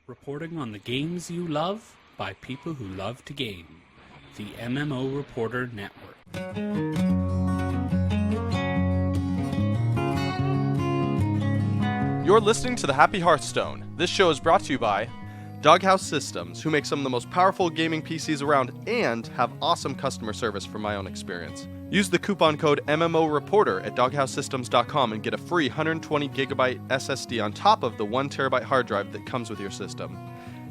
Reporting on the games you love by people who love to game. The MMO Reporter Network. You're listening to the Happy Hearthstone. This show is brought to you by Doghouse Systems, who make some of the most powerful gaming PCs around and have awesome customer service from my own experience. Use the coupon code MMOReporter at doghousesystems.com and get a free 120GB SSD on top of the 1TB hard drive that comes with your system.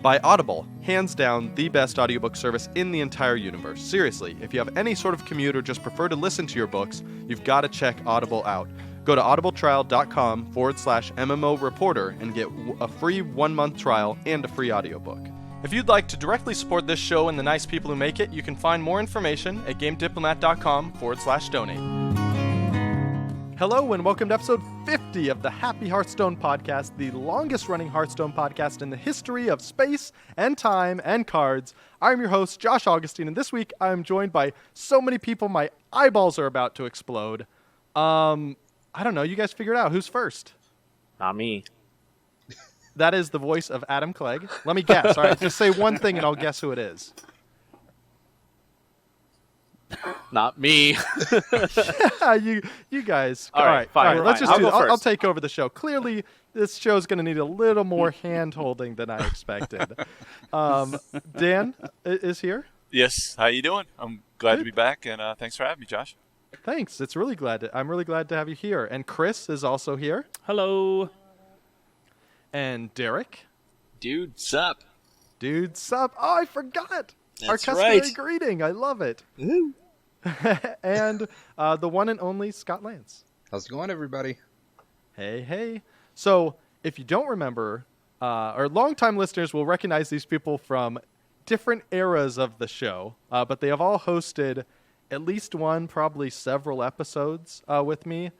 By Audible, hands down the best audiobook service in the entire universe. Seriously, if you have any sort of commute or just prefer to listen to your books, you've got to check Audible out. Go to audibletrial.com/MMOReporter and get a free 1-month trial and a free audiobook. If you'd like to directly support this show and the nice people who make it, you can find more information at gamediplomat.com/donate. Hello and welcome to episode 50 of the Happy Hearthstone podcast, the longest running Hearthstone podcast in the history of space and time and cards. I'm your host, Josh Augustine, and this week I'm joined by so many people my eyeballs are about to explode. I don't know, you guys figure it out. Who's first? Not me. That is the voice of Adam Clegg. Let me guess. All right, just say one thing and I'll guess who it is. Not me. Yeah, you guys. All right, fine. All right, let's fine. just do I'll this. go I'll first. take over the show. Clearly, this show's going to need a little more hand-holding than I expected. Dan is here. Yes, how you doing? I'm glad to be back, and thanks for having me, Josh. Thanks. I'm really glad to have you here. And Chris is also here. Hello. And Derek. Dude, sup? Dude, sup? Oh, I forgot. Our That's customary right. greeting. I love it. Ooh. And the one and only Scott Lance. How's it going, everybody? Hey. So, if you don't remember, or longtime listeners will recognize these people from different eras of the show, but they have all hosted at least one, probably several episodes with me.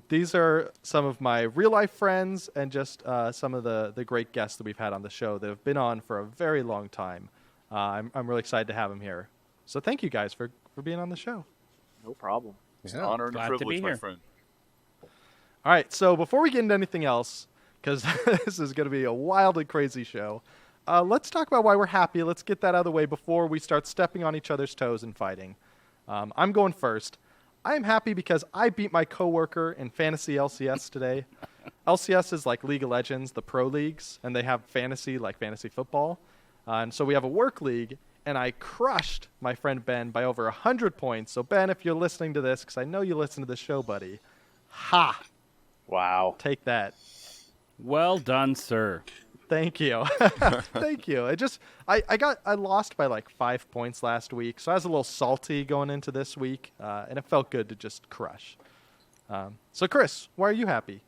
These are some of my real-life friends and just some of the great guests that we've had on the show that have been on for a very long time. I'm really excited to have them here. So thank you guys for being on the show. No problem. It's an honor and Glad a to privilege, be my here. friend. All right, so before we get into anything else, because this is going to be a wild and crazy show, let's talk about why we're happy. Let's get that out of the way before we start stepping on each other's toes and fighting. I'm going first. I am happy because I beat my coworker in Fantasy LCS today. LCS is like League of Legends, the pro leagues, and they have fantasy like fantasy football. And so we have a work league, and I crushed my friend Ben by over 100 points. So Ben, if you're listening to this, because I know you listen to the show, buddy, ha! Wow. Take that. Well done, sir. Thank you. Thank you. I lost by like 5 points last week, so I was a little salty going into this week, and it felt good to just crush. So Chris, why are you happy?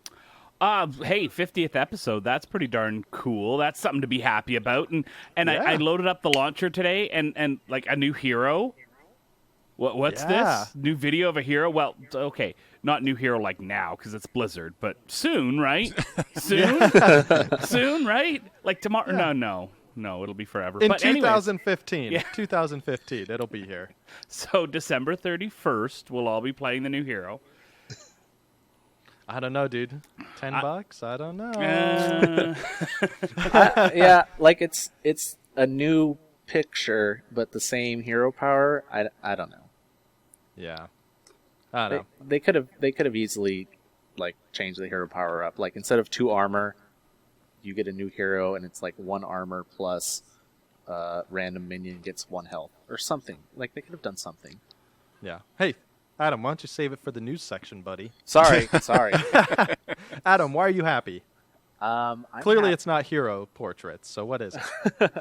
Hey, 50th episode. That's pretty darn cool. That's something to be happy about. And Yeah. I loaded up the launcher today and like a new hero. What's Yeah. this? New video of a hero? Well, okay. Not new hero like now because it's Blizzard, but soon, right? Soon? Soon, right? Like tomorrow? Yeah. No, it'll be forever. In But anyways, 2015. Yeah. 2015, it'll be here. so December 31st, we'll all be playing the new hero. I don't know, dude. $10? I don't know. Yeah, like it's a new picture, but the same hero power. I don't know. Yeah. I don't know. They could have easily like changed the hero power up. Like instead of 2 armor, you get a new hero, and it's like 1 armor plus random minion gets 1 health or something. Like they could have done something. Yeah. Hey, Adam, why don't you save it for the news section, buddy? Sorry. Adam, why are you happy? I'm Clearly hap- it's not hero portraits, so what is it?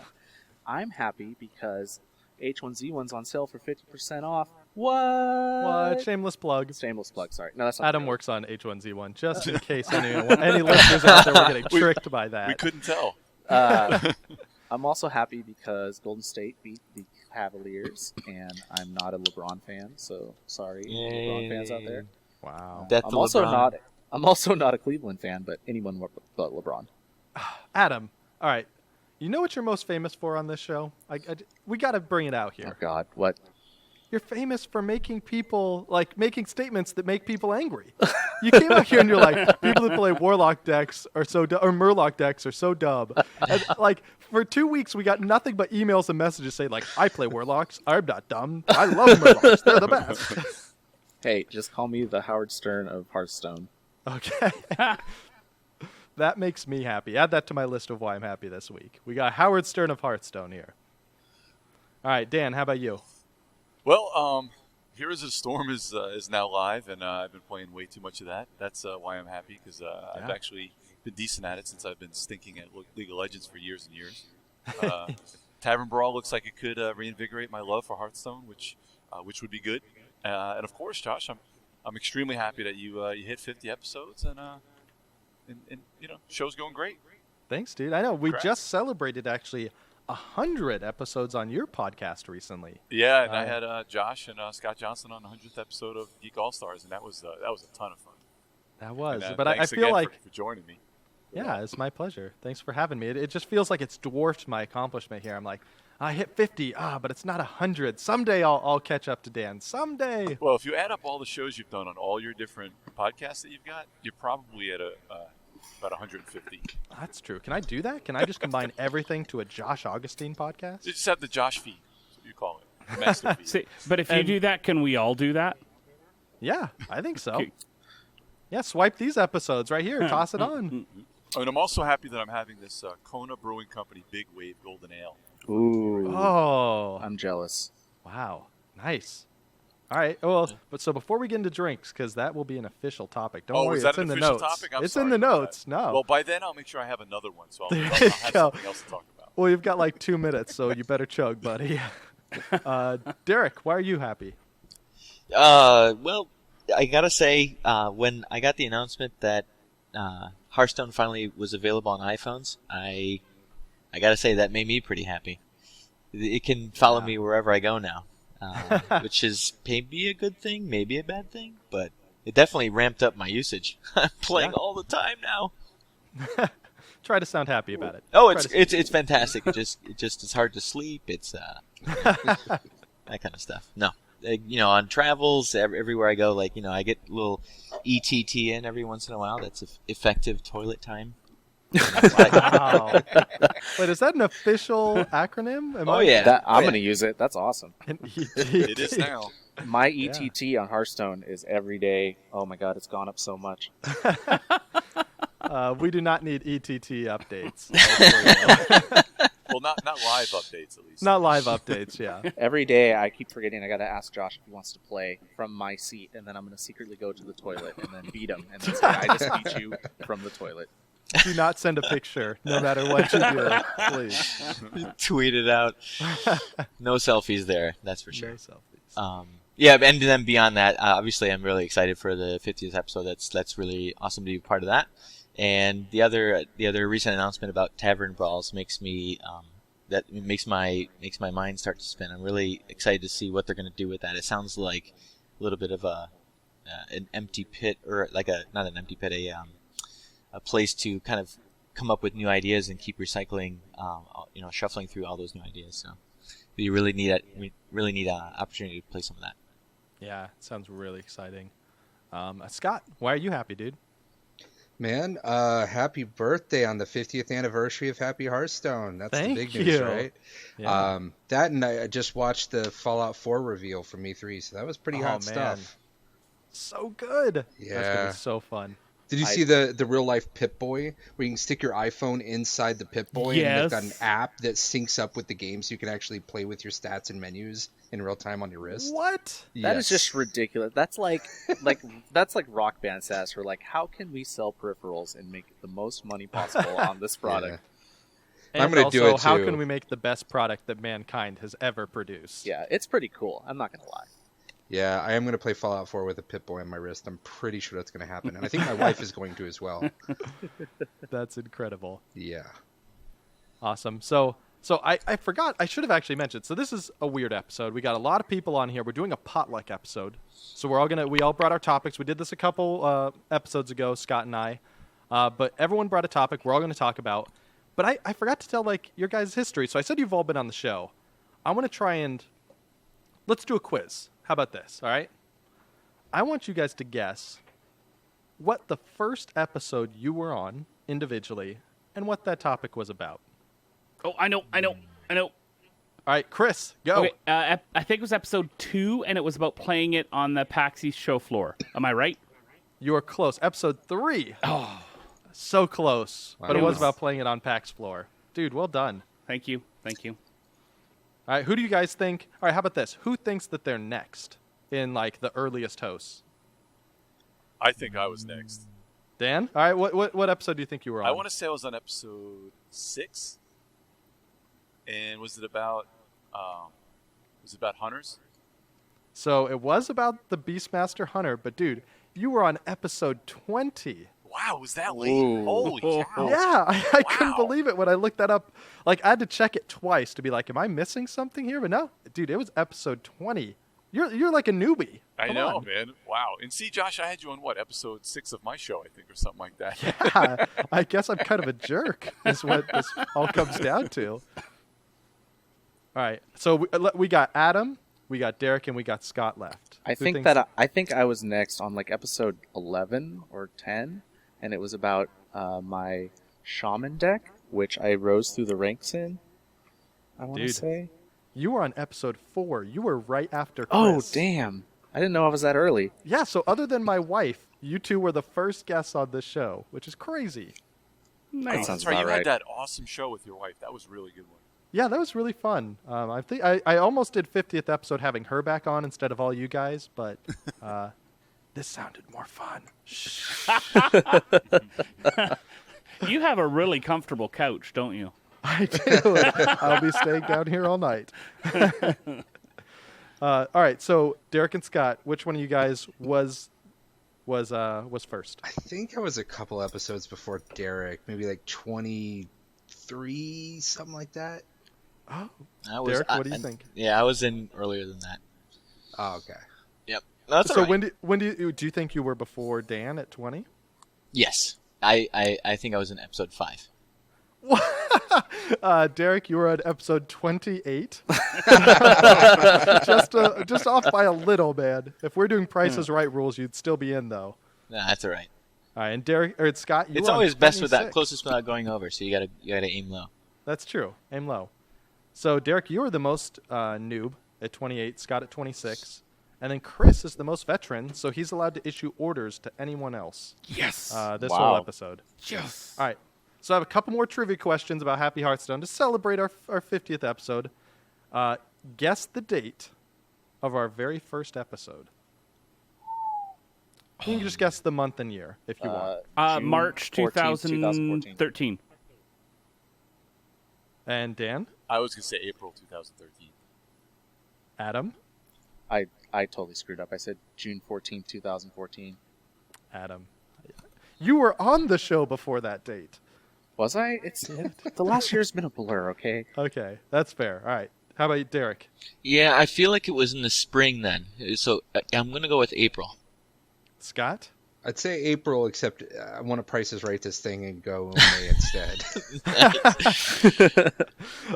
I'm happy because H1Z1's on sale for 50% off. What? What? Shameless plug. Shameless plug. Sorry. No, that's not Adam true. works on H1Z1, just in case any listeners out there were getting tricked by that. We couldn't tell. I'm also happy because Golden State beat the Cavaliers, and I'm not a LeBron fan, so sorry, LeBron fans out there. Wow. Death I'm to also LeBron. not a Cleveland fan, but anyone but LeBron. Adam, all right. You know what you're most famous for on this show? We got to bring it out Oh here. God, what? you're famous for making people, like, making statements that make people angry. You came out here and you're like, people that play Warlock decks are so or Murloc decks are so dumb. And, like, for 2 weeks, we got nothing but emails and messages saying, like, I play Warlocks. I'm not dumb. I love Murlocs. They're the best. Hey, just call me the Howard Stern of Hearthstone. Okay. That makes me happy. Add that to my list of why I'm happy this week. We got Howard Stern of Hearthstone here. All right, Dan, how about you? Well, Heroes of the Storm is now live, and I've been playing way too much of that. That's why I'm happy, because I've actually been decent at it since I've been stinking at League of Legends for years and years. Tavern Brawl looks like it could reinvigorate my love for Hearthstone, which would be good. And of course, Josh, I'm extremely happy that you hit 50 episodes, and show's going great. Thanks, dude. I know we Congrats. just celebrated actually 100 episodes on your podcast recently. Yeah, and I had Josh and Scott Johnson on the 100th episode of Geek All Stars, and that was a ton of fun. That was, And, but I thanks feel again like for joining me. yeah, it's my pleasure. Thanks for having me. It just feels like it's dwarfed my accomplishment here. I'm like, I hit 50, but it's not 100. Someday I'll catch up to Dan. Someday. Well, if you add up all the shows you've done on all your different podcasts that you've got, you're probably at about 150. That's true. Can I do that? Can I just combine everything to a Josh Augustine podcast? You just have the Josh feed. That's what you call it. The master feed. See, but if you do that, can we all do that? Yeah, I think so. Okay. Yeah, swipe these episodes right here. Toss it on. Oh, and I'm also happy that I'm having this Kona Brewing Company Big Wave Golden Ale. Ooh, Oh, I'm jealous. wow. Nice. All right. Well, but so before we get into drinks, because that will be an official topic. Don't worry, is that it's in an the official notes. topic? I'm it's sorry in the about notes. that. No. Well, by then I'll make sure I have another one, so I'll There have you something go. else to talk about. Well, you've got like 2 minutes, so you better chug, buddy. Derek, why are you happy? Well, I gotta say, when I got the announcement that Hearthstone finally was available on iPhones, I gotta say that made me pretty happy. It can follow me wherever I go now, which is maybe a good thing, maybe a bad thing, but it definitely ramped up my usage. I'm playing all the time now. Try to sound happy about it. Oh, Try it's fantastic. It just it's hard to sleep. It's that kind of stuff. No, on travels everywhere I go, I get a little ETT in every once in a while. That's effective toilet time. Wow. Wait, is that an official acronym? Yeah. I'm going to use it. That's awesome. It is now. My ETT on Hearthstone is every day. Oh my god, it's gone up so much. We do not need ETT updates. Well, not live updates, at least. Not live updates, yeah. Every day I keep forgetting I got to ask Josh if he wants to play from my seat, and then I'm going to secretly go to the toilet and then beat him and then say, I just beat you from the toilet. Do not send a picture, no matter what you do, please. Tweet it out. No selfies there, that's for sure. No selfies. Yeah, and then beyond that, obviously I'm really excited for the 50th episode. That's really awesome to be part of that. And the other recent announcement about Tavern Brawls makes my mind start to spin. I'm really excited to see what they're going to do with that. It sounds like a little bit of an empty pit, or not an empty pit, a place to kind of come up with new ideas and keep recycling, shuffling through all those new ideas. So we really need an opportunity to play some of that. Yeah, sounds really exciting. Scott, why are you happy, dude? Man, happy birthday on the 50th anniversary of Happy Hearthstone. That's Thank the big news, you. right? Yeah. That, and I just watched the Fallout 4 reveal from E3, so that was pretty hot stuff. So good. Yeah. That's going to be so fun. Did you see the real life Pip-Boy, where you can stick your iPhone inside the Pip-Boy and they've got an app that syncs up with the game so you can actually play with your stats and menus in real time on your wrist? What? That is just ridiculous. That's like Rock Band says, we're like, how can we sell peripherals and make the most money possible on this product? And I'm going to do it too. How can we make the best product that mankind has ever produced? Yeah, it's pretty cool. I'm not going to lie. Yeah, I am going to play Fallout 4 with a Pip-Boy on my wrist. I'm pretty sure that's going to happen. And I think my wife is going to as well. That's incredible. Yeah. Awesome. So I forgot. I should have actually mentioned. So this is a weird episode. We got a lot of people on here. We're doing a potluck episode. So we all brought our topics. We did this a couple episodes ago, Scott and I. But everyone brought a topic we're all going to talk about. But I forgot to tell your guys' history. So I said you've all been on the show. I want to try and let's do a quiz. How about this? All right. I want you guys to guess what the first episode you were on individually and what that topic was about. Oh, I know. All right, Chris, go. Okay, I think it was episode 2, and it was about playing it on the PAX East show floor. Am I right? You are close. Episode 3. Oh, so close. Wow. But it was about playing it on PAX floor. Dude, well done. Thank you. All right, who do you guys think? All right, how about this? Who thinks that they're next in like the earliest hosts? I think I was next. Dan? All right, what episode do you think you were on? I want to say I was on episode 6. And was it about hunters? So it was about the Beastmaster Hunter, but dude, you were on episode 20. Wow, was that late? Ooh. Holy cow. Yeah, I couldn't Wow. believe it when I looked that up. Like, I had to check it twice to be like, am I missing something here? But no, dude, it was episode 20. You're like a newbie. I Come know, on. man. Wow. And see, Josh, I had you on episode 6 of my show, I think, or something like that. Yeah, I guess I'm kind of a jerk, is what this all comes down to. All right, so we got Adam, we got Derek, and we got Scott left. I Who think thinks- I think I was next on like episode 11 or 10, and it was about my shaman deck, which I rose through the ranks in. I want to Dude. say. You were on episode 4. You were right after Chris. Oh, damn! I didn't know I was that early. Yeah, so other than my wife, you two were the first guests on this show, which is crazy. Nice. sounds That's right. You about had right. that awesome show with your wife. That was a really good one. Yeah, that was really fun. I think I almost did 50th episode having her back on instead of all you guys, but this sounded more fun. You have a really comfortable couch, don't you? I do. I'll be staying down here all night. All right, so Derek and Scott, which one of you guys was first? I think I was a couple episodes before Derek, maybe like 23, something like that. Oh, I was, Derek, what do you think? Yeah, I was in earlier than that. Oh, okay. Yep. No, that's so all right. when do you think you were before Dan at 20? Yes. I think I was in episode 5. Derek, you were at episode 28. just off by a little, man. If we're doing Price is Right rules, you'd still be in though. Nah, that's all right. All right, and Derek or Scott, you It's were on always best with that 26. closest without going over, so you gotta aim low. That's true. Aim low. So Derek, you were the most noob at 28. Scott at 26, and then Chris is the most veteran, so he's allowed to issue orders to anyone else. Yes. This Wow. whole episode. Yes. All right. So I have a couple more trivia questions about Happy Hearthstone to celebrate our 50th episode. Guess the date of our very first episode. You can just guess the month and year if you want. June March 14th, 2013. And Dan, I was going to say April 2013. Adam, I totally screwed up. I said June 14th, 2014. Adam. You were on the show before that date. Was I? The last year's been a blur, okay? Okay, that's fair. All right. How about you, Derek? Yeah, I feel like it was in the spring then. So I'm gonna go with April. Scott? I'd say April, except I want to Price is Right this thing and go May instead.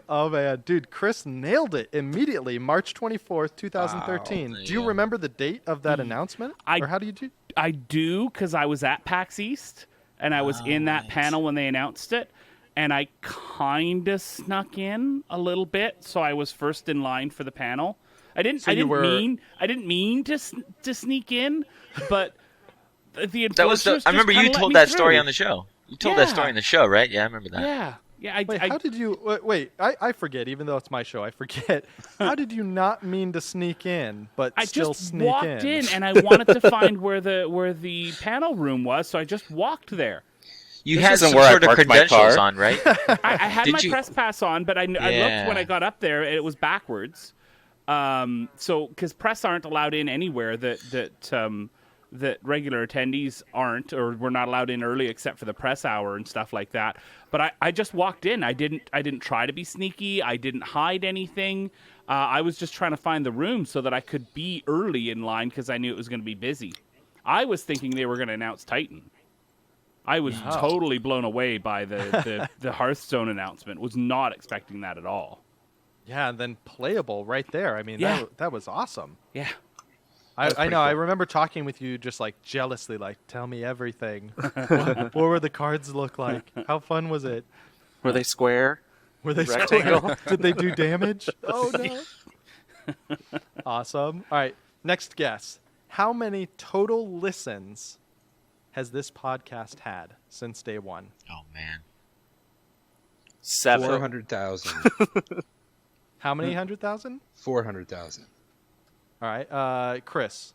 Oh, man. Dude, Chris nailed it immediately. March 24th, 2013. Wow. Do you Yeah. remember the date of that announcement? I- Or how do you do? I do, because I was at PAX East, and I was in that right. panel when they announced it, and I kind of snuck in a little bit, so I was first in line for the panel. I didn't mean to sneak in, but the That was enforcers I remember just you kinda let told me that story through. on the show. You told that story Yeah. on the show, right? Yeah, I remember that. Yeah. Wait, how did you... Wait, I forget, even though it's my show, I forget. How did you not mean to sneak in, but I still just sneak walked in, and I wanted to find where the panel room was, so I just walked there. You This had isn't some where I sort of parked my credentials car. on, right? I had Did my you- press pass on, but I looked when I got up there, and it was backwards. So because press aren't allowed in anywhere that regular attendees aren't, or we're not allowed in early except for the press hour and stuff like that. But I just walked in. I didn't try to be sneaky. I didn't hide anything. I was just trying to find the room so that I could be early in line because I knew it was going to be busy. I was thinking they were going to announce Titan. I was totally blown away by the Hearthstone announcement. Was not expecting that at all. Yeah, and then playable right there. I mean, Yeah. that was awesome. Yeah. I know. I remember talking with you just like jealously, like, tell me everything. What were the cards look like? How fun was it? Were they square? Were they Rectangle? Did they do damage? Oh no! Awesome. All right, next guess. How many total listens has this podcast had since day one? Oh man. 7. 400,000. How many 100,000? 400,000. All right, Chris.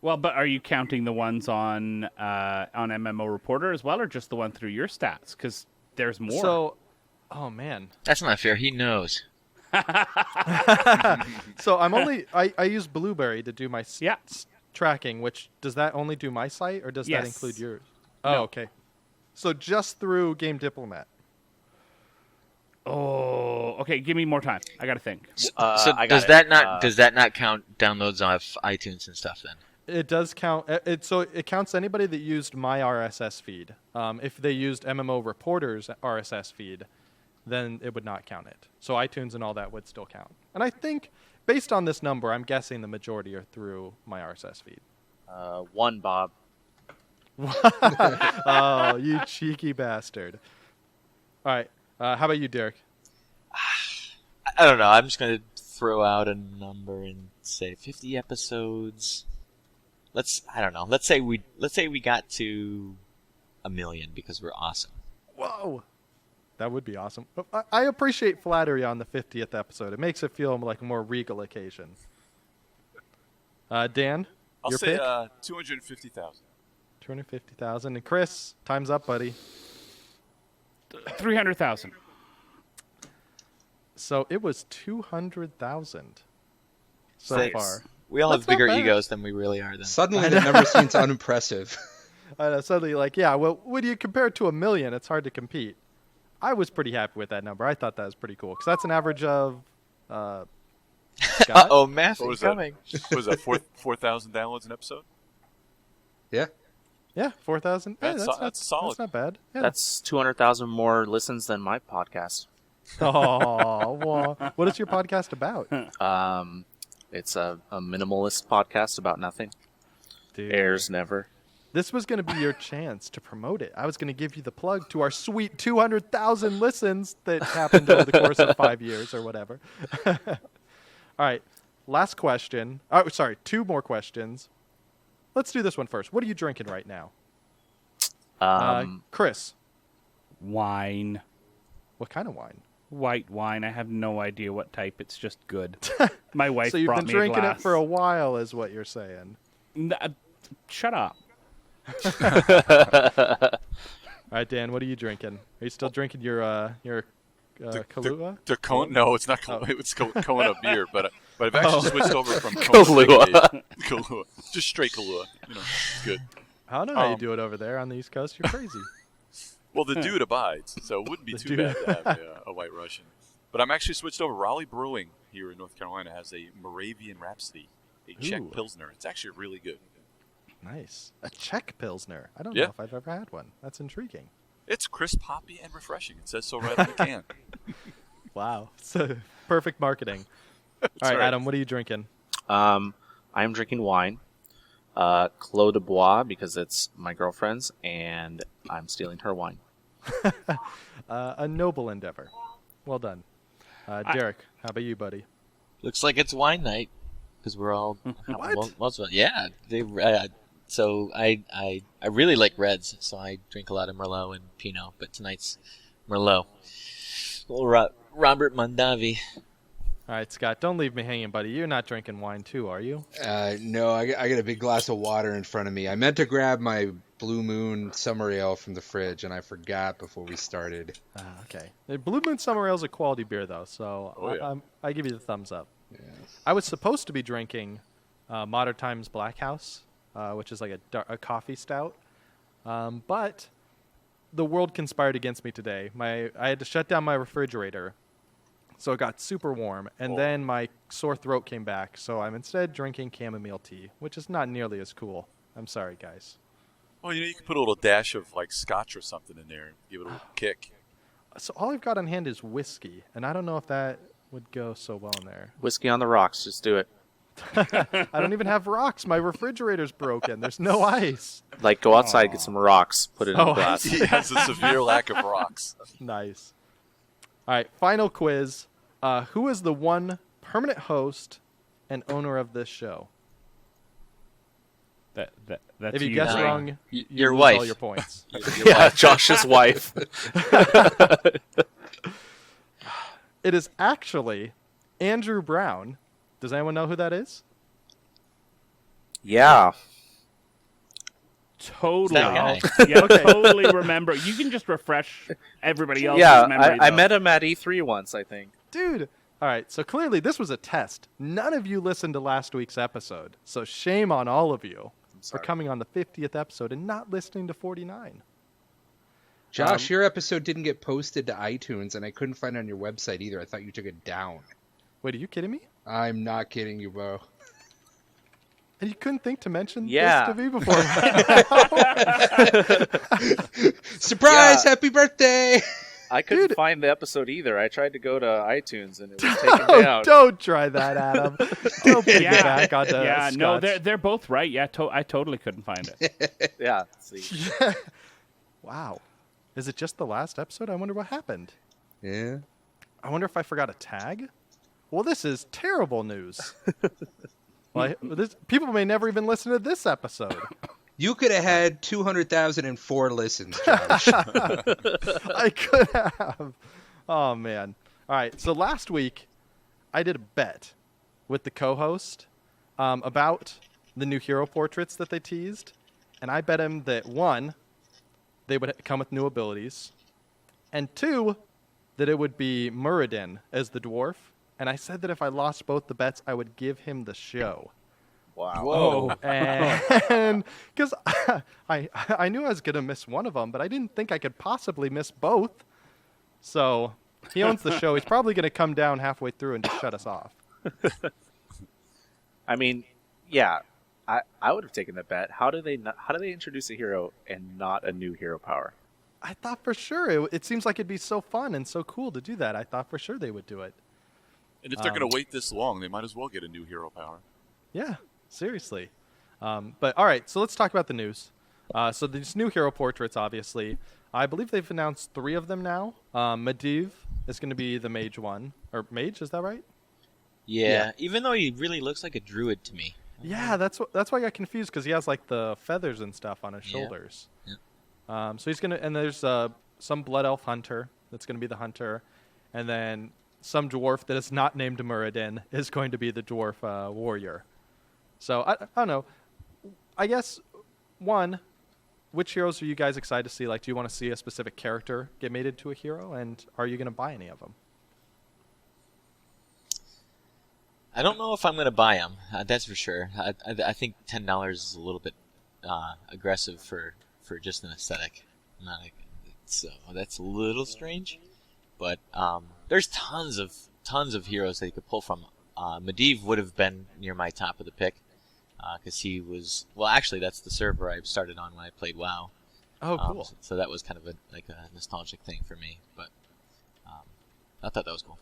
Well, but are you counting the ones on MMO Reporter as well, or just the one through your stats? Because there's more. So, oh man. That's not fair. He knows. So I use Blueberry to do my Yeah. tracking, which does that only do my site or does that Yes. include yours? Oh, No. okay. So just through Game Diplomat. Oh, okay. Give me more time. I gotta think. So I got does it. that not count downloads off iTunes and stuff then? It does count. So it counts anybody that used my RSS feed. If they used MMO Reporter's RSS feed, then it would not count it. So iTunes and all that would still count. And I think, based on this number, I'm guessing the majority are through my RSS feed. 1, Bob. Oh, you cheeky bastard. All right. How about you, Derek? I don't know. I'm just gonna throw out a number and say 50 episodes. I don't know. Let's say we got to 1 million because we're awesome. Whoa. That would be awesome. I appreciate flattery on the 50th episode. It makes it feel like a more regal occasion. Dan, I'll your say pick? 250,000. 250,000. And Chris, time's up, buddy. 300,000. So it was 200,000 so Six. far. We all That's have bigger not bad. egos than we really are. Then Suddenly, the number seems unimpressive. I know, suddenly, like, yeah, well, when you compare it to 1 million, it's hard to compete. I was pretty happy with that number. I thought that was pretty cool because that's an average of. Scott? oh, math What is was that? coming. What was that, 4,000 downloads an episode? Yeah. Yeah, 4,000. Hey, That's solid. That's not bad. Yeah. That's 200,000 more listens than my podcast. Oh, well, what is your podcast about? It's a minimalist podcast about nothing. Dude, Airs never. this was going to be your chance to promote it. I was going to give you the plug to our sweet 200,000 listens that happened over the course of 5 years or whatever. All right, last question. Oh, sorry, 2 more questions. Let's do this one first. What are you drinking right now? Chris, Wine. what kind of wine? White wine. I have no idea what type. It's just good. My wife So you've brought been me drinking a glass. it for a while, is what you're saying. Shut up. All right, Dan, what are you drinking? Are you still drinking your Kahlua? The Kona? No, it's not Kahlua. It's Kona beer, but I've actually switched over from Kahlua. Kona. Kahlua. Just straight Kahlua. You know, it's good. I don't know how you do it over there on the East Coast. You're crazy. Well, the dude abides, so it wouldn't be too bad to have a White Russian. But I'm actually switched over. Raleigh Brewing here in North Carolina has a Moravian Rhapsody, a Czech Ooh. Pilsner. It's actually really good. Nice. A Czech Pilsner. I don't Yeah. know if I've ever had one. That's intriguing. It's crisp, hoppy, and refreshing. It says so right on the can. Wow. So perfect marketing. All right, right. Adam, what are you drinking? I am drinking wine. Clos de Bois because it's my girlfriend's, and I'm stealing her wine. A noble endeavor. Well done. Derek, how about you, buddy? Looks like it's wine night because we're all What? most of it. Yeah. So I really like reds, so I drink a lot of Merlot and Pinot, but tonight's Merlot. Little Robert Mondavi. All right, Scott, don't leave me hanging, buddy. You're not drinking wine too, are you? No, I got a big glass of water in front of me. I meant to grab my Blue Moon Summer Ale from the fridge, and I forgot before we started. Okay. The Blue Moon Summer Ale is a quality beer, though, so Oh, yeah. I give you the thumbs up. Yeah. I was supposed to be drinking Modern Times Black House, which is like a coffee stout, but the world conspired against me today. I had to shut down my refrigerator, so it got super warm, and then my sore throat came back, so I'm instead drinking chamomile tea, which is not nearly as cool. I'm sorry, guys. Well, you could put a little dash of like scotch or something in there and give it a little kick. So all I've got on hand is whiskey, and I don't know if that would go so well in there? Whiskey on the rocks. Just do it. I don't even have rocks. My refrigerator's broken. There's no ice. Like, go outside, get some rocks, put it in a Oh, glass. He has a severe lack of rocks. Nice. All right, final quiz. Who is the one permanent host and owner of this show? That's If you guess Ryan. wrong, you Your lose wife. all your points. Yeah, Josh's wife. It is actually Andrew Brown. Does anyone know who that is? Yeah. Totally. That Yeah, Okay. totally remember. You can just refresh everybody else's Yeah, memory. I though. met him at E3 once, I think. Dude. All right, so clearly this was a test. None of you listened to last week's episode. So shame on all of you for sorry. coming on the 50th episode and not listening to 49. Josh, your episode didn't get posted to iTunes, and I couldn't find it on your website either. I thought you took it down. Wait, are you kidding me? I'm not kidding you, bro. And you couldn't think to mention Yeah. this to me before? Surprise! Yeah. Happy birthday! I couldn't Dude. find the episode either. I tried to go to iTunes and it was taken Oh, down. don't try that, Adam. Don't put Yeah. it back onto Yeah, no, Scott's. they're both right. Yeah, I totally couldn't find it. Yeah. See. Wow. Is it just the last episode? I wonder what happened. Yeah. I wonder if I forgot a tag? Well, this is terrible news. People may never even listen to this episode. You could have had 200,004 listens, Josh. I could have. Oh, man. All right. So last week, I did a bet with the co-host about the new hero portraits that they teased. And I bet him that, one, they would come with new abilities. And two, that it would be Muradin as the dwarf. And I said that if I lost both the bets, I would give him the show. Wow. Whoa. And because I knew I was going to miss one of them, but I didn't think I could possibly miss both. So he owns the show. He's probably going to come down halfway through and just shut us off. I mean, yeah, I would have taken the bet. How do they introduce a hero and not a new hero power? I thought for sure. It seems like it'd be so fun and so cool to do that. I thought for sure they would do it. And if they're going to wait this long, they might as well get a new hero power. Yeah, seriously. But all right, so let's talk about the news. So these new hero portraits, obviously. I believe they've announced 3 of them now. Medivh is going to be the mage one. Or mage, is that right? Yeah, even though he really looks like a druid to me. Yeah, that's why I got confused, because he has like the feathers and stuff on his Yeah. shoulders. Yeah. So he's gonna, and there's some blood elf hunter that's gonna be the hunter, and then some dwarf that is not named Muradin is going to be the dwarf warrior. So I don't know. I guess which heroes are you guys excited to see? Like, do you want to see a specific character get made into a hero, and are you gonna buy any of them? I don't know if I'm going to buy them. That's for sure. I think $10 is a little bit aggressive for just an aesthetic. So that's a little strange. But there's tons of heroes that you could pull from. Medivh would have been near my top of the pick because he was. Well, actually, that's the server I started on when I played WoW. Oh, cool. So that was kind of a nostalgic thing for me. But I thought that was cool.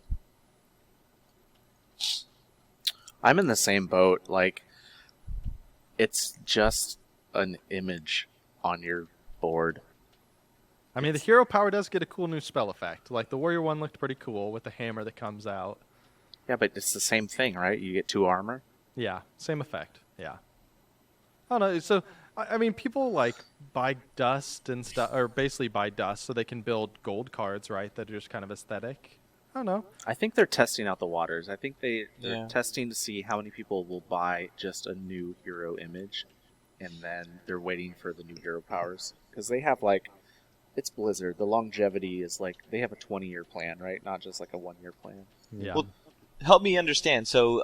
I'm in the same boat. Like, it's just an image on your board. I mean, the hero power does get a cool new spell effect. Like, the warrior one looked pretty cool with the hammer that comes out. Yeah, but it's the same thing, right? You get 2 armor. Yeah, same effect. Yeah. I don't know. So, I mean, people like buy dust and stuff, or basically buy dust so they can build gold cards, right? That are just kind of aesthetic. I don't know. I think they're testing out the waters. I think they're Yeah. testing to see how many people will buy just a new hero image, and then they're waiting for the new hero powers. Because they have, like, it's Blizzard. The longevity is, like, they have a 20-year plan, right? Not just, like, a 1-year plan. Yeah. Well, help me understand. So,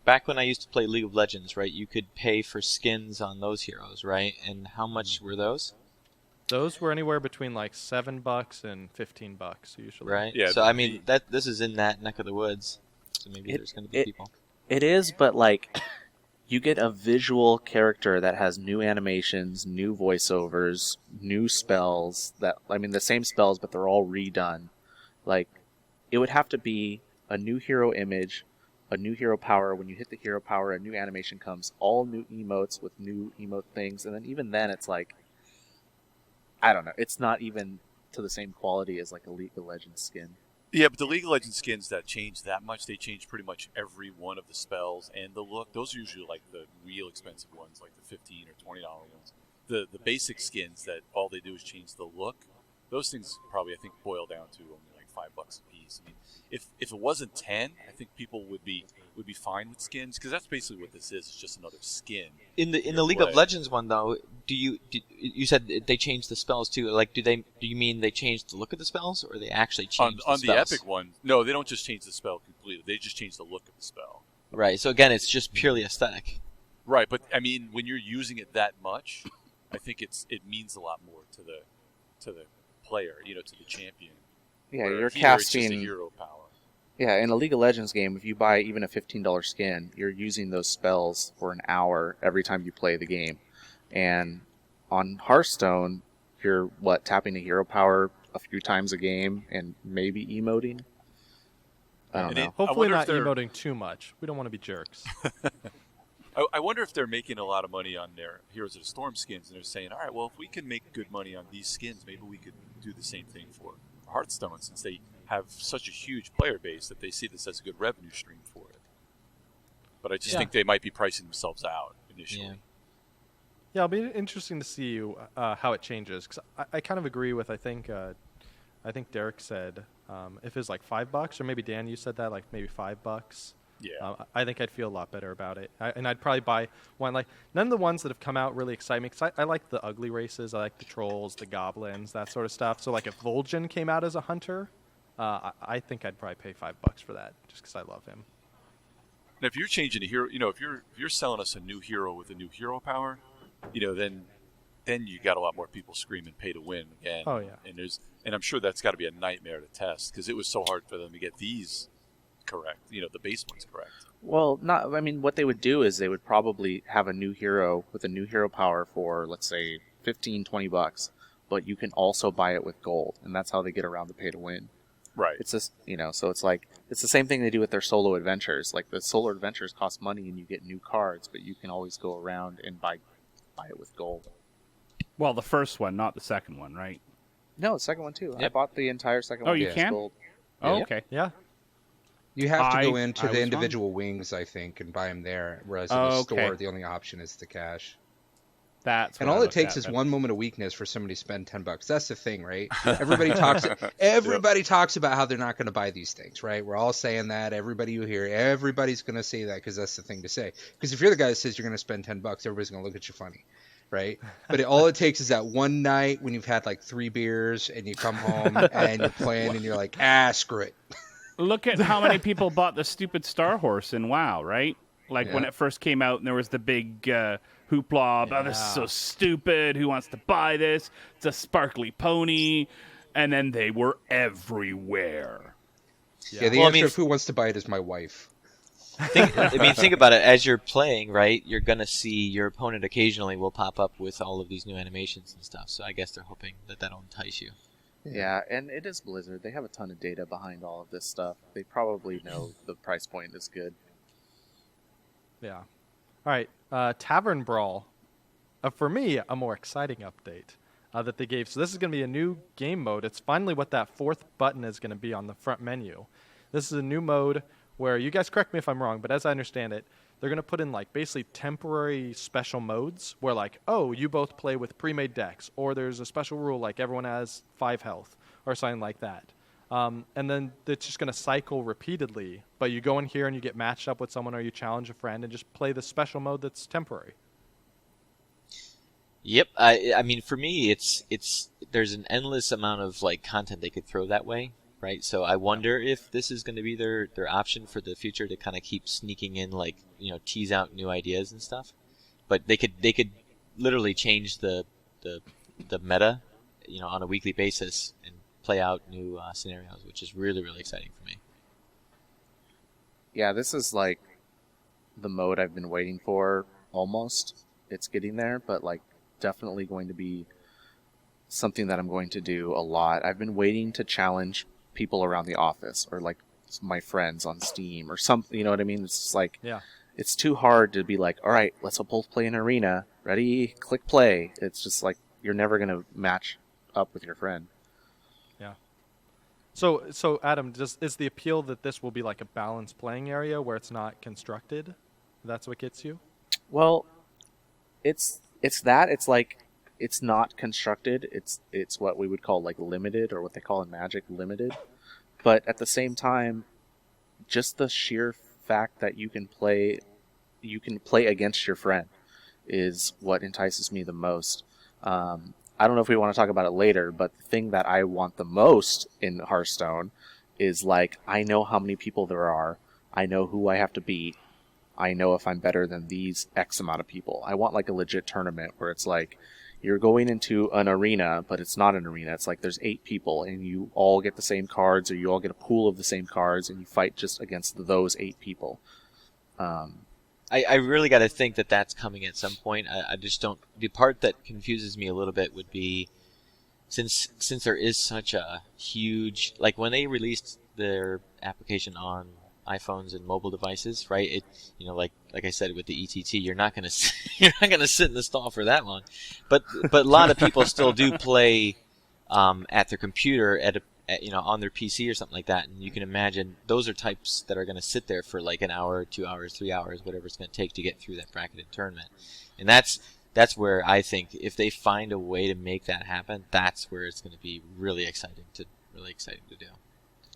back when I used to play League of Legends, right, you could pay for skins on those heroes, right? And how much were those? Those were anywhere between like $7 and $15 usually. Right. Yeah, So I mean, this is in that neck of the woods. So maybe there's going to be people. It is, but, like, you get a visual character that has new animations, new voiceovers, new spells. The same spells, but they're all redone. Like, it would have to be a new hero image, a new hero power. When you hit the hero power, a new animation comes, all new emotes with new emote things, and then even then it's like, I don't know, it's not even to the same quality as like a League of Legends skin. Yeah, but the League of Legends skins that change that much, they change pretty much every one of the spells and the look. Those are usually like the real expensive ones, like the $15 or $20 ones. The basic skins that all they do is change the look. Those things probably, I think, boil down to only like $5 a piece. I mean, if it wasn't 10, I think people would be fine with skins, because that's basically what this is. It's just another skin. In the League of Legends one though, you said they changed the spells too? Like, do you mean they changed the look of the spells, or they actually changed the spells? On the Epic one? No, they don't just change the spell completely. They just change the look of the spell. Right. So again, it's just purely aesthetic. Right, but I mean, when you're using it that much, I think it means a lot more to the player, to the champion. Yeah, Where you're here, casting it's just a hero power. Yeah, in a League of Legends game, if you buy even a $15 skin, you're using those spells for an hour every time you play the game. And on Hearthstone, you're, tapping a hero power a few times a game and maybe emoting? I don't know. Hopefully not emoting too much. We don't want to be jerks. I wonder if they're making a lot of money on their Heroes of the Storm skins, and they're saying, all right, well, if we can make good money on these skins, maybe we could do the same thing for Hearthstone, since they have such a huge player base that they see this as a good revenue stream for it. But I just think they might be pricing themselves out initially. Yeah, it'll be interesting to see how it changes, because I kind of agree with, I think Derek said, if it's like $5, or maybe Dan, you said that, like maybe $5. Yeah. I think I'd feel a lot better about it. And I'd probably buy one. Like, none of the ones that have come out really excite me, because I like the ugly races. I like the trolls, the goblins, that sort of stuff. So, like, if Vol'jin came out as a hunter, I think I'd probably pay $5 for that, just because I love him. And if you're changing a hero, if you're selling us a new hero with a new hero power, then you got a lot more people screaming pay to win again. Oh, yeah. And I'm sure that's got to be a nightmare to test, because it was so hard for them to get these correct, the base one's correct. Well, what they would do is they would probably have a new hero with a new hero power for, let's say, $15-$20, but you can also buy it with gold, and that's how they get around the pay to win. Right. It's just, so it's like, it's the same thing they do with their solo adventures. Like, the solo adventures cost money and you get new cards, but you can always go around and buy it with gold. Well, the first one, not the second one, right? No, the second one too. Yep. I bought the entire second Oh, one. you can? Gold. Oh, okay. Yeah. You have to go I into the was individual wings, I think, and buy them there. Whereas in the store, the only option is the cash. That's And all it takes is one moment of weakness for somebody to spend $10. That's the thing, right? Everybody talks about how they're not going to buy these things, right? We're all saying that. Everybody you hear, everybody's going to say that, because that's the thing to say. Because if you're the guy that says you're going to spend $10, everybody's going to look at you funny, right? But all it takes is that one night when you've had like 3 beers and you come home and you're playing and you're like, screw it. Look at how many people bought the stupid Star Horse in WoW, right? Like when it first came out and there was the big hoopla about this is so stupid. Who wants to buy this? It's a sparkly pony. And then they were everywhere. Yeah, the answer of who wants to buy it is my wife. Think about it. As you're playing, right, you're going to see your opponent occasionally will pop up with all of these new animations and stuff. So I guess they're hoping that that'll entice you. Yeah, and it is Blizzard. They have a ton of data behind all of this stuff. They probably know the price point is good. Yeah. All right. Tavern Brawl. For me, a more exciting update that they gave. So this is going to be a new game mode. It's finally what that 4th button is going to be on the front menu. This is a new mode where, you guys correct me if I'm wrong, but as I understand it, they're going to put in like basically temporary special modes where like, oh, you both play with pre-made decks, or there's a special rule like everyone has 5 health or something like that. And then it's just going to cycle repeatedly, but you go in here and you get matched up with someone or you challenge a friend and just play the special mode that's temporary. Yep. I mean, for me, it's there's an endless amount of like content they could throw that way, right? So I wonder if this is going to be their option for the future, to kind of keep sneaking in, like, tease out new ideas and stuff. But they could literally change the meta, on a weekly basis and play out new scenarios, which is really, really exciting for me. Yeah, this is like the mode I've been waiting for, almost. It's getting there, but like definitely going to be something that I'm going to do a lot. I've been waiting to challenge people around the office, or like my friends on Steam or something. You know what I mean? It's just like, Yeah. it's too hard to be like, all right, let's both play an arena. Ready? Click play. It's just like you're never gonna match up with your friend. Yeah. So Adam, is the appeal that this will be like a balanced playing area where it's not constructed? That's what gets you? Well, it's that. It's like it's not constructed. It's what we would call like limited, or what they call in Magic limited. But at the same time, just the sheer fact that you can play against your friend is what entices me the most. I don't know if we want to talk about it later, but the thing that I want the most in Hearthstone is like, I know how many people there are. I know who I have to beat. I know if I'm better than these X amount of people. I want like a legit tournament where it's like, you're going into an arena, but it's not an arena. It's like there's 8 people and you all get the same cards, or you all get a pool of the same cards, and you fight just against those 8 people. I really got to think that that's coming at some point. I just don't. The part that confuses me a little bit would be, since there is such a huge, like when they released their application on iPhones and mobile devices, right? It, like I said with the ETT, you're not gonna sit in the stall for that long. But a lot of people still do play at their computer on their PC or something like that, and you can imagine those are types that are going to sit there for like an hour, 2 hours, 3 hours, whatever it's going to take to get through that bracketed tournament. And that's where I think if they find a way to make that happen, that's where it's going to be really exciting to do.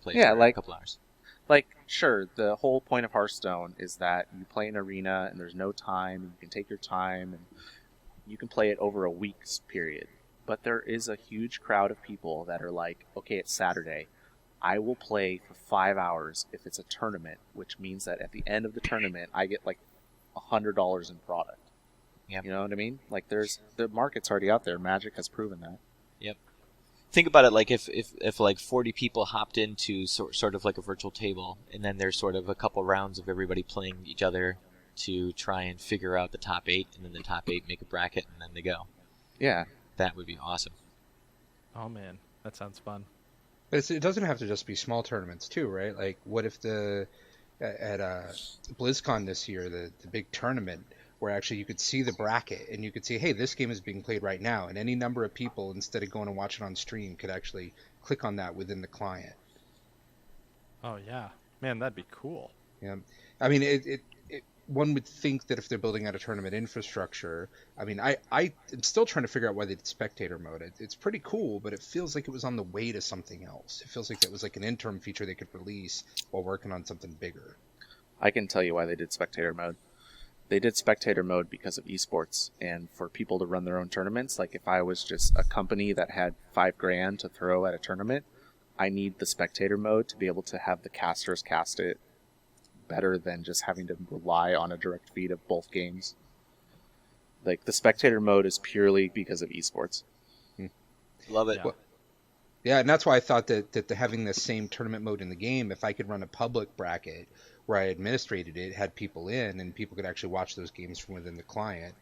Play for a couple hours. Like, sure, the whole point of Hearthstone is that you play an arena and there's no time, and you can take your time, and you can play it over a week's period. But there is a huge crowd of people that are like, okay, it's Saturday. I will play for 5 hours if it's a tournament, which means that at the end of the tournament, I get like $100 in product. Yep. You know what I mean? Like, the market's already out there. Magic has proven that. Yep. Think about it like if like 40 people hopped into sort of like a virtual table, and then there's sort of a couple rounds of everybody playing each other to try and figure out the top 8, and then the top 8 make a bracket, and then they go. Yeah. That would be awesome. Oh man, that sounds fun. But it doesn't have to just be small tournaments too, right? Like, what if at BlizzCon this year, the big tournament, where actually you could see the bracket and you could see, hey, this game is being played right now, and any number of people, instead of going and watching on stream, could actually click on that within the client. Oh yeah, man, that'd be cool. Yeah, I mean, one would think that if they're building out a tournament infrastructure, I mean, I'm still trying to figure out why they did spectator mode. It's pretty cool, but it feels like it was on the way to something else. It feels like that was like an interim feature they could release while working on something bigger. I can tell you why they did spectator mode. They did spectator mode because of esports, and for people to run their own tournaments. Like, if I was just a company that had $5,000 to throw at a tournament, I need the spectator mode to be able to have the casters cast it better than just having to rely on a direct feed of both games. Like, the spectator mode is purely because of esports. Love it. Yeah. Yeah, and that's why I thought that having the same tournament mode in the game, if I could run a public bracket where I administrated it, had people in, and people could actually watch those games from within the client.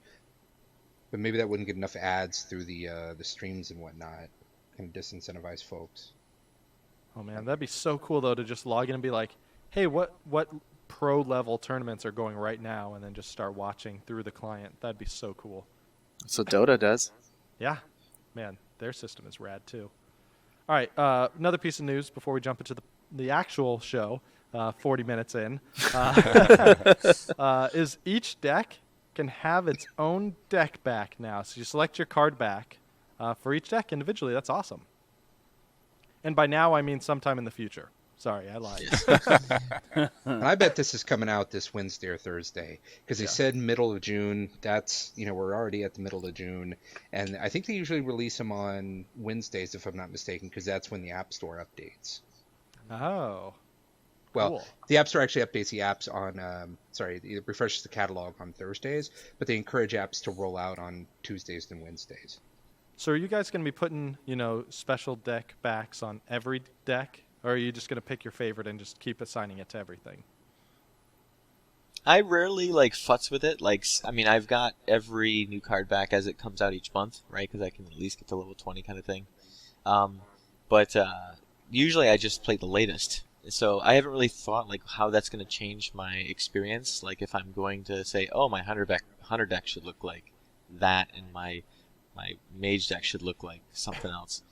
But maybe that wouldn't get enough ads through the streams and whatnot, and disincentivize folks. Oh man, that'd be so cool though, to just log in and be like, hey, what pro level tournaments are going right now, and then just start watching through the client. That'd be so cool. So Dota does. Yeah, man, their system is rad too. All right, another piece of news before we jump into the actual show. 40 minutes in, is each deck can have its own deck back now. So you select your card back for each deck individually. That's awesome. And by now, I mean sometime in the future. Sorry, I lied. And I bet this is coming out this Wednesday or Thursday, because they said middle of June. That's, we're already at the middle of June. And I think they usually release them on Wednesdays, if I'm not mistaken, because that's when the App Store updates. Oh. Well, Cool. The App Store actually updates the apps on, it refreshes the catalog on Thursdays, but they encourage apps to roll out on Tuesdays and Wednesdays. So are you guys going to be putting, special deck backs on every deck? Or are you just going to pick your favorite and just keep assigning it to everything? I rarely futz with it. I've got every new card back as it comes out each month, right? Because I can at least get to level 20 kind of thing. But usually I just play the latest. So I haven't really thought like how that's going to change my experience. Like if I'm going to say, oh, my hunter deck should look like that, and my mage deck should look like something else.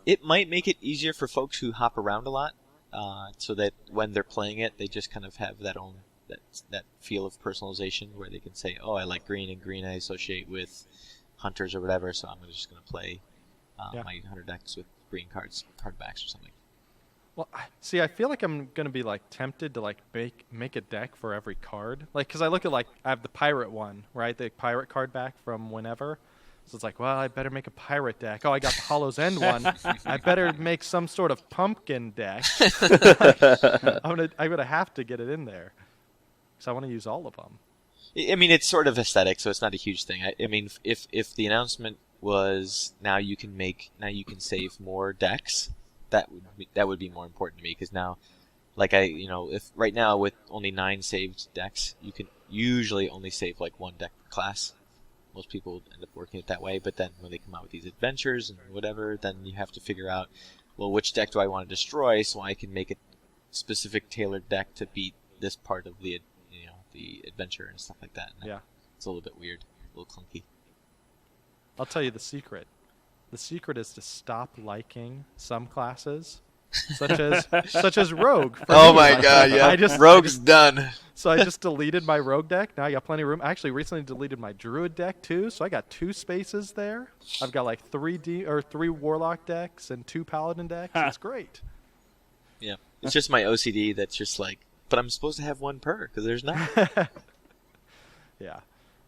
It might make it easier for folks who hop around a lot, so that when they're playing it, they just kind of have that feel of personalization where they can say, oh, I like green, and green I associate with hunters or whatever, so I'm just going to play my hunter decks with green card backs or something. Well, see, I feel like I'm gonna be like tempted to like make a deck for every card, like because I look at like I have the pirate one, right? The pirate card back from whenever, so it's like, well, I better make a pirate deck. Oh, I got the Hollow's End one. I better make some sort of pumpkin deck. I'm gonna have to get it in there, because I want to use all of them. I mean, it's sort of aesthetic, so it's not a huge thing. I mean, if the announcement was now you can save more decks, that would be more important to me, because now, like if right now with only 9 saved decks, you can usually only save like 1 deck per class. Most people end up working it that way, but then when they come out with these adventures and whatever, then you have to figure out, well, which deck do I want to destroy so I can make a specific tailored deck to beat this part of the adventure and stuff like that. And yeah, it's a little bit weird, a little clunky. I'll tell you the secret. The secret is to stop liking some classes, such as Rogue. Oh my God! Yeah, Rogue's done. So I just deleted my Rogue deck. Now I got plenty of room. I actually recently deleted my Druid deck too, so I got 2 spaces there. I've got like 3 Warlock decks and 2 Paladin decks. It's great. Yeah, it's just my OCD that's just like, but I'm supposed to have 1 per because there's not. Yeah,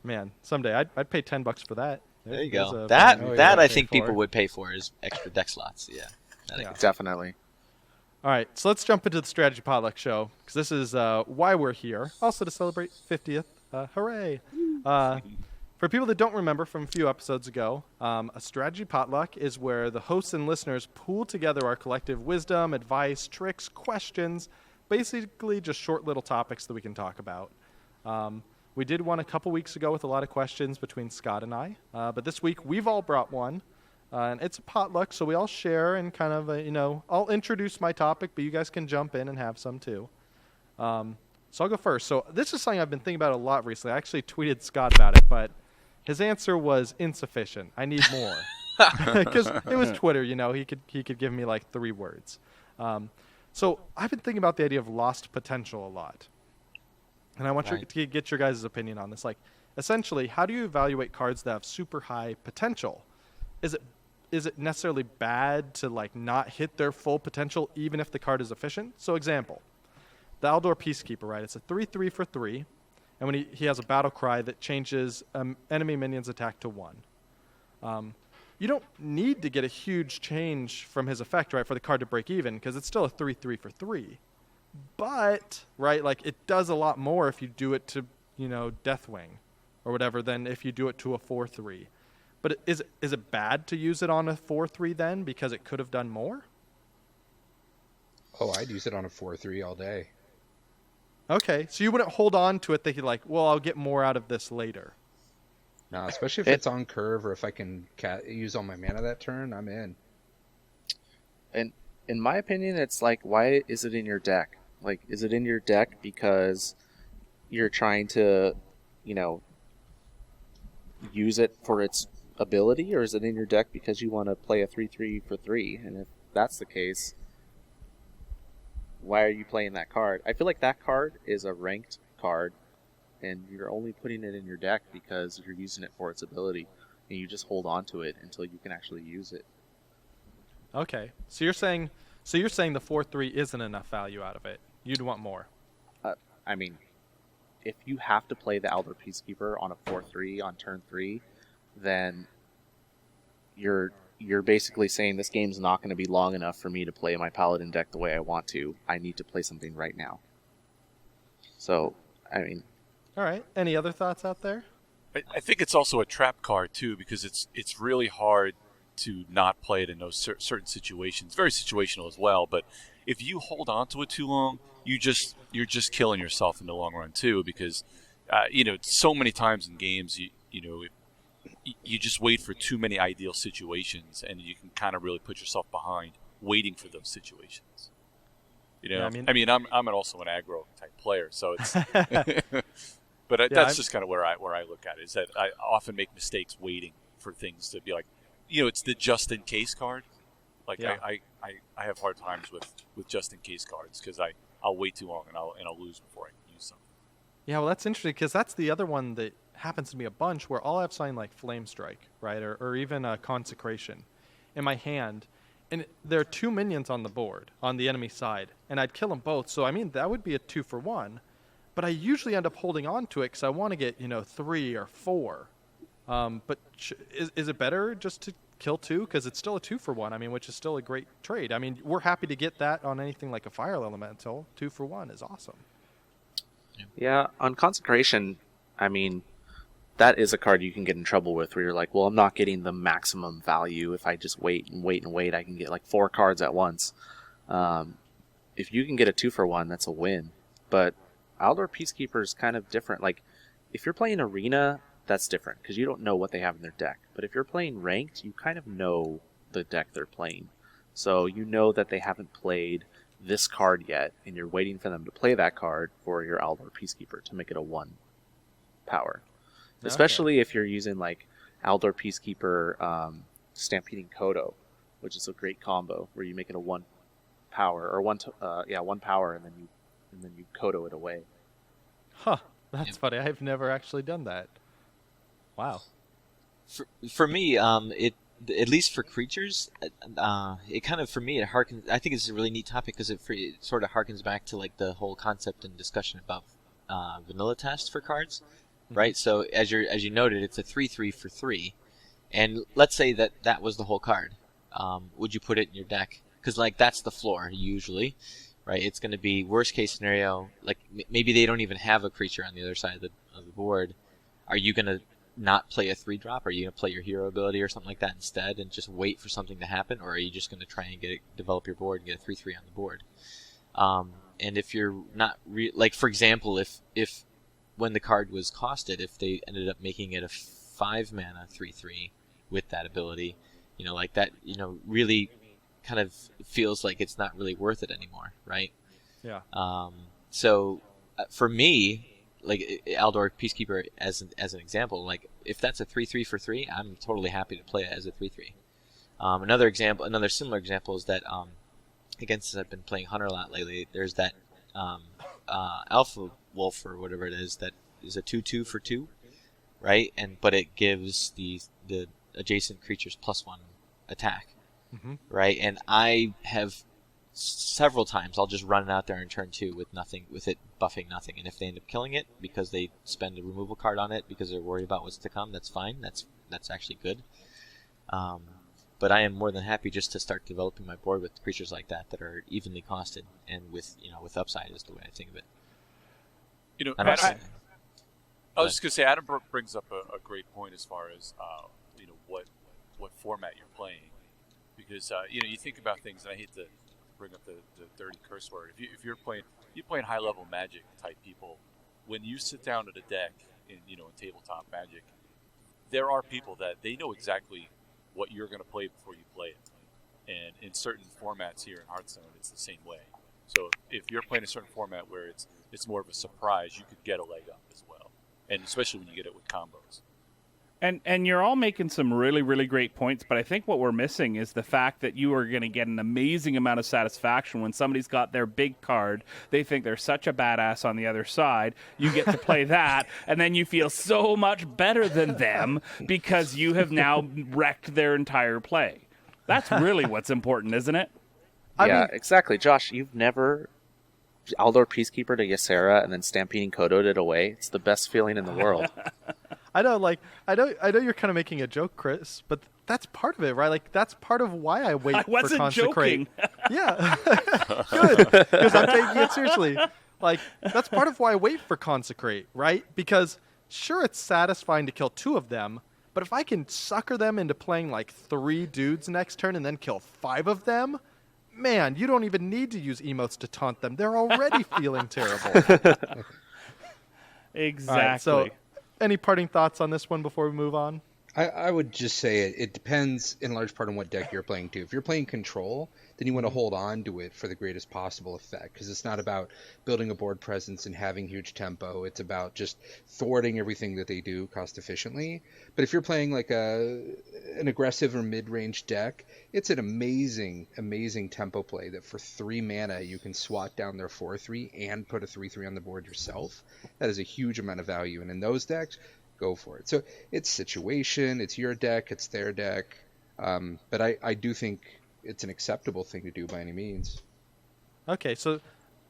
man. Someday I'd pay $10 for that. There you go. That I think people would pay for is extra deck slots. Yeah. Definitely. All right, so let's jump into the Strategy Potluck show, because this is why we're here, also to celebrate 50th. Hooray! For people that don't remember from a few episodes ago, a Strategy Potluck is where the hosts and listeners pool together our collective wisdom, advice, tricks, questions, basically just short little topics that we can talk about. We did one a couple weeks ago with a lot of questions between Scott and I, but this week we've all brought one, and it's a potluck, so we all share and kind of, I'll introduce my topic, but you guys can jump in and have some too. So I'll go first. So this is something I've been thinking about a lot recently. I actually tweeted Scott about it, but his answer was insufficient. I need more. Because it was Twitter, he could give me like 3 words. So I've been thinking about the idea of lost potential a lot. And I want to get your guys' opinion on this. Like, essentially, how do you evaluate cards that have super high potential? Is it necessarily bad to like not hit their full potential even if the card is efficient? So example, the Aldor Peacekeeper, right? It's a 3/3 for 3, and when he has a battle cry that changes enemy minion's attack to 1. You don't need to get a huge change from his effect, right, for the card to break even, because it's still a 3/3 for 3. But, right, like it does a lot more if you do it to, Deathwing or whatever than if you do it to a 4/3. But is it bad to use it on a 4/3 then because it could have done more? Oh, I'd use it on a 4/3 all day. Okay, so you wouldn't hold on to it thinking like, well, I'll get more out of this later. No, especially if it's on curve or if I can use all my mana that turn, I'm in. And in my opinion, it's like, why is it in your deck? Like, is it in your deck because you're trying to, use it for its ability, or is it in your deck because you want to play a 3/3 for 3? And if that's the case, why are you playing that card? I feel like that card is a ranked card, and you're only putting it in your deck because you're using it for its ability, and you just hold on to it until you can actually use it. Okay, so you're saying the 4/3 isn't enough value out of it. You'd want more. I mean, if you have to play the Aldor Peacekeeper on a 4/3 on turn 3, then you're basically saying this game's not going to be long enough for me to play my Paladin deck the way I want to. I need to play something right now. So, I mean... All right. Any other thoughts out there? I think it's also a trap card, too, because it's really hard to not play it in those certain situations. Very situational as well, but if you hold on to it too long, you're just killing yourself in the long run too, because so many times in games you just wait for too many ideal situations, and you can kind of really put yourself behind waiting for those situations. You know, Yeah, I mean, I'm also an aggro type player, so it's. But Yeah, that's just kind of where I look at it. Is that I often make mistakes waiting for things to be like, it's the just in case card. Like Yeah. I have hard times with just in case cards because I'll wait too long and I'll lose before I can use something. Yeah, well, that's interesting because that's the other one that happens to me a bunch where I'll have something like Flame Strike, right, or even a Consecration in my hand, and there are 2 minions on the board on the enemy side, and I'd kill them both. So I mean that would be a 2-for-1, but I usually end up holding on to it because I want to get 3 or 4. But is it better just to kill 2 because it's still a 2-for-1? I mean, which is still a great trade. I mean, we're happy to get that on anything like a Fire Elemental. 2-for-1 is awesome. Yeah, on Consecration, I mean, that is a card you can get in trouble with where you're like, well, I'm not getting the maximum value. If I just wait and wait and wait, I can get like 4 cards at once. If you can get a 2-for-1, that's a win. But Aldor Peacekeeper is kind of different. Like, if you're playing Arena, that's different because you don't know what they have in their deck. But if you're playing Ranked, you kind of know the deck they're playing. So you know that they haven't played this card yet, and you're waiting for them to play that card for your Aldor Peacekeeper to make it a 1 power. Okay. Especially if you're using like Aldor Peacekeeper, Stampeding Kodo, which is a great combo where you make it a 1 power or 1 power, and then you Kodo it away. Huh, that's funny. I've never actually done that. Wow. For me, it at least for creatures, it kind of, for me, it harkens. I think it's a really neat topic because it sort of harkens back to like the whole concept and discussion about vanilla test for cards, right? So as you noted, it's a 3/3 for 3, and let's say that was the whole card. Would you put it in your deck? Because like that's the floor usually, right? It's going to be worst case scenario. Like maybe they don't even have a creature on the other side of the board. Are you going to not play a 3-drop? Are you going to play your hero ability or something like that instead and just wait for something to happen? Or are you just going to try and develop your board and get a 3/3 on the board? And if you're not like, for example, if when the card was costed, if they ended up making it a 5-mana 3/3 with that ability, like that, really kind of feels like it's not really worth it anymore, right? Yeah. So for me, like Aldor Peacekeeper as an example, like if that's a 3/3 for 3, I'm totally happy to play it as a 3/3. Another similar example is that again, since I've been playing Hunter a lot lately, there's that Alpha Wolf or whatever it is that is a 2/2 for 2, right? But it gives the adjacent creatures +1 attack, right? And I have several times I'll just run it out there in turn 2 with nothing, with it buffing nothing, and if they end up killing it because they spend a removal card on it because they're worried about what's to come, that's fine. That's actually good. But I am more than happy just to start developing my board with creatures like that are evenly costed and with upside is the way I think of it. Adam, I was just gonna say, Adam brings up a great point as far as what format you're playing, because you think about things, and I hate to bring up the dirty curse word. If you're playing high level Magic type people, when you sit down at a deck in tabletop Magic, there are people that they know exactly what you're going to play before you play it, and in certain formats here in Hearthstone, it's the same way. So if you're playing a certain format where it's more of a surprise, you could get a leg up as well, and especially when you get it with combos. And you're all making some really, really great points, but I think what we're missing is the fact that you are going to get an amazing amount of satisfaction when somebody's got their big card. They think they're such a badass on the other side. You get to play that, and then you feel so much better than them because you have now wrecked their entire play. That's really what's important, isn't it? I mean, exactly. Josh, you've never Aldor Peacekeeper to Ysera and then Stampeding Kodo'd it away. It's the best feeling in the world. I know you're kind of making a joke, Chris, but that's part of it, right? Like, that's part of why I wait for Consecrate. Joking. Yeah. Good, because I'm taking it seriously. Like, that's part of why I wait for Consecrate, right? Because, sure, it's satisfying to kill 2 of them, but if I can sucker them into playing, like, 3 dudes next turn and then kill 5 of them, man, you don't even need to use emotes to taunt them. They're already feeling terrible. Exactly. All right, so, any parting thoughts on this one before we move on? I would just say it depends in large part on what deck you're playing too. If you're playing control, then you want to hold on to it for the greatest possible effect, because it's not about building a board presence and having huge tempo. It's about just thwarting everything that they do cost efficiently. But if you're playing like an aggressive or mid-range deck, it's an amazing tempo play that for 3 mana you can swat down their 4/3 and put a 3/3 on the board yourself. That is a huge amount of value, and in those decks, go for it. So it's situation, it's your deck, it's their deck, but I do think it's an acceptable thing to do by any means. Okay, so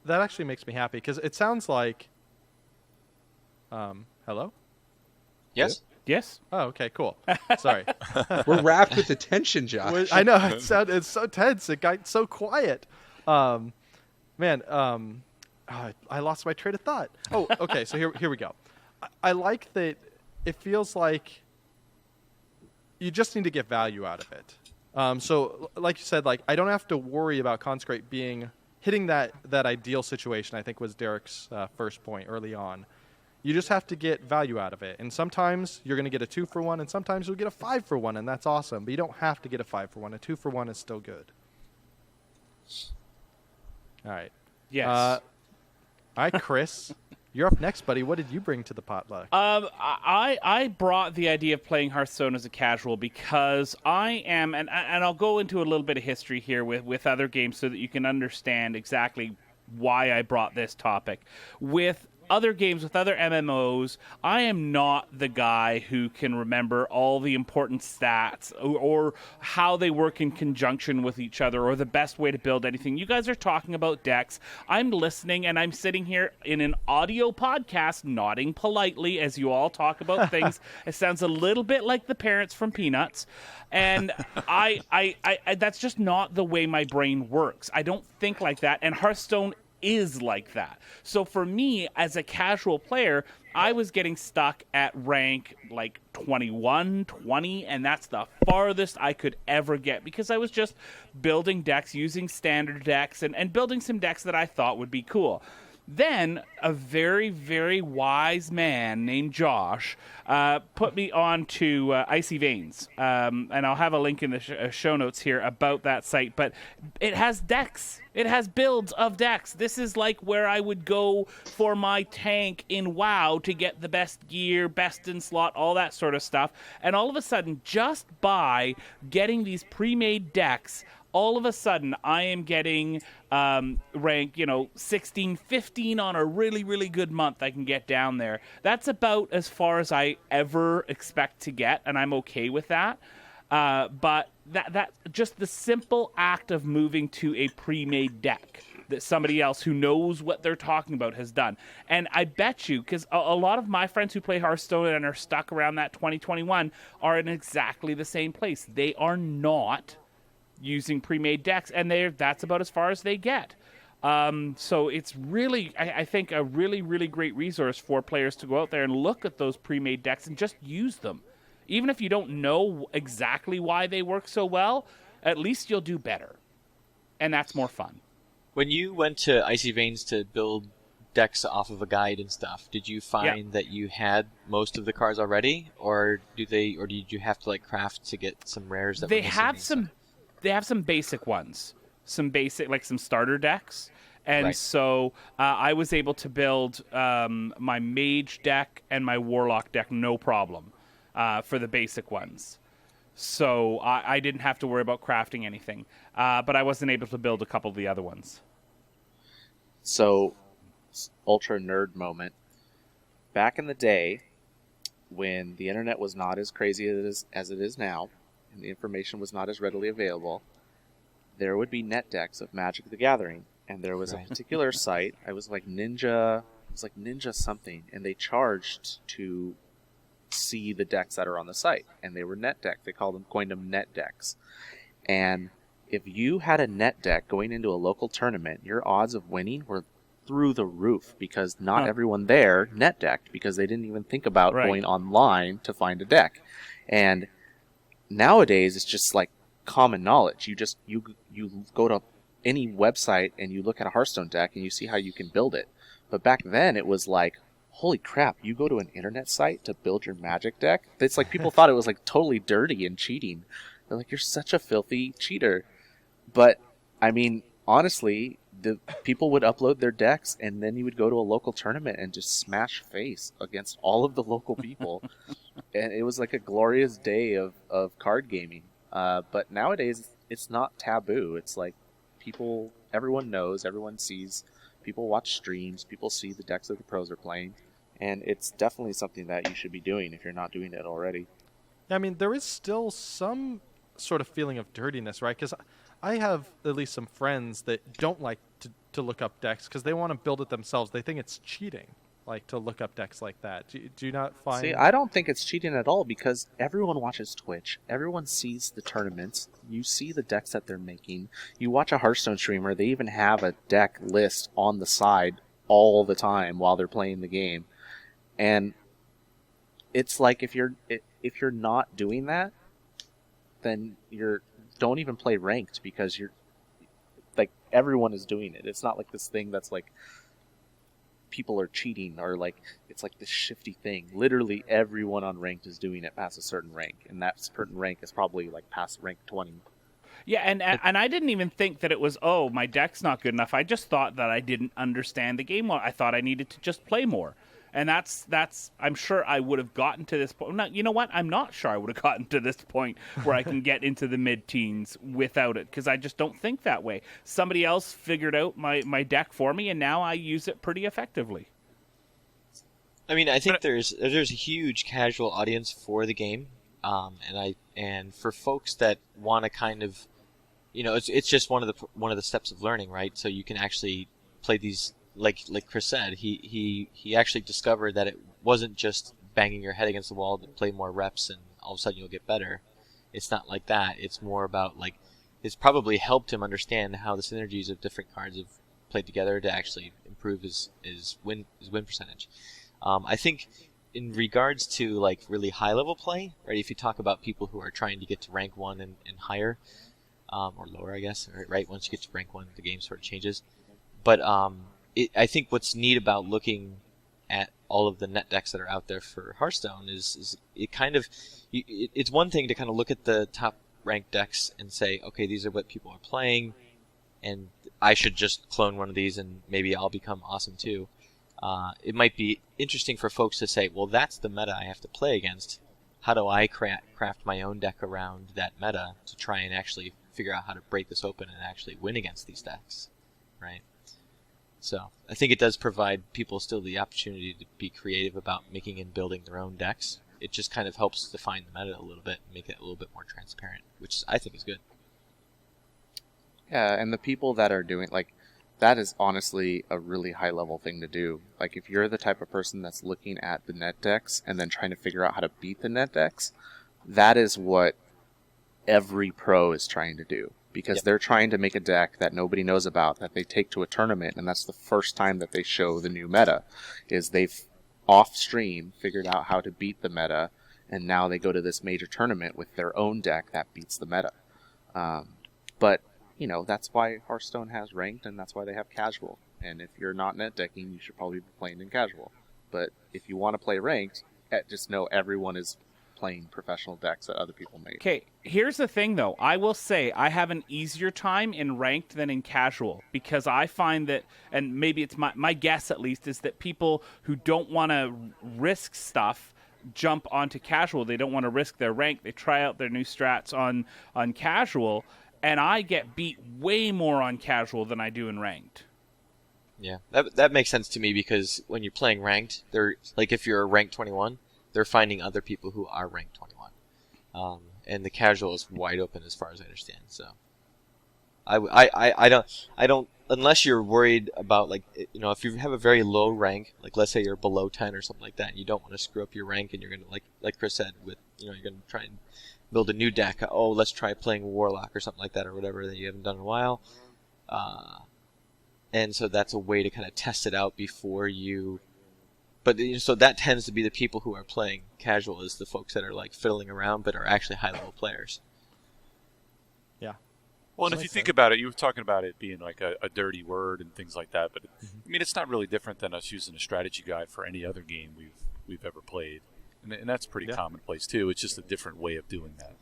that actually makes me happy, because it sounds like... hello? Yes. Yes. Oh, okay, cool. Sorry. We're wrapped with attention, Josh. I know, it's so tense. It got so quiet. I lost my train of thought. Oh, okay, so here we go. I like that it feels like you just need to get value out of it. So, like you said, like I don't have to worry about Consecrate hitting that ideal situation, I think was Derek's first point early on. You just have to get value out of it. And sometimes you're going to get a 2-for-1, and sometimes you'll get a 5-for-1, and that's awesome. But you don't have to get a 5-for-1. A 2-for-1 is still good. All right. Yes. All right, Chris. You're up next, buddy. What did you bring to the potluck? I brought the idea of playing Hearthstone as a casual because I am, and I'll go into a little bit of history here with other games so that you can understand exactly why I brought this topic. With other games, with other MMOs, I am not the guy who can remember all the important stats or how they work in conjunction with each other or the best way to build anything. You guys are talking about decks. I'm listening, and I'm sitting here in an audio podcast nodding politely as you all talk about things. It sounds a little bit like the parents from Peanuts. And I that's just not the way my brain works. I don't think like that, and Hearthstone is like that. So for me, as a casual player, I was getting stuck at rank like 21, 20, and that's the farthest I could ever get because I was just building decks, using standard decks, and building some decks that I thought would be cool. Then a very, very wise man named Josh put me on to Icy Veins. And I'll have a link in the show notes here about that site. But it has decks. It has builds of decks. This is like where I would go for my tank in WoW to get the best gear, best in slot, all that sort of stuff. And all of a sudden, just by getting these pre-made decks, all of a sudden, I am getting rank, 16, 15 on a really, really good month I can get down there. That's about as far as I ever expect to get, and I'm okay with that. But that just the simple act of moving to a pre-made deck that somebody else who knows what they're talking about has done. And I bet you, because a lot of my friends who play Hearthstone and are stuck around that 2021 are in exactly the same place. They are not using pre-made decks, and that's about as far as they get. So it's really, I think, a really, really great resource for players to go out there and look at those pre-made decks and just use them. Even if you don't know exactly why they work so well, at least you'll do better. And that's more fun. When you went to Icy Veins to build decks off of a guide and stuff, did you find that you had most of the cards already, or did you have to craft to get some rares that they were missing have inside? They have some basic ones, some starter decks. And Right. So I was able to build my mage deck and my warlock deck no problem for the basic ones. So I didn't have to worry about crafting anything. But I wasn't able to build a couple of the other ones. So, ultra nerd moment. Back in the day, when the internet was not as crazy as it is now, and the information was not as readily available, there would be net decks of Magic the Gathering. And there was a particular site, it was like Ninja something, and they charged to see the decks that are on the site. And they were net decks. They coined them net decks. And if you had a net deck going into a local tournament, your odds of winning were through the roof because not everyone there net decked because they didn't even think about going online to find a deck. And nowadays it's just like common knowledge. You go to any website and you look at a Hearthstone deck and you see how you can build it. But back then it was like, holy crap, you go to an internet site to build your Magic deck? It's like people thought it was like totally dirty and cheating. They're like, you're such a filthy cheater. But, I mean, honestly, the people would upload their decks, and then you would go to a local tournament and just smash face against all of the local people. And it was like a glorious day of card gaming. But nowadays, it's not taboo. It's like everyone knows, everyone sees, people watch streams, people see the decks that the pros are playing. And it's definitely something that you should be doing if you're not doing it already. I mean, there is still some sort of feeling of dirtiness, right? Because I have at least some friends that don't like to look up decks because they want to build it themselves. They think it's cheating, like, to look up decks like that. Do you not find... See, I don't think it's cheating at all because everyone watches Twitch. Everyone sees the tournaments. You see the decks that they're making. You watch a Hearthstone streamer, they even have a deck list on the side all the time while they're playing the game. And it's like if you're not doing that, then don't even play ranked because you're like everyone is doing it. It's not like this thing that's like people are cheating or like it's like this shifty thing. Literally everyone on ranked is doing it past a certain rank, and that certain rank is probably like past rank 20. Yeah, and I didn't even think that it was, oh, my deck's not good enough. I just thought that I didn't understand the game well. I thought I needed to just play more. And that's I'm sure I would have gotten to this point. No, you know what? I'm not sure I would have gotten to this point where I can get into the mid-teens without it, because I just don't think that way. Somebody else figured out my deck for me, and now I use it pretty effectively. I mean, I think there's a huge casual audience for the game, and for folks that want to kind of, it's just one of the steps of learning, right? So you can actually play these. Like Chris said, he actually discovered that it wasn't just banging your head against the wall to play more reps and all of a sudden you'll get better. It's not like that. It's more about like it's probably helped him understand how the synergies of different cards have played together to actually improve his win percentage. I think in regards to like really high level play, right? If you talk about people who are trying to get to rank 1 and higher, or lower, I guess, right? Once you get to rank 1, the game sort of changes. But I think what's neat about looking at all of the net decks that are out there for Hearthstone is it kind of it's one thing to kind of look at the top ranked decks and say, okay, these are what people are playing, and I should just clone one of these and maybe I'll become awesome too. It might be interesting for folks to say, well, that's the meta I have to play against. How do I craft my own deck around that meta to try and actually figure out how to break this open and actually win against these decks, right? So I think it does provide people still the opportunity to be creative about making and building their own decks. It just kind of helps define the meta a little bit and make it a little bit more transparent, which I think is good. Yeah, and the people that are doing, like, that is honestly a really high-level thing to do. Like, if you're the type of person that's looking at the net decks and then trying to figure out how to beat the net decks, that is what every pro is trying to do. Because they're trying to make a deck that nobody knows about, that they take to a tournament, and that's the first time that they show the new meta, is they've off-stream figured out how to beat the meta, and now they go to this major tournament with their own deck that beats the meta. But, that's why Hearthstone has ranked, and that's why they have casual. And if you're not net decking, you should probably be playing in casual. But if you want to play ranked, just know everyone is playing professional decks that other people made. Okay, here's the thing, though. I will say I have an easier time in ranked than in casual, because I find that, and maybe it's my guess at least, is that people who don't want to risk stuff jump onto casual. They don't want to risk their rank. They try out their new strats on casual, and I get beat way more on casual than I do in ranked. Yeah, that makes sense to me, because when you're playing ranked, like if you're ranked 21, they're finding other people who are ranked 21, and the casual is wide open as far as I understand. So, I don't unless you're worried about, like, if you have a very low rank, like let's say you're below 10 or something like that, and you don't want to screw up your rank, and you're gonna like Chris said, with you're gonna try and build a new deck. Oh, let's try playing Warlock or something like that, or whatever that you haven't done in a while. And so that's a way to kind of test it out before you. But so that tends to be the people who are playing casual, is the folks that are like fiddling around but are actually high level players. Yeah. Well, and if you think about it, you were talking about it being like a dirty word and things like that, but I mean, it's not really different than us using a strategy guide for any other game we've ever played, and that's pretty commonplace too. It's just a different way of doing that.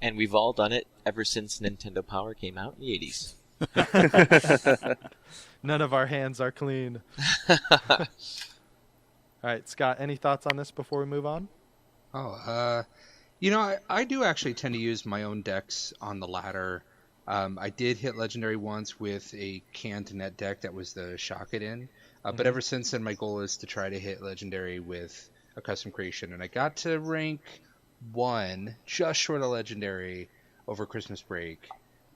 And we've all done it ever since Nintendo Power came out in the 80s. None of our hands are clean. All right, Scott, any thoughts on this before we move on? Oh, I do actually tend to use my own decks on the ladder. I did hit Legendary once with a canned net deck that was the Shock It In. But ever since then, my goal is to try to hit Legendary with a custom creation. And I got to rank 1, just short of Legendary, over Christmas break.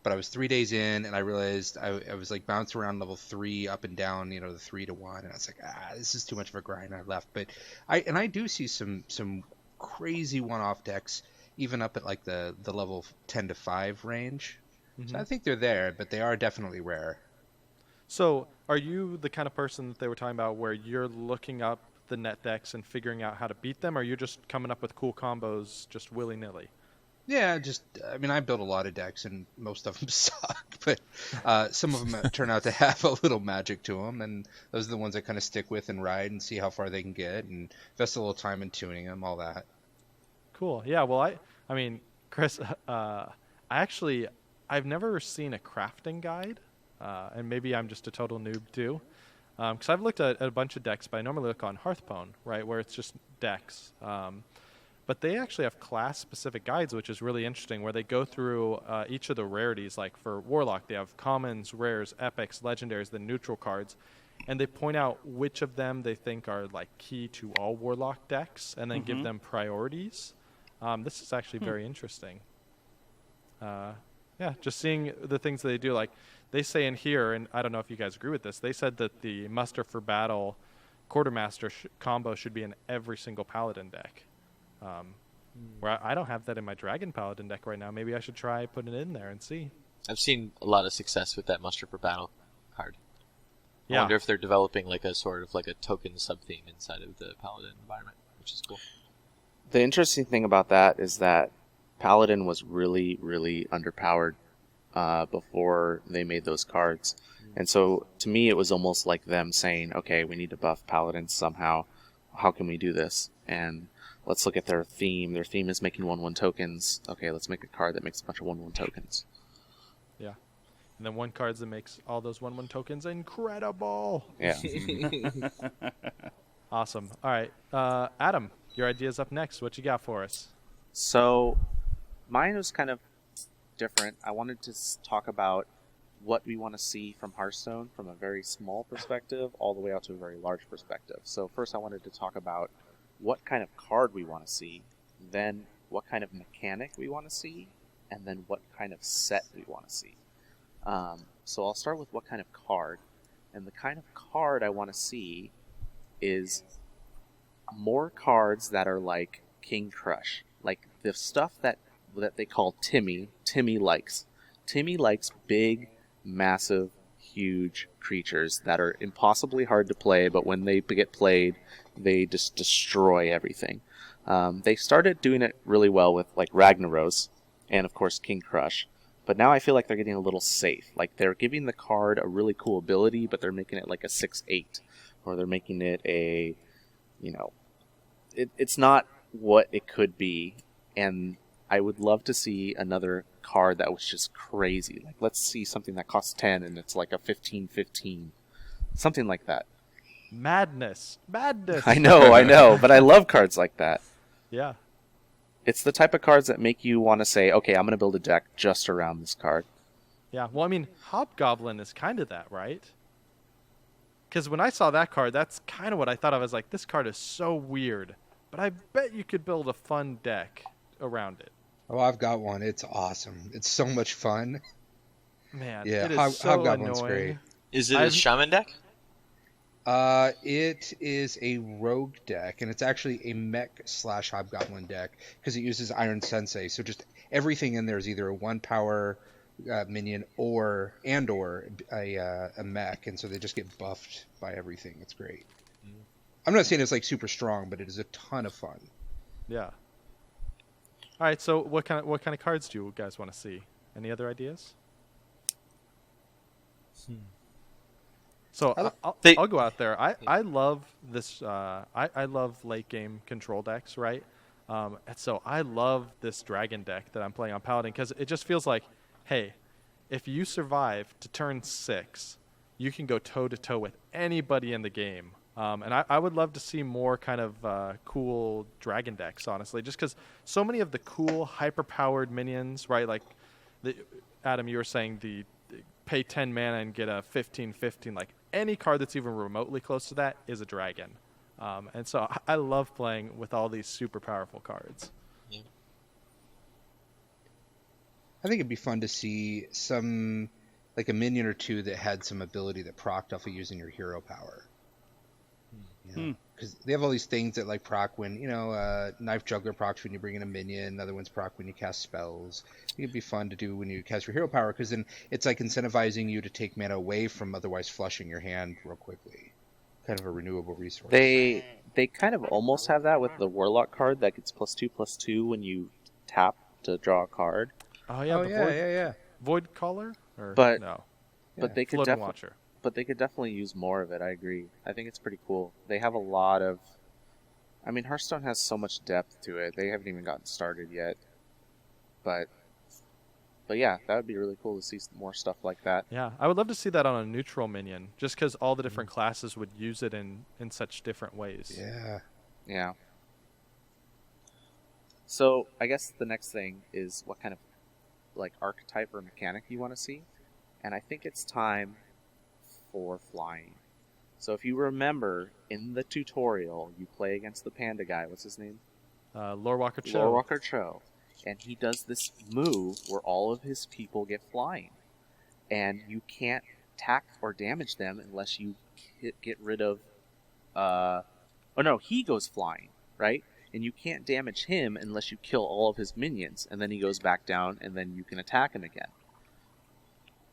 But I was 3 days in, and I realized I was like bouncing around level 3 up and down, the 3 to 1. And I was like, this is too much of a grind. I left. But I do see some crazy one-off decks, even up at like the level 10 to 5 range. So I think they're there, but they are definitely rare. So are you the kind of person that they were talking about where you're looking up the net decks and figuring out how to beat them, or are you just coming up with cool combos just willy-nilly? Yeah, I built a lot of decks, and most of them suck, but some of them turn out to have a little magic to them, and those are the ones I kind of stick with and ride and see how far they can get, and invest a little time in tuning them, all that. Cool. Yeah, well, I mean, Chris, I've never seen a crafting guide, and maybe I'm just a total noob too, because I've looked at a bunch of decks, but I normally look on Hearthstone, right, where it's just decks. But they actually have class-specific guides, which is really interesting, where they go through each of the rarities. Like for Warlock, they have commons, rares, epics, legendaries, then neutral cards, and they point out which of them they think are like key to all Warlock decks, and then give them priorities. This is actually very interesting. Yeah, just seeing the things that they do. Like they say in here, and I don't know if you guys agree with this, they said that the Muster for Battle Quartermaster combo should be in every single Paladin deck. Where I don't have that in my Dragon Paladin deck right now. Maybe I should try putting it in there and see. I've seen a lot of success with that Muster for Battle card. I Yeah. wonder if they're developing like a sort of like a token sub-theme inside of the Paladin environment, which is cool. The interesting thing about that is that Paladin was really, really underpowered before they made those cards. And so, to me, it was almost like them saying, okay, we need to buff Paladins somehow. How can we do this? And let's look at their theme. Their theme is making 1/1 tokens. Okay, let's make a card that makes a bunch of 1/1 tokens. Yeah. And then one card that makes all those 1/1 tokens incredible. Yeah. Awesome. All right. Adam, your idea's up next. What you got for us? So, mine was kind of different. I wanted to talk about what we want to see from Hearthstone from a very small perspective all the way out to a very large perspective. So first I wanted to talk about what kind of card we want to see, then what kind of mechanic we want to see, and then what kind of set we want to see. So I'll start with what kind of card. And the kind of card I want to see is more cards that are like King Crush. Like the stuff that they call Timmy likes. Timmy likes big, massive, huge creatures that are impossibly hard to play, but when they get played, they just destroy everything. They started doing it really well with like Ragnaros and of course King Crush, but now I feel like they're getting a little safe. Like they're giving the card a really cool ability, but they're making it like a 6/8, or they're making it a, it's not what it could be. And I would love to see another card that was just crazy. Like, let's see something that costs 10 and it's like a 15/15. Something like that. Madness. I know, but I love cards like that. Yeah. It's the type of cards that make you want to say, okay, I'm going to build a deck just around this card. Yeah. Well, I mean, Hobgoblin is kind of that, right? Because when I saw that card, that's kind of what I thought of as like, this card is so weird, but I bet you could build a fun deck around it. Oh, I've got one. It's awesome. It's so much fun. Man, Yeah, it is so Hobgoblin's annoying. great. Is it a shaman deck? It is a rogue deck, and it's actually a mech/hobgoblin deck because it uses Iron Sensei. So just everything in there is either a 1-power minion or a mech, and so they just get buffed by everything. It's great. I'm not saying it's like super strong, but it is a ton of fun. Yeah. All right. So what kind of cards do you guys want to see? Any other ideas? So I'll go out there. I love this. I love late game control decks, right? And so I love this dragon deck that I'm playing on Paladin because it just feels like, hey, if you survive to turn 6, you can go toe to toe with anybody in the game. And I would love to see more kind of cool dragon decks, honestly, just because so many of the cool hyper-powered minions, right? Like, Adam, you were saying the pay 10 mana and get a 15/15. Like, any card that's even remotely close to that is a dragon. And so I love playing with all these super powerful cards. Yeah. I think it'd be fun to see some, like a minion or two that had some ability that procced off of using your hero power. Because they have all these things that like proc when, Knife Juggler procs when you bring in a minion, another one's proc when you cast spells. It'd be fun to do when you cast your hero power, because then it's like incentivizing you to take mana away from otherwise flushing your hand real quickly. Kind of a renewable resource. They kind of almost have that with the Warlock card that gets +2/+2 when you tap to draw a card. Oh yeah, yeah. Void Caller? Or But- no. But they could Floating definitely. Watcher. But they could definitely use more of it, I agree. I think it's pretty cool. They have a lot of... I mean, Hearthstone has so much depth to it. They haven't even gotten started yet. But yeah, that would be really cool to see more stuff like that. Yeah, I would love to see that on a neutral minion, just because all the different classes would use it in such different ways. Yeah. Yeah. So, I guess the next thing is what kind of archetype or mechanic you want to see. And I think it's time for flying. So if you remember, in the tutorial, you play against the panda guy. What's his name? Lorewalker Cho. Lorewalker Cho. And he does this move where all of his people get flying. And you can't attack or damage them unless you get rid of... he goes flying, right? And you can't damage him unless you kill all of his minions. And then he goes back down, and then you can attack him again.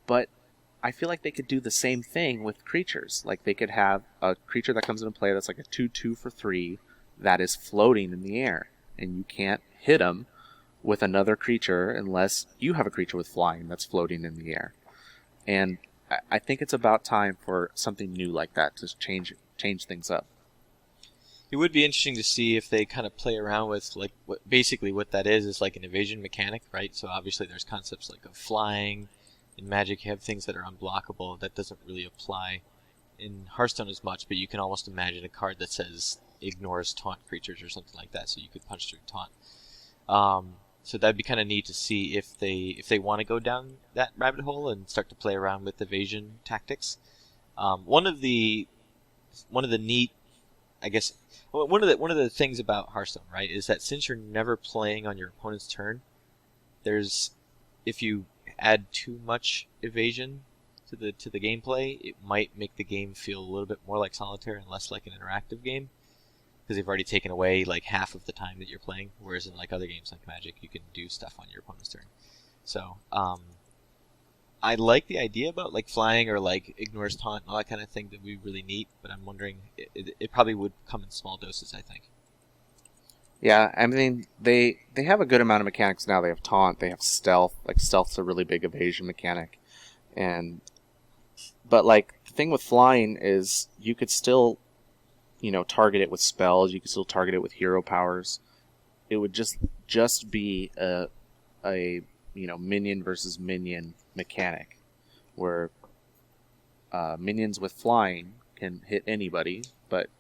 But I feel like they could do the same thing with creatures. Like, they could have a creature that comes into play that's like a 2/2 for 3 that is floating in the air. And you can't hit him with another creature unless you have a creature with flying that's floating in the air. And I think it's about time for something new like that to change things up. It would be interesting to see if they kind of play around with, like, what that is like an evasion mechanic, right? So obviously there's concepts like of flying. In Magic, you have things that are unblockable. That doesn't really apply in Hearthstone as much, but you can almost imagine a card that says ignores taunt creatures or something like that, so you could punch through taunt. So that'd be kind of neat to see if they want to go down that rabbit hole and start to play around with evasion tactics. One of the neat, I guess, one of the things about Hearthstone, right, is that since you're never playing on your opponent's turn, if you add too much evasion to the gameplay, it might make the game feel a little bit more like solitaire and less like an interactive game, because they've already taken away like half of the time that you're playing, whereas in like other games like Magic, you can do stuff on your opponent's turn. So I like the idea about like flying or like ignores taunt and all that kind of thing. That would be really neat, but I'm wondering it probably would come in small doses, I think. Yeah, I mean, they have a good amount of mechanics now. They have taunt, they have stealth. Like, stealth's a really big evasion mechanic. But, like, the thing with flying is you could still, target it with spells. You could still target it with hero powers. It would just be a minion versus minion mechanic, where minions with flying can hit anybody, but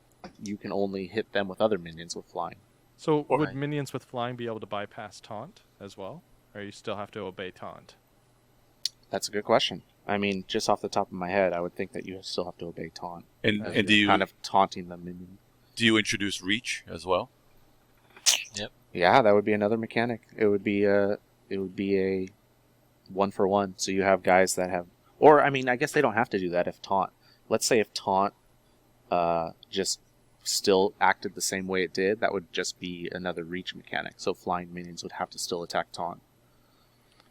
you can only hit them with other minions with flying. So would minions with flying be able to bypass taunt as well? Or you still have to obey taunt? That's a good question. I mean, just off the top of my head, I would think that you still have to obey taunt. And do you kind of taunting the minion? Do you introduce reach as well? Yep. Yeah, that would be another mechanic. It would be a 1-for-1. So you have guys that have, or I mean, I guess they don't have to do that if taunt. Let's say if taunt just still acted the same way it did, that would just be another reach mechanic. So flying minions would have to still attack taunt.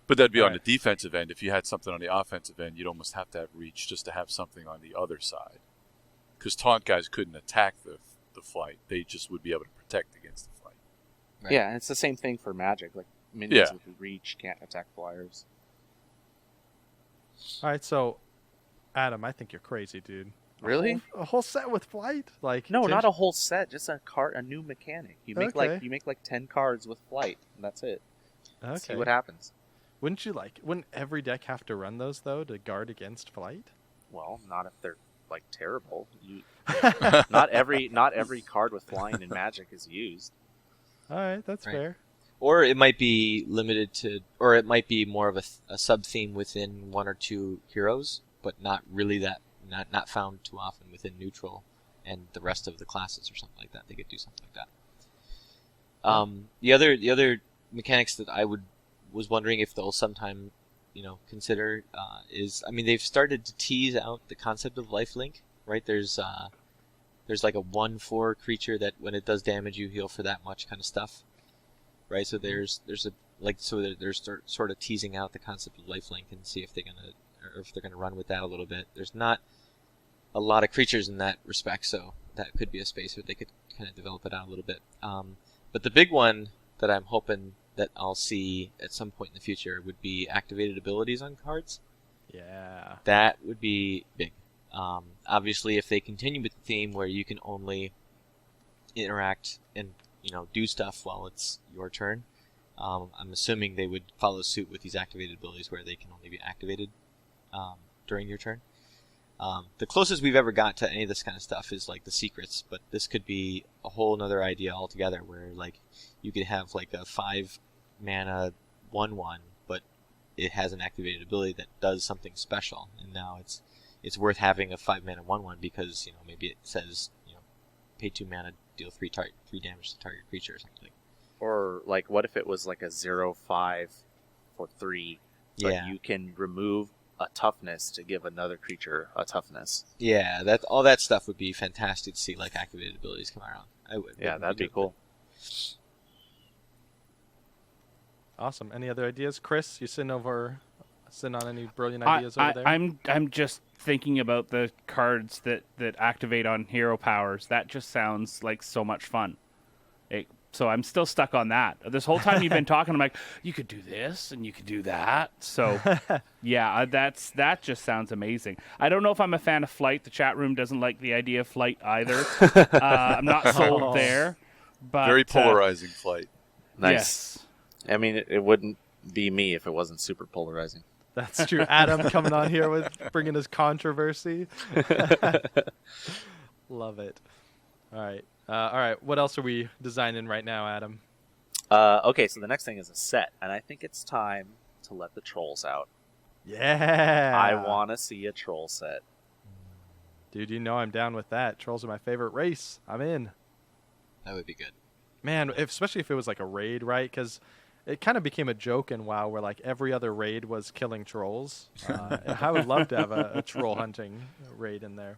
But that'd be on the defensive end. If you had something on the offensive end, you'd almost have to have reach just to have something on the other side. Because taunt guys couldn't attack the flight. They just would be able to protect against the flight. Right. Yeah, and it's the same thing for Magic. Like, minions with reach can't attack flyers. All right, so Adam, I think you're crazy, dude. Really? A whole set with flight? Like No, 10 not a whole set. Just a new mechanic. You make Okay. like 10 cards with flight, and that's it. Okay. See what happens. Wouldn't every deck have to run those though to guard against flight? Well, not if they're like terrible. Not every card with flying in Magic is used. All right, that's Right. fair. Or it might be limited to, or it might be more of a sub theme within one or two heroes, but not really not found too often within neutral and the rest of the classes or something like that. They could do something like that. The other mechanics that I was wondering if they'll sometime, consider is, I mean, they've started to tease out the concept of lifelink, right? There's like a 1/4 creature that when it does damage you heal for that much kind of stuff, right? So they're sort of teasing out the concept of lifelink and see if they're gonna run with that a little bit. There's not a lot of creatures in that respect, so that could be a space where they could kind of develop it out a little bit. But the big one that I'm hoping that I'll see at some point in the future would be activated abilities on cards. Yeah. That would be big. Obviously, if they continue with the theme where you can only interact and do stuff while it's your turn, I'm assuming they would follow suit with these activated abilities where they can only be activated during your turn. The closest we've ever got to any of this kind of stuff is like the secrets, but this could be a whole another idea altogether where like you could have like a 5 mana 1/1, but it has an activated ability that does something special, and now it's worth having a 5 mana 1/1 because maybe it says pay 2 mana, deal 3 damage to target creature or something. Or like, what if it was like a 0/5 for 3, but Yeah. you can remove a toughness to give another creature a toughness? Yeah, all that stuff would be fantastic to see, like activated abilities come around. I would. Yeah, that'd be cool. Awesome. Any other ideas, Chris? You sitting on any brilliant ideas over there? I'm just thinking about the cards that activate on hero powers. That just sounds like so much fun. So I'm still stuck on that. This whole time you've been talking, I'm like, you could do this and you could do that. So yeah, that just sounds amazing. I don't know if I'm a fan of flight. The chat room doesn't like the idea of flight either. I'm not sold there. But Very polarizing flight. Nice. Yes. I mean, it wouldn't be me if it wasn't super polarizing. That's true. Adam coming on here with bringing his controversy. Love it. All right. What else are we designing right now, Adam? Okay, so the next thing is a set, and I think it's time to let the trolls out. Yeah. I want to see a troll set. Dude, I'm down with that. Trolls are my favorite race. I'm in. That would be good. Man, especially if it was like a raid, right? Because it kind of became a joke in WoW where like every other raid was killing trolls. I would love to have a troll hunting raid in there.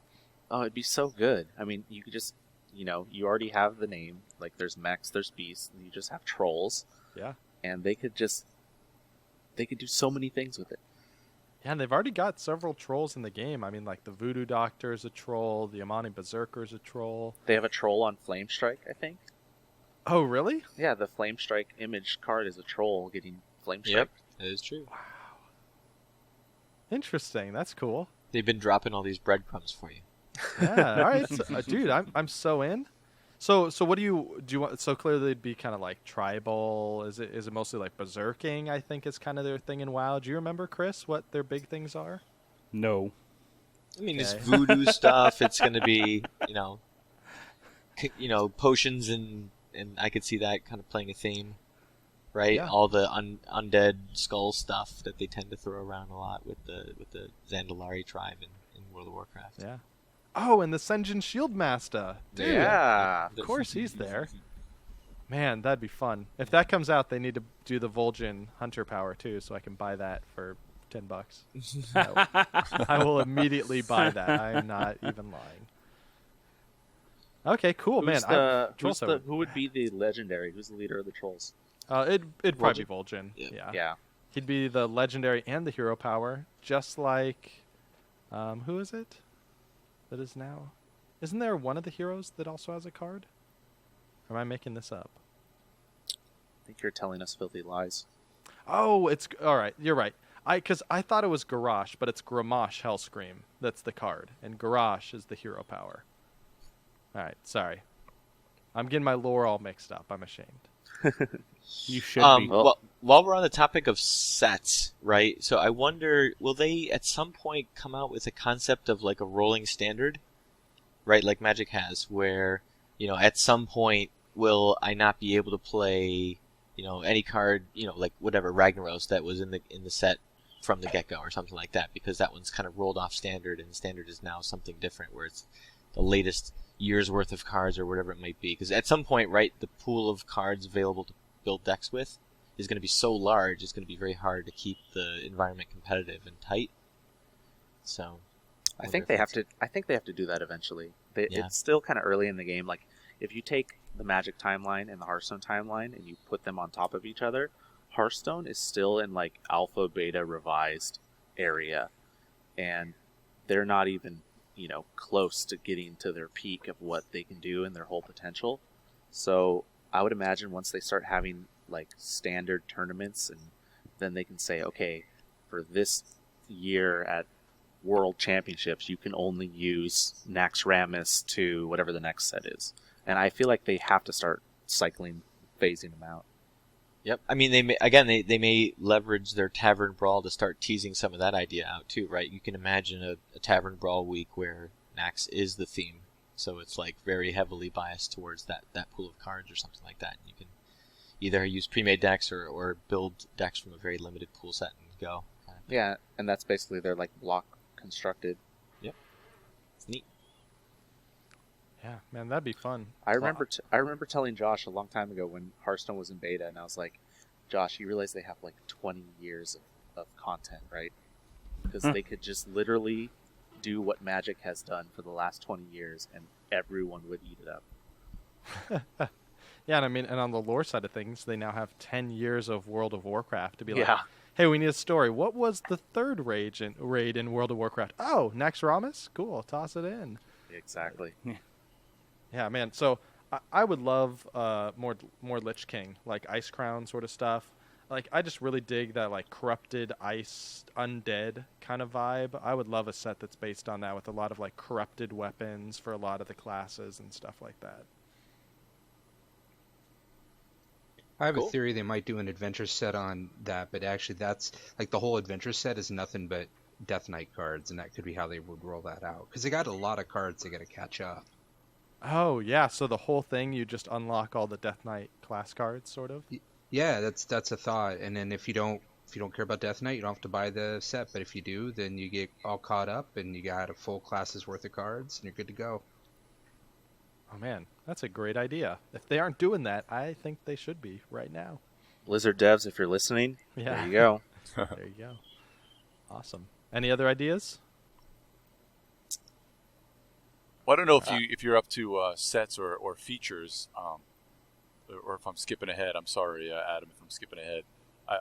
Oh, it'd be so good. I mean, you could just, you already have the name. Like, there's mechs, there's beasts, and you just have trolls. Yeah. And they could do so many things with it. Yeah, and they've already got several trolls in the game. I mean, like the Voodoo Doctor is a troll, the Amani Berserker is a troll. They have a troll on Flame Strike, I think. Oh, really? Yeah, the Flame Strike image card is a troll getting Flame Strike. Yep, that is true. Wow. Interesting. That's cool. They've been dropping all these breadcrumbs for you. Yeah. All right, dude. I'm so in. So what do you want? So clearly they'd be kind of like tribal. Is it mostly like berserking? I think is kind of their thing in WoW. Do you remember, Chris, what their big things are? No. I mean, it's Okay. voodoo stuff. It's going to be, potions and I could see that kind of playing a theme, right? Yeah. All the undead skull stuff that they tend to throw around a lot with the Zandalari tribe in World of Warcraft. Yeah. Oh, and the Senjin Shieldmaster. Dude. Yeah. Of course he's there. Man, that'd be fun. If that comes out, they need to do the Vol'jin Hunter power too, so I can buy that for $10. I will immediately buy that. I am not even lying. Okay, cool, man. Who would be the legendary? Who's the leader of the trolls? It'd probably be Vol'jin. Yeah. Yeah. He'd be the legendary and the hero power, just like, who is it? That is now. Isn't there one of the heroes that also has a card? Or am I making this up? I think you're telling us filthy lies. Oh, it's all right. You're right. Because I thought it was Garrosh, but it's Gramash Hellscream. That's the card, and Garrosh is the hero power. All right, sorry. I'm getting my lore all mixed up. I'm ashamed. You should be. Well, while we're on the topic of sets, right? So I wonder, will they at some point come out with a concept of like a rolling standard, right? Like Magic has, where at some point will I not be able to play, any card, like whatever Ragnaros that was in the set from the get-go or something like that, because that one's kind of rolled off standard, and standard is now something different, where it's the latest year's worth of cards or whatever it might be. Because at some point, right, the pool of cards available to build decks with is going to be so large, it's going to be very hard to keep the environment competitive and tight. So, I think they have to do that eventually. It's still kind of early in the game. Like, if you take the Magic timeline and the Hearthstone timeline and you put them on top of each other, Hearthstone is still in like alpha, beta, revised area, and they're not even close to getting to their peak of what they can do and their whole potential. So I would imagine once they start having like standard tournaments, and then they can say, okay, for this year at World Championships, you can only use Naxxramas to whatever the next set is. And I feel like they have to start phasing them out. Yep. I mean, they may leverage their Tavern Brawl to start teasing some of that idea out too, right? You can imagine a Tavern Brawl week where Nax is the theme, so it's like very heavily biased towards that pool of cards or something like that. You can either use pre-made decks or build decks from a very limited pool set and go. Yeah, and that's basically their like block constructed. Yep. It's neat. Yeah, man, that'd be fun. I remember telling Josh a long time ago when Hearthstone was in beta, and I was like, Josh, you realize they have like 20 years of content, right? Because they could just literally do what Magic has done for the last 20 years, and everyone would eat it up. Yeah, and I mean, and on the lore side of things, they now have 10 years of World of Warcraft to be like, Yeah. hey, we need a story. What was the third raid in World of Warcraft? Oh, Naxxramas? Cool, toss it in. Exactly. Yeah, man. So I would love more Lich King, like Ice Crown sort of stuff. Like, I just really dig that like corrupted ice undead kind of vibe. I would love a set that's based on that with a lot of like corrupted weapons for a lot of the classes and stuff like that. I have a theory they might do an adventure set on that, but actually that's like the whole adventure set is nothing but Death Knight cards, and that could be how they would roll that out, because they got a lot of cards they got to catch up. Oh, yeah, so the whole thing, you just unlock all the Death Knight class cards, sort of? Yeah, that's a thought. And then if you don't care about Death Knight, you don't have to buy the set, but if you do, then you get all caught up and you got a full class's worth of cards and you're good to go. Oh, man, that's a great idea. If they aren't doing that, I think they should be right now. Blizzard devs, if you're listening, Yeah. there you go. There you go. Awesome. Any other ideas? Well, I don't know if you're up to sets or features, or if I'm skipping ahead. I'm sorry, Adam, if I'm skipping ahead.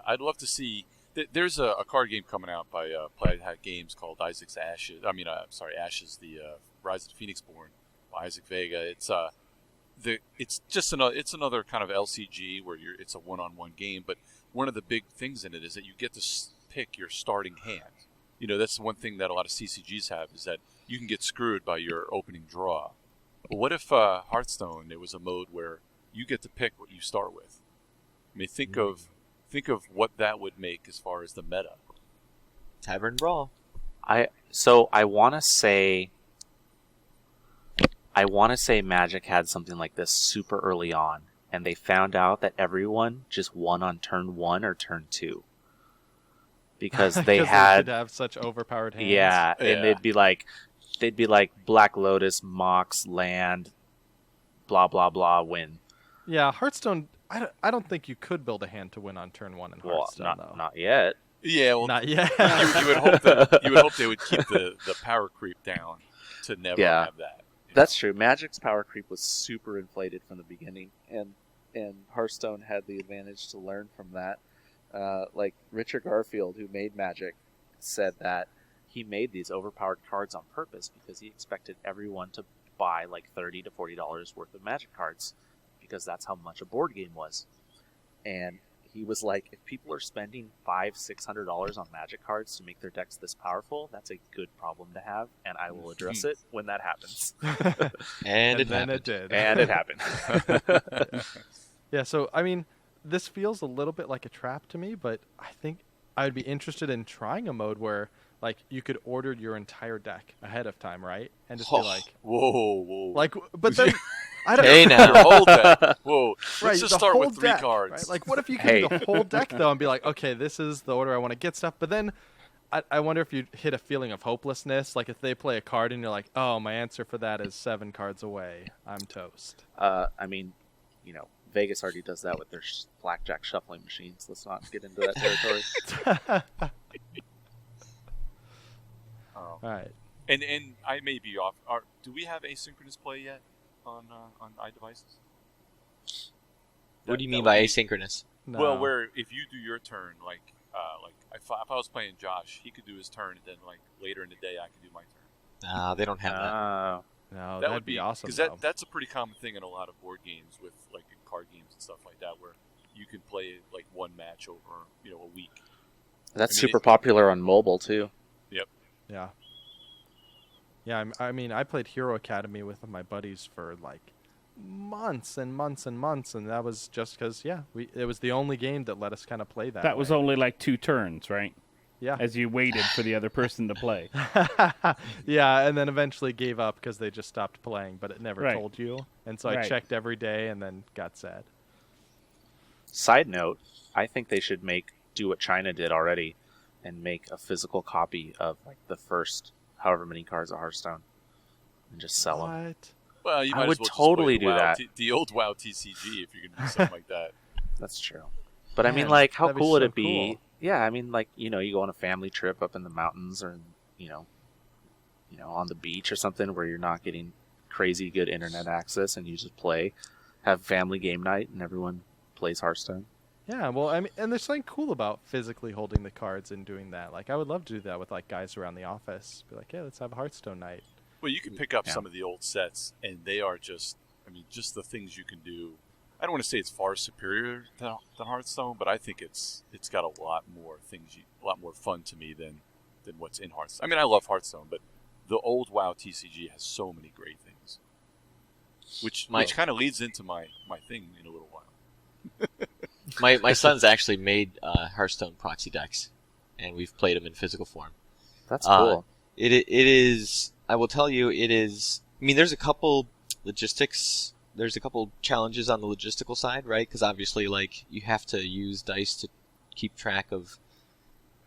I'd love to see. There's a card game coming out by Playhat Games called Isaac's Ashes. Ashes, the Rise of the Phoenix Born by Isaac Vega. It's just another kind of LCG where it's a one-on-one game. But one of the big things in it is that you get to pick your starting hand. That's one thing that a lot of CCGs have, is that you can get screwed by your opening draw. But what if Hearthstone, there was a mode where you get to pick what you start with? I mean, think of what that would make as far as the meta. Tavern Brawl. I want to say Magic had something like this super early on, and they found out that everyone just won on turn 1 or turn 2. Because they could have such overpowered hands. Yeah, and they'd be like Black Lotus, Mox, Land, blah blah blah, win. Yeah, Hearthstone. I don't think you could build a hand to win on turn 1 in Hearthstone, though. Not yet. Yeah, well, not yet. you would hope they would keep the power creep down to never have that. That's true. Magic's power creep was super inflated from the beginning, and Hearthstone had the advantage to learn from that. Like Richard Garfield, who made Magic, said that he made these overpowered cards on purpose because he expected everyone to buy like $30 to $40 worth of Magic cards, because that's how much a board game was. And he was like, if people are spending $500-$600 on Magic cards to make their decks this powerful, that's a good problem to have, and I will address it when that happens. And it then happened. it did. And it happened. Yeah, so I mean, this feels a little bit like a trap to me, but I think I would be interested in trying a mode where, like, you could order your entire deck ahead of time, right? And just be like, Whoa. like, but then I don't Hey, know. now. Your whole deck. Whoa. Right, Let's just the start whole with 3 deck, cards. right? Like, what if you could Hey. do the whole deck though, and be like, okay, this is the order I want to get stuff. But then, I wonder if you hit a feeling of hopelessness, like if they play a card and you're like, oh, my answer for that is 7 cards away. I'm toast. I mean, Vegas already does that with their blackjack shuffling machines. Let's not get into that territory. All right. And I may be off. Do we have asynchronous play yet on iDevices? What do you That mean would by be- asynchronous? No. Well, where if you do your turn, like if I was playing Josh, he could do his turn, and then like later in the day I could do my turn. They don't have that. No, That that'd would be awesome. because though. that's a pretty common thing in a lot of board games with like in card games and stuff like that, where you can play like one match over a week. That's I mean, super popular on mobile too. Yeah. Yeah, I mean, I played Hero Academy with my buddies for like months and months and months, and that was just because, it was the only game that let us kind of play that. That was way. only like 2 turns, right? Yeah. As you waited for the other person to play. Yeah, and then eventually gave up because they just stopped playing, but it never Right. told you. And so I Right. checked every day and then got sad. Side note, I think they should do what China did already and make a physical copy of like the first however many cards of Hearthstone and just sell them. What? Well, you I might would as well just totally play do that. the old WoW TCG if you're gonna do something like that. That's true. But I mean, Man, like, how that'd be cool would so it be? cool. Yeah, I mean, like, you go on a family trip up in the mountains or, on the beach or something where you're not getting crazy good internet access and you just have family game night and everyone plays Hearthstone. Yeah, well, I mean, and there's something cool about physically holding the cards and doing that. Like, I would love to do that with like guys around the office. Be like, yeah, let's have a Hearthstone night. Well, you can pick up Yeah. some of the old sets, and they are just the things you can do. I don't want to say it's far superior to Hearthstone, but I think it's got a lot more things, a lot more fun to me than what's in Hearthstone. I mean, I love Hearthstone, but the old WoW TCG has so many great things, which kind of leads into my thing in a little while. My son's actually made Hearthstone proxy decks, and we've played them in physical form. That's cool. It is. I will tell you, it is. I mean, there's a couple logistics. There's a couple challenges on the logistical side, right? Because obviously, like, you have to use dice to keep track of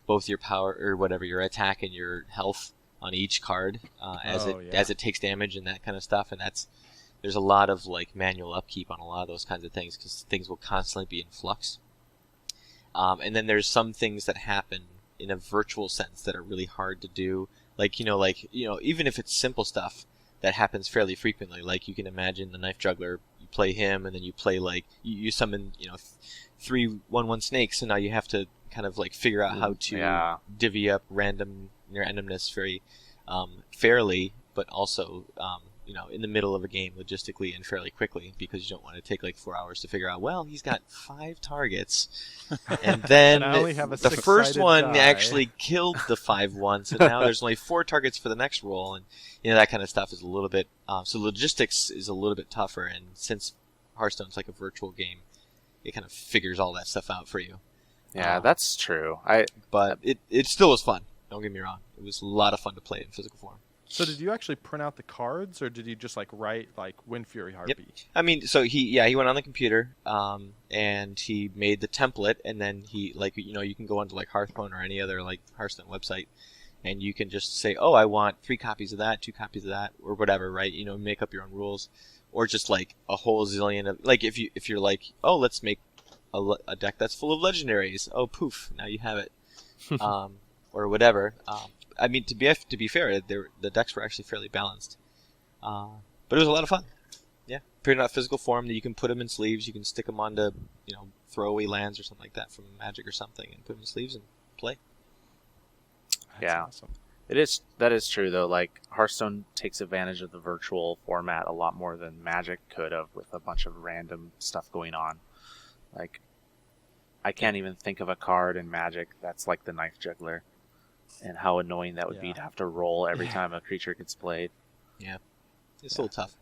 both your power or whatever your attack and your health on each card as it takes damage and that kind of stuff. And there's a lot of like manual upkeep on a lot of those kinds of things because things will constantly be in flux. And then there's some things that happen in a virtual sense that are really hard to do. Like, even if it's simple stuff that happens fairly frequently, like you can imagine the Knife Juggler, you play him and then you play like, you summon, 3 1/1 snakes, and now you have to kind of like figure out how to divvy up your randomness very fairly, but also in the middle of a game logistically and fairly quickly, because you don't want to take like 4 hours to figure out, well, he's got 5 targets. And then And I only have a the first 6-sided one die. actually killed the 5/1, so now there's only 4 targets for the next roll, and that kind of stuff is a little bit, so logistics is a little bit tougher, and since Hearthstone's like a virtual game, it kind of figures all that stuff out for you. Yeah, that's true. But it still was fun. Don't get me wrong. It was a lot of fun to play in physical form. So did you actually print out the cards, or did you just like write like Wind Fury Harpy? I mean, so he went on the computer, and he made the template, and then he you can go onto like Hearthstone or any other like Hearthstone website, and you can just say, oh, I want 3 copies of that, 2 copies of that, or whatever, right? Make up your own rules, or just like a whole zillion of like if you're like, oh, let's make a deck that's full of legendaries. Oh, poof, now you have it, or whatever. I mean, to be fair, the decks were actually fairly balanced, but it was a lot of fun. Yeah, printed out physical form that you can put them in sleeves. You can stick them onto throwaway lands or something like that from Magic or something, and put them in sleeves and play. That's Yeah. awesome. That is true though. Like Hearthstone takes advantage of the virtual format a lot more than Magic could have, with a bunch of random stuff going on. Like, I can't even think of a card in Magic that's like the Knife Juggler, and how annoying that would be to have to roll every time a creature gets played. Yeah, it's a little tough.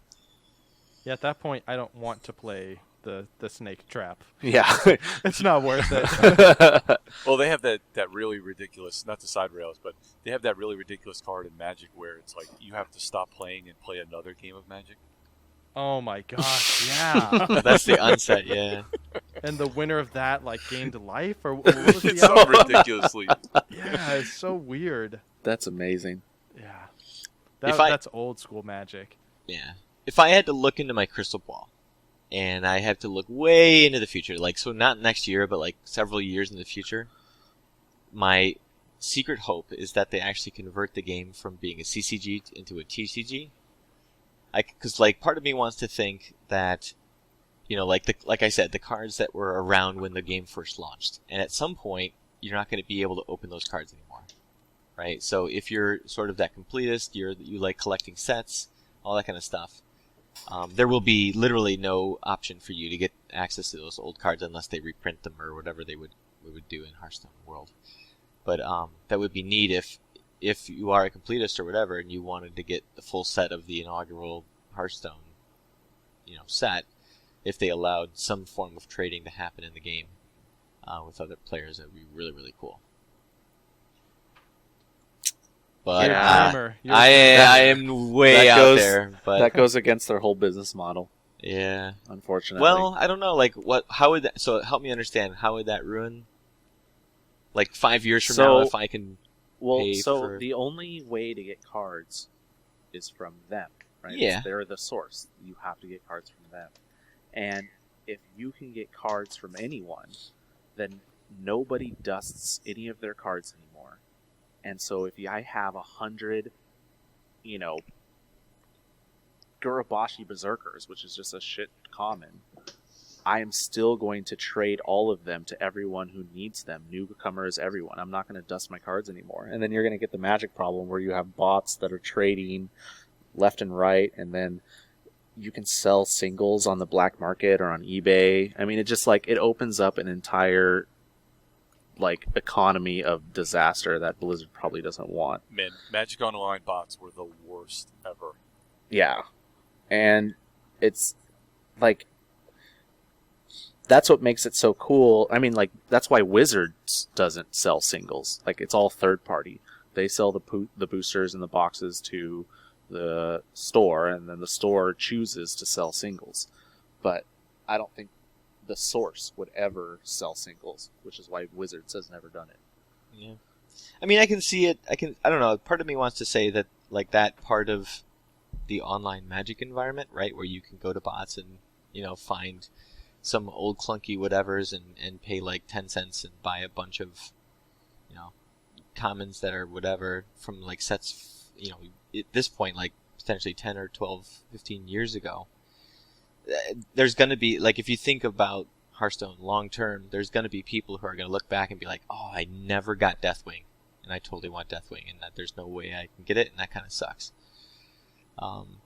Yeah, at that point, I don't want to play the snake trap. Yeah. It's not worth it. Well, they have that really ridiculous, not the side rails, but they have that really ridiculous card in Magic where it's like you have to stop playing and play another game of Magic. Oh my gosh, yeah. That's the unset, yeah. And the winner of that like gained life, or what was It's the so outcome? ridiculously. Yeah, it's so weird. That's amazing. Yeah, that's old school Magic. Yeah. If I had to look into my crystal ball, and I have to look way into the future, like, so not next year, but like several years in the future, my secret hope is that they actually convert the game from being a CCG into a TCG. Because like part of me wants to think that, you know, like I said, the cards that were around when the game first launched, and at some point you're not going to be able to open those cards anymore, right? So if you're sort of that completist, you like collecting sets, all that kind of stuff, there will be literally no option for you to get access to those old cards unless they reprint them or whatever they would do in Hearthstone World. But that would be neat if you are a completist or whatever and you wanted to get the full set of the inaugural Hearthstone, you know, set, if they allowed some form of trading to happen in the game with other players, that would be really, really cool. But I am way out there. But that goes against their whole business model. Yeah, unfortunately. Well, I don't know. Like, how would that? So help me understand. How would that ruin? Like 5 years from now, if I can. The only way to get cards is from them, right? Yeah. They're the source. You have to get cards from them. And if you can get cards from anyone, then nobody dusts any of their cards anymore. And so if I have 100, Gurabashi Berserkers, which is just a shit common, I am still going to trade all of them to everyone who needs them, newcomers, everyone. I'm not going to dust my cards anymore. And then you're going to get the Magic problem where you have bots that are trading left and right, and then you can sell singles on the black market or on eBay. I mean, it just it opens up an entire economy of disaster that Blizzard probably doesn't want. Man, Magic Online bots were the worst ever. Yeah. And it's that's what makes it so cool. I mean, that's why Wizards doesn't sell singles. It's all third party. They sell the boosters and the boxes to the store, and then the store chooses to sell singles. But I don't think the source would ever sell singles, which is why Wizards has never done it. Yeah. I mean, I can see it. I don't know. Part of me wants to say that, that part of the online Magic environment, right, where you can go to bots and, find some old clunky whatevers and pay 10 cents and buy a bunch of, commons that are whatever from sets, at this point, potentially 10 or 12, 15 years ago. There's going to be, if you think about Hearthstone long term, there's going to be people who are going to look back and be like, oh, I never got Deathwing, and I totally want Deathwing, and that there's no way I can get it, and that kind of sucks.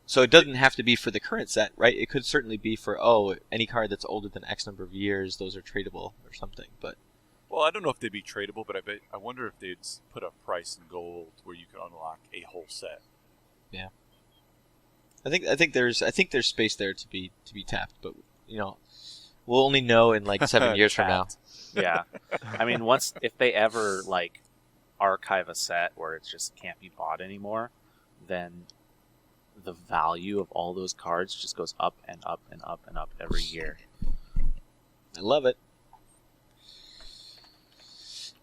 So it doesn't have to be for the current set, right? It could certainly be for, any card that's older than X number of years, those are tradable or something. But well, I don't know if they'd be tradable, but I wonder if they'd put a price in gold where you could unlock a whole set. Yeah, I think there's space there to be tapped, but we'll only know in 7 years from now. Yeah, I mean, if they ever archive a set where it just can't be bought anymore, then the value of all those cards just goes up and up and up and up every year. I love it.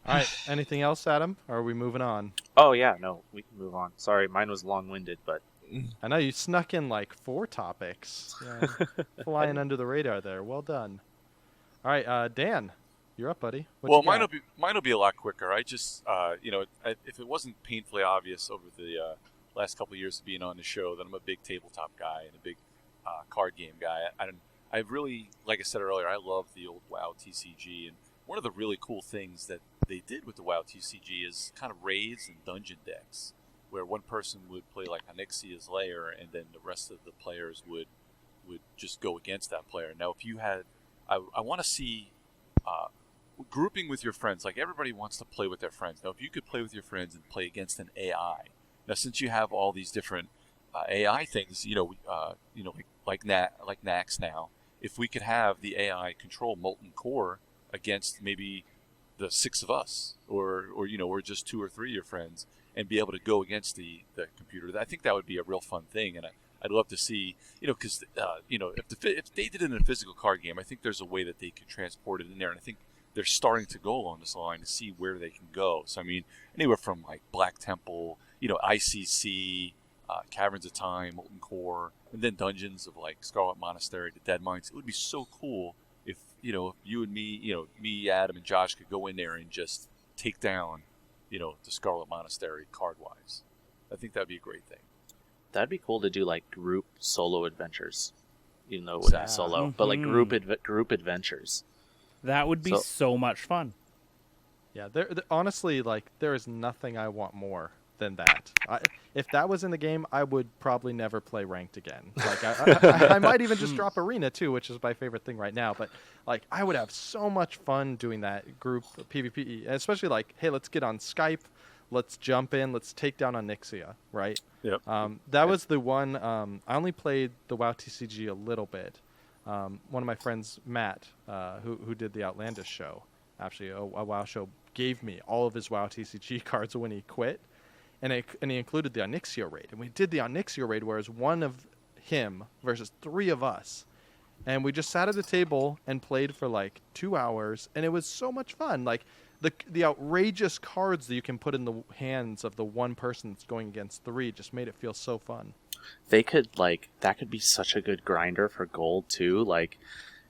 All right. Anything else, Adam? Or are we moving on? Oh, yeah. No, we can move on. Sorry, mine was long-winded, but... I know you snuck in 4 topics. Yeah, flying under the radar there. Well done. All right, Dan, you're up, buddy. Mine will be a lot quicker. I just, if it wasn't painfully obvious over the last couple of years of being on the show that I'm a big tabletop guy and a big card game guy, I really, like I said earlier, I love the old WoW TCG, and one of the really cool things that they did with the WoW TCG is kind of raids and dungeon decks, where one person would play Onyxia's Lair, and then the rest of the players would just go against that player. Now, if you had, I want to see grouping with your friends. Like everybody wants to play with their friends. Now, if you could play with your friends and play against an AI, now since you have all these different AI things, like Nax now, if we could have the AI control Molten Core against maybe the 6 of us, or just 2 or 3 of your friends, and be able to go against the computer, I think that would be a real fun thing. And I'd love to see, because if they did it in a physical card game, I think there's a way that they could transport it in there, and I think they're starting to go along this line to see where they can go. So I mean, anywhere from like Black Temple, ICC, Caverns of Time, Molten Core, and then dungeons of like Scarlet Monastery to Dead Mines. It would be so cool if if you and me, Adam, and Josh could go in there and just take down, the Scarlet Monastery card-wise. I think that'd be a great thing. That'd be cool to do like group solo adventures, even though it wouldn't be solo, but like group adventures. That would be so much fun. Yeah, honestly, like there is nothing I want more than that. If that was in the game, I would probably never play ranked again. Like I might even just drop arena too, which is my favorite thing right now. But like I would have so much fun doing that group PvP, especially like, hey, let's get on Skype, let's jump in, let's take down Onyxia, right? Yep. That was the one. I only played the WoW TCG a little bit. One of my friends, Matt, who did the Outlandish show, actually a WoW show, gave me all of his WoW TCG cards when he quit. And he included the Onyxia raid. And we did the Onyxia raid where it was one of him versus 3 of us. And we just sat at the table and played for like 2 hours. And it was so much fun. Like the outrageous cards that you can put in the hands of the one person that's going against 3 just made it feel so fun. They could that could be such a good grinder for gold too. Like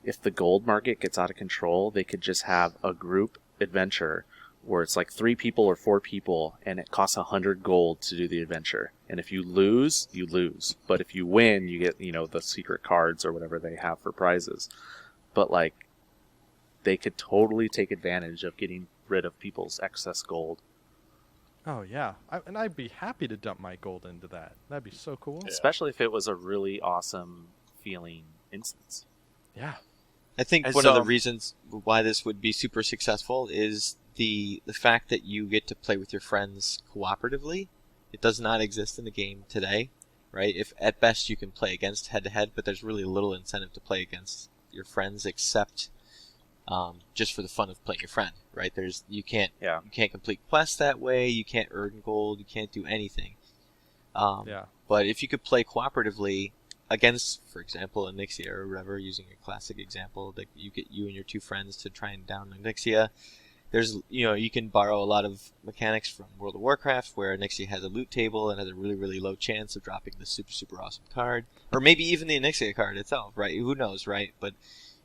if the gold market gets out of control, they could just have a group adventure where it's like 3 people or 4 people, and it costs 100 gold to do the adventure. And if you lose, you lose. But if you win, you get, the secret cards or whatever they have for prizes. But like, they could totally take advantage of getting rid of people's excess gold. Oh yeah, and I'd be happy to dump my gold into that. That'd be so cool. Yeah. Especially if it was a really awesome feeling instance. Yeah. I think one of the reasons why this would be super successful is the fact that you get to play with your friends cooperatively. It does not exist in the game today, right? If at best you can play against head-to-head, but there's really little incentive to play against your friends except just for the fun of playing your friend, right? You can't complete quests that way. You can't earn gold. You can't do anything. But if you could play cooperatively against, for example, Onyxia or whatever, using a classic example, that you get you and your 2 friends to try and down Onyxia. There's, you can borrow a lot of mechanics from World of Warcraft, where Onyxia has a loot table and has a really, really low chance of dropping the super, super awesome card, or maybe even the Onyxia card itself, right? Who knows, right? But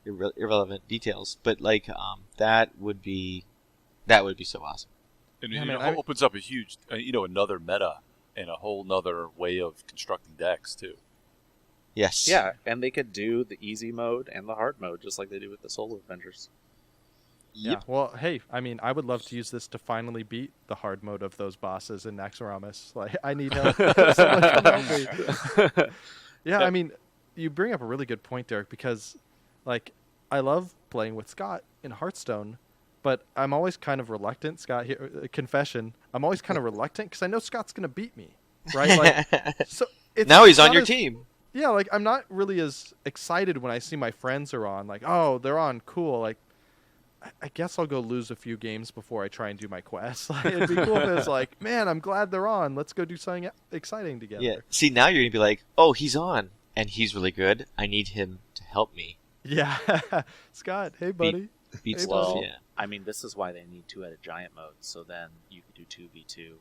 irrelevant details. But like, that would be so awesome. And it opens up a huge, another meta and a whole nother way of constructing decks too. Yes. Yeah, and they could do the easy mode and the hard mode, just like they do with the solo adventures. Yeah. Well, hey, I mean, I would love to use this to finally beat the hard mode of those bosses in Naxxramas. Like, I need help. Someone can help me. Yeah, I mean, you bring up a really good point, Derek, because, like, I love playing with Scott in Hearthstone, but I'm always kind of reluctant. Scott, here, confession, I'm always kind of reluctant because I know Scott's going to beat me, right? Like, so now he's on your team. Yeah, like, I'm not really as excited when I see my friends are on. Like, oh, they're on, cool. Like, I guess I'll go lose a few games before I try and do my quest. Like, it'd be cool if it was like, man, I'm glad they're on. Let's go do something exciting together. Yeah. See, now you're going to be like, oh, he's on, and he's really good. I need him to help me. Yeah. Scott, hey, buddy. Beats hey, love, buddy. yeah. I mean, this is why they need 2-headed giant mode, so then you could do 2v2.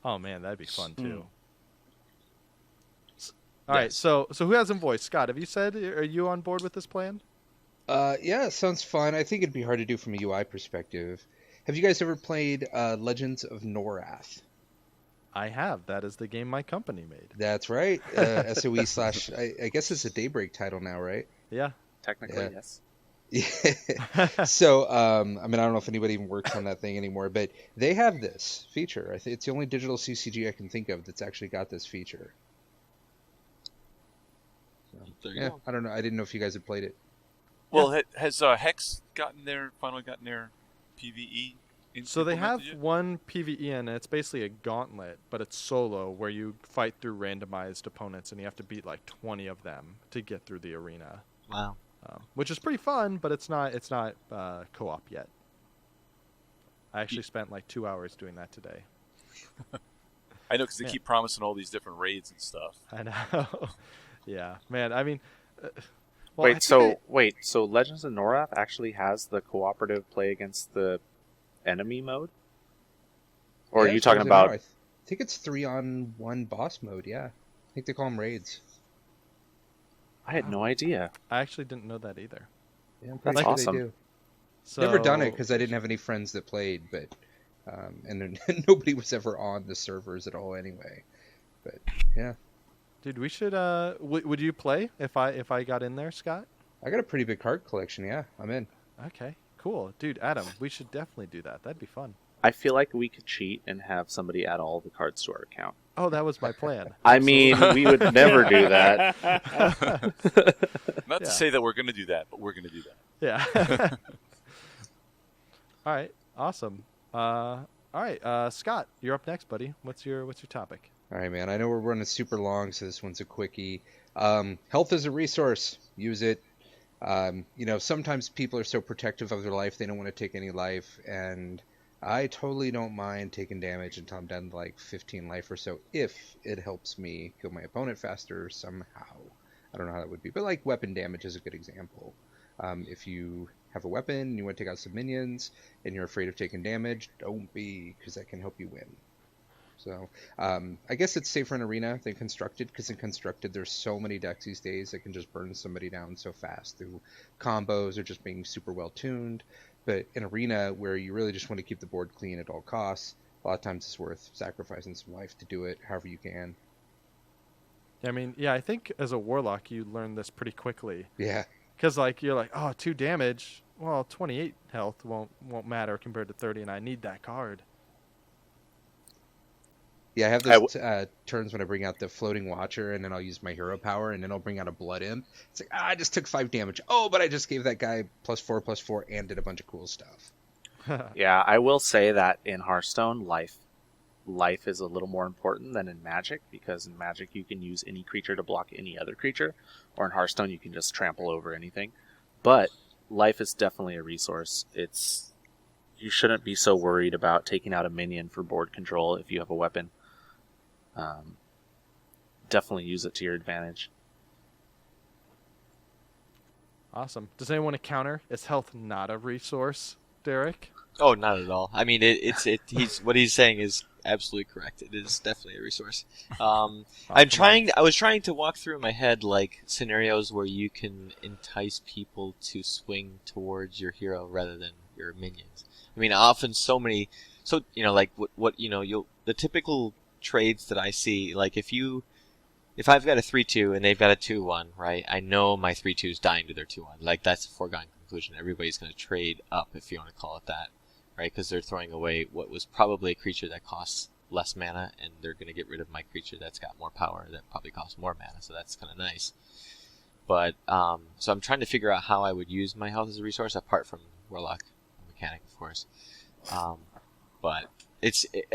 Oh, man, that'd be fun, too. All right, so who hasn't voiced? Scott, have you said, are you on board with this plan? Yeah, it sounds fun. I think it'd be hard to do from a UI perspective. Have you guys ever played Legends of Norath? I have. That is the game my company made. That's right. SOE / I guess it's a Daybreak title now, right? Yeah. Technically, yes. Yeah. So, I mean, I don't know if anybody even works on that thing anymore, but they have this feature. I think it's the only digital CCG I can think of that's actually got this feature. So, There you go. I don't know. I didn't know if you guys had played it. Well, has Hex finally gotten their PvE? So they have implemented yet? one PvE and it's basically a gauntlet, but it's solo where you fight through randomized opponents and you have to beat like 20 of them to get through the arena. Wow. Which is pretty fun, but it's not co-op yet. I actually spent like 2 hours doing that today. I know because they keep promising all these different raids and stuff. I know. Yeah, man. I mean, Wait, so Legends of Norath actually has the cooperative play against the enemy mode? Or Yeah, are you as talking far as I know, about? I think it's 3-on-1 boss mode. Yeah, I think they call them raids. I had no idea. I actually didn't know that either. Yeah, I'm That's pretty sure awesome. they do. So, Never done it because I didn't have any friends that played, but and then nobody was ever on the servers at all anyway. But yeah, dude, we should. Would you play if I got in there, Scott? I got a pretty big card collection. Yeah, I'm in. Okay, cool, dude. Adam, we should definitely do that. That'd be fun. I feel like we could cheat and have somebody add all the cards to our account. Oh, that was my plan. I mean, we would never do that. Not to say that we're going to do that, but we're going to do that. Yeah. All right. Awesome. All right, Scott, you're up next, buddy. What's your topic? All right, man. I know we're running super long, so this one's a quickie. Health is a resource. Use it. Sometimes people are so protective of their life they don't want to take any life, and I totally don't mind taking damage until I'm down to like 15 life or so if it helps me kill my opponent faster somehow. I don't know how that would be, but like weapon damage is a good example. If you have a weapon and you want to take out some minions and you're afraid of taking damage, don't be, because that can help you win. So I guess it's safer in Arena than Constructed, because in Constructed there's so many decks these days that can just burn somebody down so fast through combos or just being super well tuned. But in Arena, where you really just want to keep the board clean at all costs, a lot of times it's worth sacrificing some life to do it however you can. I mean, yeah, I think as a Warlock you learn this pretty quickly. Yeah. Because like you're like, oh, 2 damage. Well, 28 health won't matter compared to 30, and I need that card. Yeah, I have those turns when I bring out the Floating Watcher, and then I'll use my hero power, and then I'll bring out a Blood Imp. It's like, I just took 5 damage. Oh, but I just gave that guy +4/+4 and did a bunch of cool stuff. Yeah, I will say that in Hearthstone, life is a little more important than in Magic, because in Magic you can use any creature to block any other creature, or in Hearthstone you can just trample over anything. But life is definitely a resource. You shouldn't be so worried about taking out a minion for board control if you have a weapon. Definitely use it to your advantage. Awesome. Does anyone want to counter? Is health not a resource, Derek? Oh, not at all. I mean, he's what he's saying is absolutely correct. It is definitely a resource. I was trying to walk through in my head like scenarios where you can entice people to swing towards your hero rather than your minions. I mean, often like the typical trades that I see, like if I've got a 3/2 and they've got a 2/1, right? I know my 3/2 is dying to their 2/1. Like, that's a foregone conclusion. Everybody's going to trade up, if you want to call it that, right? Because they're throwing away what was probably a creature that costs less mana, and they're going to get rid of my creature that's got more power that probably costs more mana. So that's kind of nice. But so I'm trying to figure out how I would use my health as a resource apart from Warlock mechanic, of course. But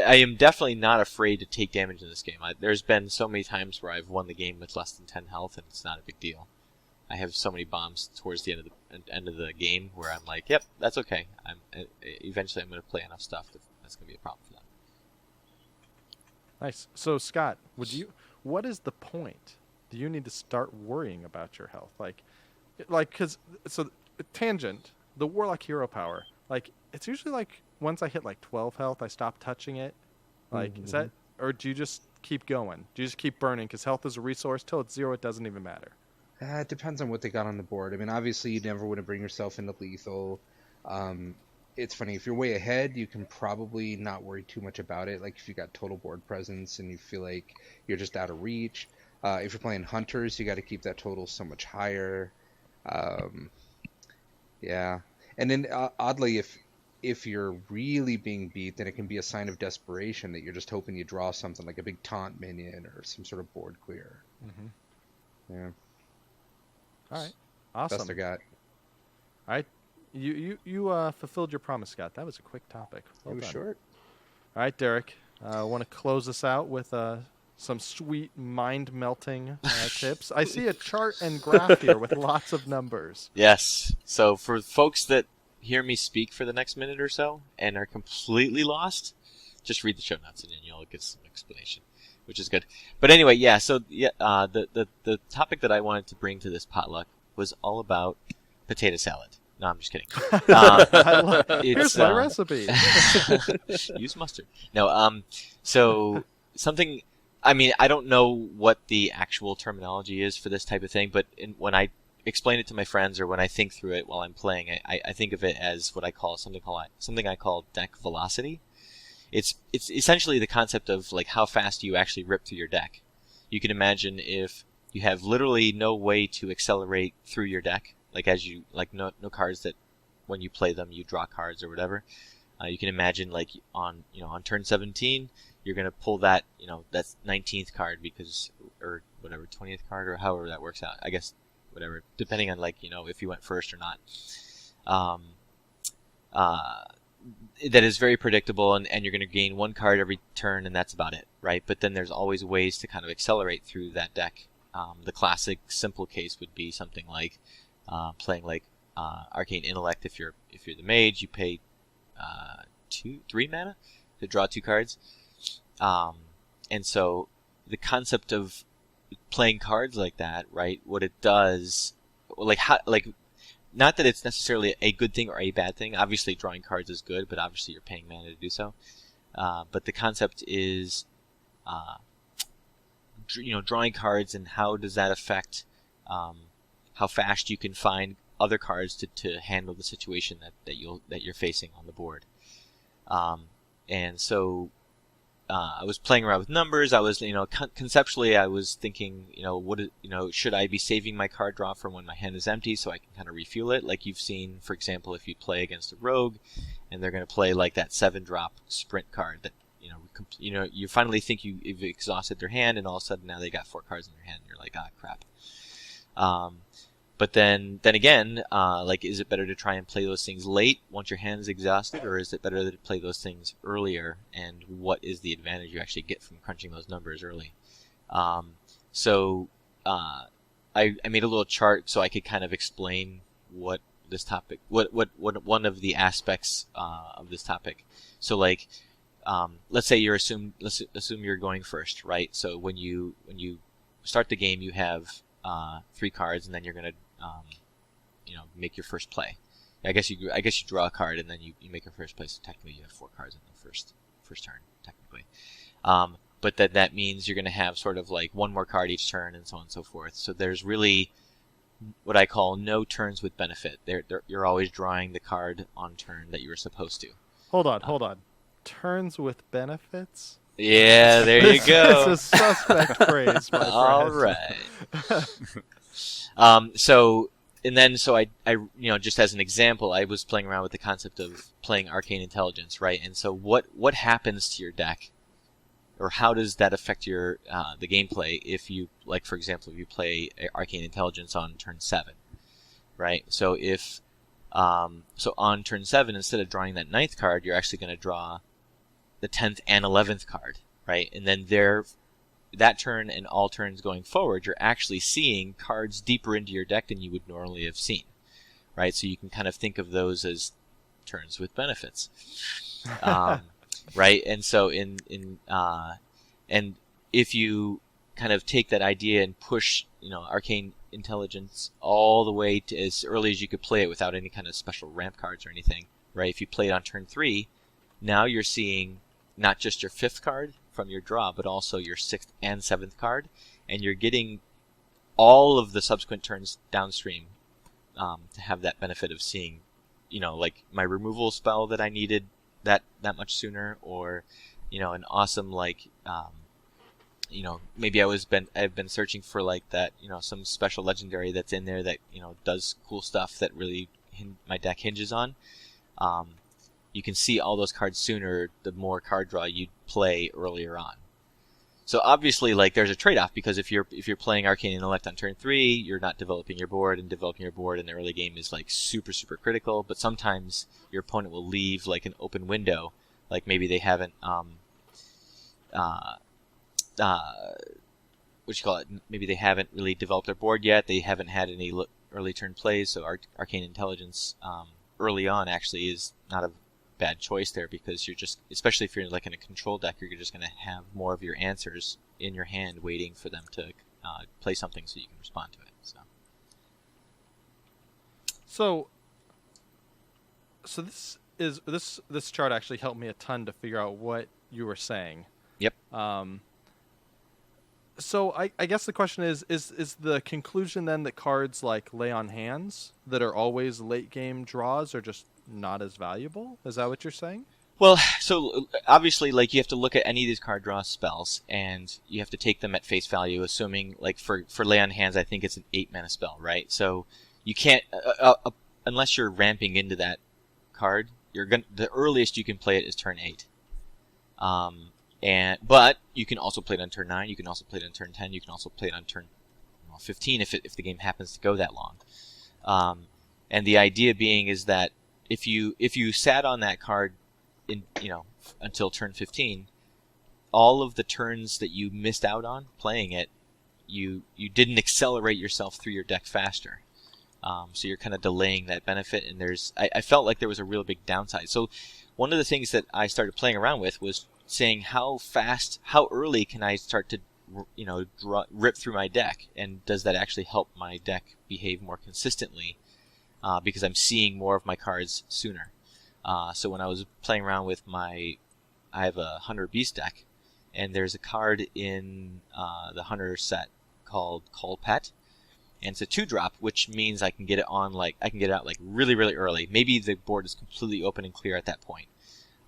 I am definitely not afraid to take damage in this game. There's been so many times where I've won the game with less than 10 health, and it's not a big deal. I have so many bombs towards the end of the game where I'm like, yep, that's okay. Eventually I'm going to play enough stuff that's going to be a problem for them. Nice. So Scott, what is the point? Do you need to start worrying about your health? Tangent, the Warlock hero power, like it's usually like once I hit like 12 health, I stop touching it. Like, is that, or do you just keep going? Do you just keep burning? Because health is a resource. Till it's 0, it doesn't even matter. It depends on what they got on the board. I mean, obviously, you never want to bring yourself into lethal. It's funny, if you're way ahead, you can probably not worry too much about it. Like, if you got total board presence and you feel like you're just out of reach. If you're playing hunters, you got to keep that total so much higher. Yeah. And then, oddly, if you're really being beat, then it can be a sign of desperation that you're just hoping you draw something like a big taunt minion or some sort of board clear. Mm-hmm. Yeah. All right. Awesome. Best I got. All right. You fulfilled your promise, Scott. That was a quick topic. Well It was done. short. All right, Derek. I want to close us out with some sweet, mind-melting tips. I see a chart and graph here with lots of numbers. Yes. So for folks that hear me speak for the next minute or so and are completely lost, just read the show notes and then you'll get some explanation, which is good. But anyway, yeah. So the topic that I wanted to bring to this potluck was all about potato salad. No, I'm just kidding. Here's my recipe. Use mustard. No. So something. I mean, I don't know what the actual terminology is for this type of thing, but when I explain it to my friends or when I think through it while I'm playing, I think of it as what I call something I call deck velocity. It's essentially the concept of like how fast you actually rip through your deck. You can imagine if you have literally no way to accelerate through your deck, like no cards that when you play them you draw cards or whatever. You can imagine like on turn 17 you're gonna pull that that's 19th card or whatever 20th card or however that works out. I guess whatever depending on if you went first or not. That is very predictable, and you're going to gain one card every turn, and that's about it, right? But then there's always ways to kind of accelerate through that deck. The classic simple case would be something like playing like Arcane Intellect. If you're the mage, you pay 3 mana to draw 2 cards, and so the concept of playing cards like that, right? What it does, not that it's necessarily a good thing or a bad thing. Obviously, drawing cards is good, but obviously you're paying mana to do so. But the concept is, drawing cards and how does that affect how fast you can find other cards to handle the situation that you're facing on the board. And so I was playing around with numbers. I was, conceptually, I was thinking, should I be saving my card draw for when my hand is empty so I can kind of refuel it? Like you've seen, for example, if you play against a rogue, and they're going to play like that 7-drop sprint card that, you finally think you've exhausted their hand, and all of a sudden now they got 4 cards in their hand, and you're like, crap. But then again, is it better to try and play those things late once your hand is exhausted, or is it better to play those things earlier? And what is the advantage you actually get from crunching those numbers early? So I made a little chart so I could kind of explain what this topic, what one of the aspects of this topic. So let's assume you're going first, right? So when you start the game, you have 3 cards, and then you're gonna make your first play. I guess you draw a card and then you make your first play. So technically, you have 4 cards in the first turn, technically. But that means you're gonna have sort of like 1 more card each turn, and so on and so forth. So there's really what I call no turns with benefit. You're always drawing the card on turn that you were supposed to. Hold on. Turns with benefits? Yeah, there you go. It's a suspect phrase, my friend. All right. So I just as an example, I was playing around with the concept of playing Arcane Intelligence, right? And so what happens to your deck, or how does that affect your the gameplay if you, like for example, if you play Arcane Intelligence on turn 7, right? So if on turn 7, instead of drawing that 9th card, you're actually going to draw the 10th and 11th card, right? And then that turn and all turns going forward, you're actually seeing cards deeper into your deck than you would normally have seen, right? So you can kind of think of those as turns with benefits, right? And so and if you kind of take that idea and push, Arcane Intelligence all the way to as early as you could play it without any kind of special ramp cards or anything, right? If you play it on turn 3, now you're seeing not just your 5th card from your draw, but also your 6th and 7th card, and you're getting all of the subsequent turns downstream to have that benefit of seeing, like my removal spell that I needed that much sooner, or an awesome maybe I've been searching for like that, some special legendary that's in there that does cool stuff that really my deck hinges on. You can see all those cards sooner the more card draw you play earlier on. So obviously, like, there's a trade-off, because if you're playing Arcane Intellect on turn 3, you're not developing your board, and developing your board in the early game is like super, super critical. But sometimes your opponent will leave like an open window, like maybe they haven't maybe they haven't really developed their board yet. They haven't had any early turn plays, so Arcane Intelligence early on actually is not a bad choice there, because you're just, especially if you're like in a control deck, you're just going to have more of your answers in your hand waiting for them to play something so you can respond to it. So this chart actually helped me a ton to figure out what you were saying. Yep. So I guess the question is the conclusion then that cards like Lay on Hands that are always late game draws are just not as valuable? Is that what you're saying? Well, so obviously, like, you have to look at any of these card draw spells, and you have to take them at face value, assuming, like, for Lay on Hands, I think it's an 8-mana spell, right? So you can't, unless you're ramping into that card, the earliest you can play it is turn 8. But you can also play it on turn 9, you can also play it on turn 10, you can also play it on turn 15 if the game happens to go that long. And the idea being is that if you sat on that card until turn 15, all of the turns that you missed out on playing it, you didn't accelerate yourself through your deck faster. So you're kind of delaying that benefit, and I felt like there was a real big downside. So one of the things that I started playing around with was saying how early can I start to rip through my deck, and does that actually help my deck behave more consistently? Because I'm seeing more of my cards sooner. So when I was playing around with I have a Hunter Beast deck, and there's a card in the Hunter set called Call Pet, and it's a 2-drop, which means I can get it out like really, really early. Maybe the board is completely open and clear at that point.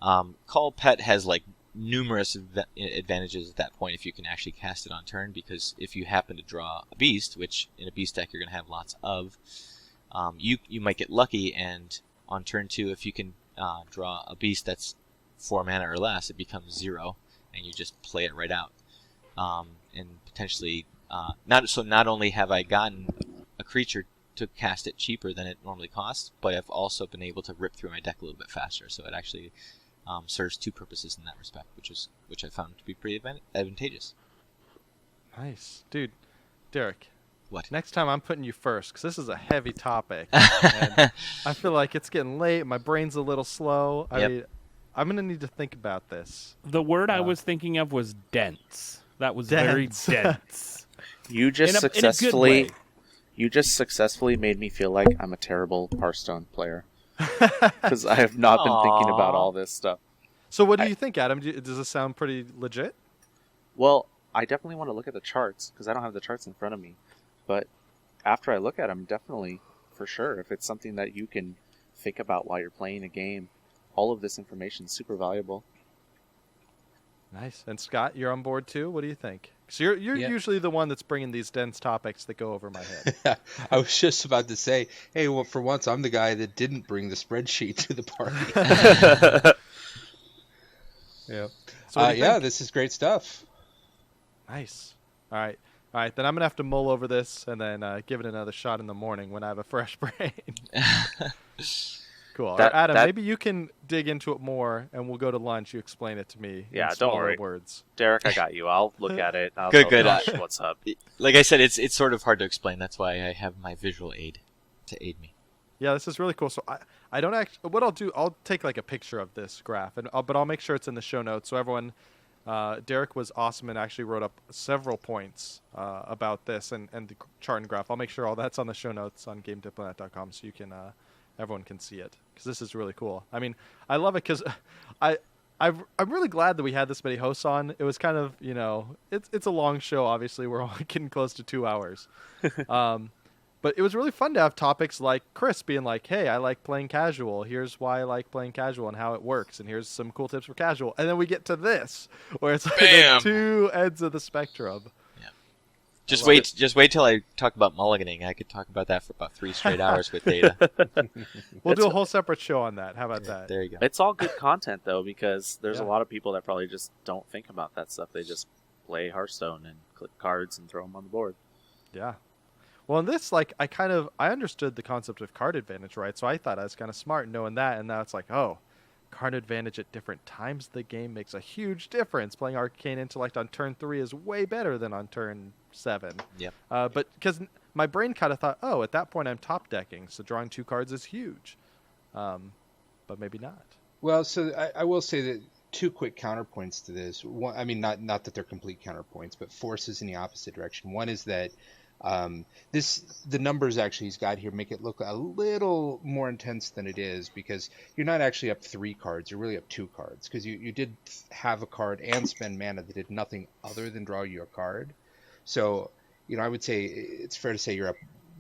Call Pet has like numerous advantages at that point if you can actually cast it on turn, because if you happen to draw a beast, which in a beast deck you're going to have lots of, you might get lucky, and on turn 2, if you can draw a beast that's 4 mana or less, it becomes 0, and you just play it right out. And potentially, not only have I gotten a creature to cast it cheaper than it normally costs, but I've also been able to rip through my deck a little bit faster. So it actually serves 2 purposes in that respect, which I found to be pretty advantageous. Nice, dude. Derek. What? Next time I'm putting you first, because this is a heavy topic. And I feel like it's getting late. My brain's a little slow. I mean, I'm going to need to think about this. The word I was thinking of was dense. That was very dense. You just successfully made me feel like I'm a terrible Hearthstone player. Because I have not been thinking about all this stuff. So what do you think, Adam? Does this sound pretty legit? Well, I definitely want to look at the charts, because I don't have the charts in front of me. But after I look at them, definitely, for sure, if it's something that you can think about while you're playing a game, all of this information is super valuable. Nice. And Scott, you're on board too? What do you think? So you're usually the one that's bringing these dense topics that go over my head. I was just about to say, hey, well, for once, I'm the guy that didn't bring the spreadsheet to the party. Yeah. So this is great stuff. Nice. All right, then I'm going to have to mull over this and then give it another shot in the morning when I have a fresh brain. Cool. Adam, maybe you can dig into it more, and we'll go to lunch. You explain it to me. Yeah, in don't worry. Words. Derek, I got you. I'll look at it. I'll Good. tell Josh what's up. Like I said, it's sort of hard to explain. That's why I have my visual aid to aid me. Yeah, this is really cool. So I don't actually. What I'll do, I'll take like a picture of this graph, but I'll make sure it's in the show notes so everyone. Derek was awesome and actually wrote up several points about this and the chart and graph. I'll make sure all that's on the show notes on GameDiplomat.com so you can everyone can see it, because this is really cool. I mean, I love it because I'm really glad that we had this many hosts on. It was kind of, it's a long show. Obviously, we're all getting close to 2 hours. But it was really fun to have topics like Chris being like, hey, I like playing casual. Here's why I like playing casual and how it works. And here's some cool tips for casual. And then we get to this, where it's like the 2 ends of the spectrum. Yeah. Just wait till I talk about mulliganing. I could talk about that for about 3 straight hours with data. We'll do a whole separate show on that. How about that? There you go. It's all good content, though, because there's a lot of people that probably just don't think about that stuff. They just play Hearthstone and click cards and throw them on the board. Yeah. Well, in this, like, I understood the concept of card advantage, right? So I thought I was kind of smart knowing that, and now it's like, oh, card advantage at different times of the game makes a huge difference. Playing Arcane Intellect on turn 3 is way better than on turn 7. Yep. But because my brain kind of thought, oh, at that point I'm top decking, so drawing 2 cards is huge. But maybe not. Well, so I will say that 2 quick counterpoints to this. One, I mean, not that they're complete counterpoints, but forces in the opposite direction. One is that the numbers actually he's got here make it look a little more intense than it is, because you're not actually up 3 cards, you're really up 2 cards, because you did have a card and spend mana that did nothing other than draw you a card. So, I would say it's fair to say you're up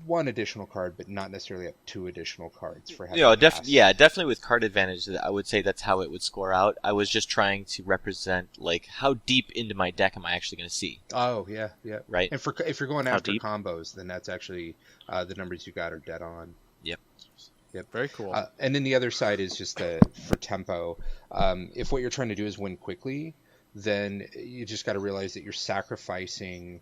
1 additional card, but not necessarily up 2 additional cards for having definitely with card advantage, I would say that's how it would score out. I was just trying to represent, like, how deep into my deck am I actually going to see? Oh, yeah. Right. And if you're going after deep? combos, then that's actually the numbers you got are dead on. Yep. Very cool. And then the other side is just for tempo. If what you're trying to do is win quickly, then you just got to realize that you're sacrificing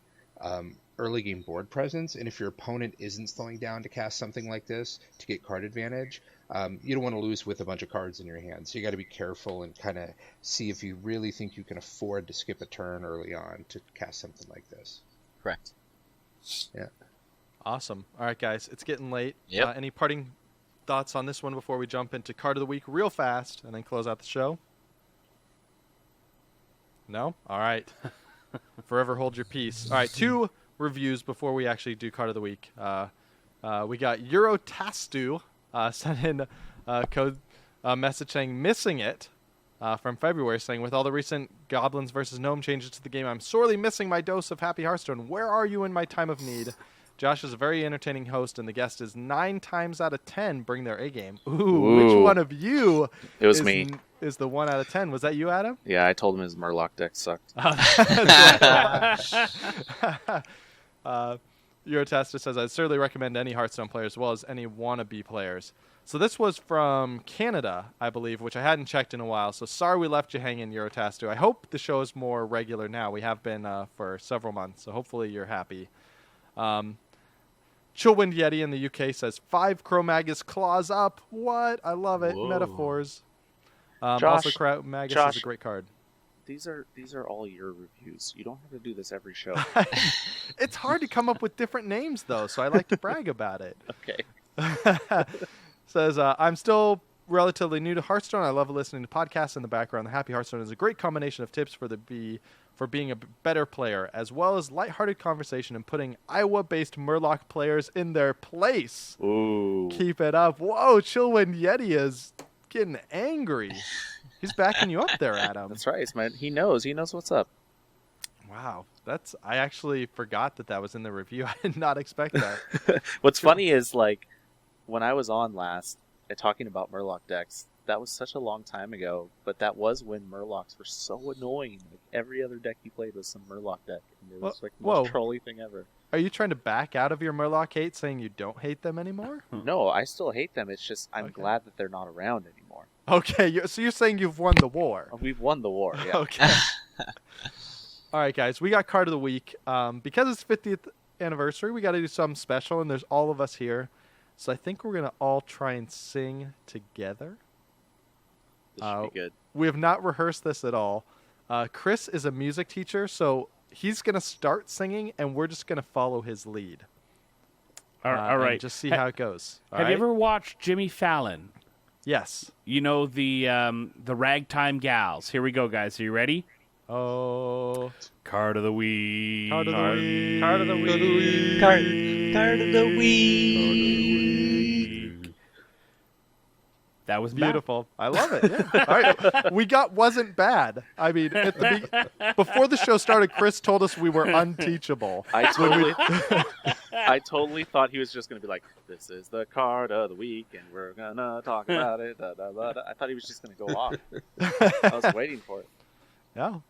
early game board presence, and if your opponent isn't slowing down to cast something like this to get card advantage, you don't want to lose with a bunch of cards in your hand. So you got to be careful and kind of see if you really think you can afford to skip a turn early on to cast something like this. Correct. Yeah. Awesome. All right, guys, it's getting late. Yep. Any parting thoughts on this one before we jump into card of the week real fast and then close out the show? No? All right. Forever hold your peace. All right, 2 reviews before we actually do card of the week. We got Eurotastu sent in a code message saying missing it from February, saying with all the recent Goblins versus Gnome changes to the game, I'm sorely missing my dose of Happy Hearthstone. Where are you in my time of need? Josh is a very entertaining host, and the guest is 9 times out of 10 bring their A game. Ooh. Which one of you? It was me. Is the 1 out of 10? Was that you, Adam? Yeah, I told him his Murloc deck sucked. Eurotester says, I'd certainly recommend any Hearthstone players as well as any wannabe players. So this was from Canada, I believe, which I hadn't checked in a while. So sorry we left you hanging, Eurotaster. I hope the show is more regular now. We have been for several months, so hopefully you're happy. Chillwind Yeti in the UK says, 5 Cro-Magus claws up. What? I love it. Whoa. Metaphors. Josh, also, Cro-Magus is a great card. These are all your reviews. You don't have to do this every show. It's hard to come up with different names, though, so I like to brag about it. Okay. Says, I'm still relatively new to Hearthstone. I love listening to podcasts in the background. The Happy Hearthstone is a great combination of tips for being a better player, as well as lighthearted conversation and putting Iowa-based Murloc players in their place. Ooh. Keep it up. Whoa, Chillwind Yeti is getting angry. He's backing you up there, Adam. That's right, man. He knows what's up. Wow. I actually forgot that was in the review. I did not expect that. What's funny is, like, when I was on last talking about Murloc decks, that was such a long time ago, but that was when Murlocs were so annoying. Like, every other deck you played was some Murloc deck, and it was like the most trolly thing ever. Are you trying to back out of your Murloc hate, saying you don't hate them anymore? No, I still hate them. It's just I'm glad that they're not around anymore. Okay, so you're saying you've won the war. We've won the war, yeah. Okay. All right, guys, we got card of the week. Because it's 50th anniversary, we got to do something special, and there's all of us here. So I think we're going to all try and sing together. This should be good. We have not rehearsed this at all. Chris is a music teacher, so he's going to start singing, and we're just going to follow his lead. All right. Just see how it goes. Have you ever watched Jimmy Fallon? Yes. You know the Ragtime Gals. Here we go, guys. Are you ready? Oh. Card of the week. Card of the week. Card of the week. Card of the week. That was beautiful. I love it. Yeah. All right. We got wasn't bad. I mean, before the show started, Chris told us we were unteachable. I totally thought he was just going to be like, this is the card of the week, and we're going to talk about it. Da, da, da, da. I thought he was just going to go off. I was waiting for it. Yeah.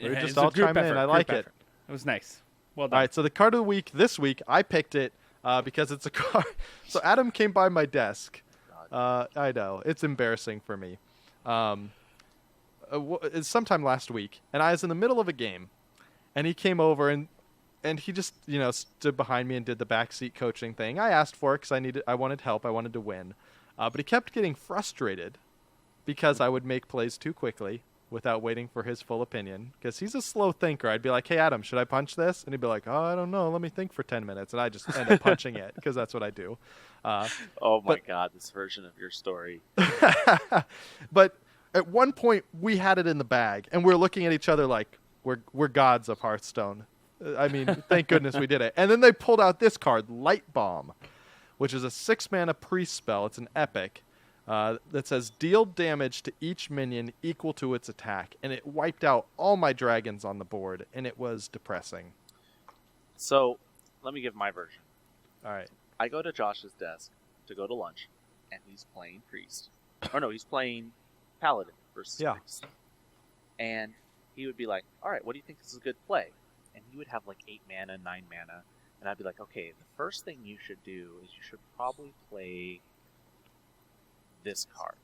We're just It's all a group chime in. effort, I like group it. effort. It was nice. Well All done. right. So the card of the week this week, I picked it because it's a card. So Adam came by my desk. I know. It's embarrassing for me. It's sometime last week, and I was in the middle of a game, And he came over and he just, stood behind me and did the backseat coaching thing. I asked for it because I wanted help. I wanted to win. But he kept getting frustrated because I would make plays too quickly without waiting for his full opinion. Because he's a slow thinker. I'd be like, hey, Adam, should I punch this? And he'd be like, oh, I don't know. Let me think for 10 minutes. And I just end up punching it because that's what I do. Oh, my God, this version of your story. But at one point, we had it in the bag. And we're looking at each other like we're gods of Hearthstone. I mean, thank goodness we did it. And then they pulled out this card, Light Bomb, which is a 6-mana priest spell. It's an epic that says deal damage to each minion equal to its attack. And it wiped out all my dragons on the board, and it was depressing. So, let me give my version. All right. I go to Josh's desk to go to lunch, and he's playing priest. Or no, he's playing paladin versus priest. And he would be like, all right, what do you think is a good play? And he would have like 8 mana, 9 mana. And I'd be like, okay, the first thing you should do is you should probably play this card.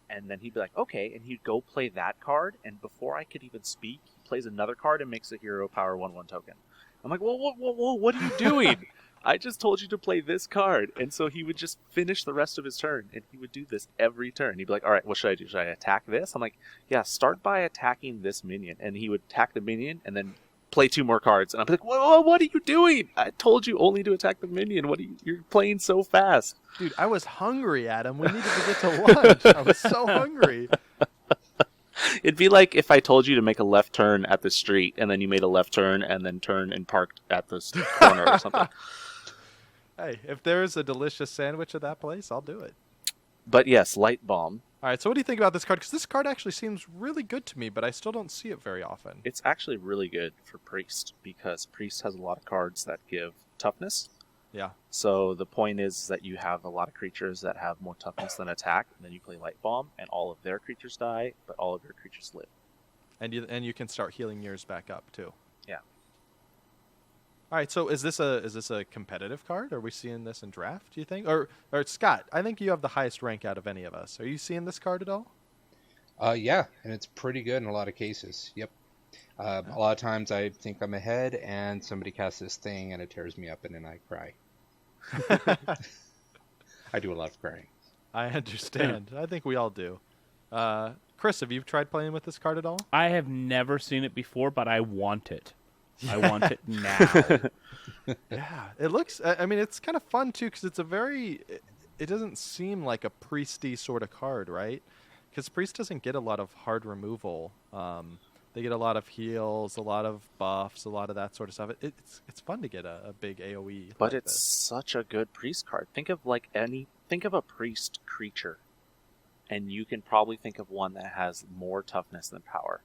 And then he'd be like, okay. And he'd go play that card. And before I could even speak, he plays another card and makes a hero power 1/1 token. I'm like, whoa, what are you doing? I just told you to play this card. And so he would just finish the rest of his turn. And he would do this every turn. He'd be like, all right, what should I do? Should I attack this? I'm like, yeah, start by attacking this minion. And he would attack the minion and then play 2 more cards. And I'm like, whoa, what are you doing? I told you only to attack the minion. You're playing so fast. Dude, I was hungry, Adam. We needed to get to lunch. I was so hungry. It'd be like if I told you to make a left turn at the street, and then you made a left turn, and then turned and parked at the corner or something. Hey, if there's a delicious sandwich at that place, I'll do it. But yes, Light Bomb. All right, so what do you think about this card? Because this card actually seems really good to me, but I still don't see it very often. It's actually really good for Priest, because Priest has a lot of cards that give toughness. Yeah. So the point is that you have a lot of creatures that have more toughness than attack, and then you play Light Bomb, and all of their creatures die, but all of your creatures live. And you can start healing yours back up, too. Yeah. All right, so is this a competitive card? Are we seeing this in draft, do you think? Or Scott, I think you have the highest rank out of any of us. Are you seeing this card at all? Yeah, and it's pretty good in a lot of cases. Yep. A lot of times I think I'm ahead, and somebody casts this thing, and it tears me up, and then I cry. I do a lot of crying. I understand. I think we all do. Chris, have you tried playing with this card at all? I have never seen it before, but I want it. I want it now. Yeah, it looks. I mean, it's kind of fun too because it's a very. It doesn't seem like a priesty sort of card, right? Because priest doesn't get a lot of hard removal. They get a lot of heals, a lot of buffs, a lot of that sort of stuff. It's fun to get a big AOE. But it's such a good priest card. Think of a priest creature, and you can probably think of one that has more toughness than power.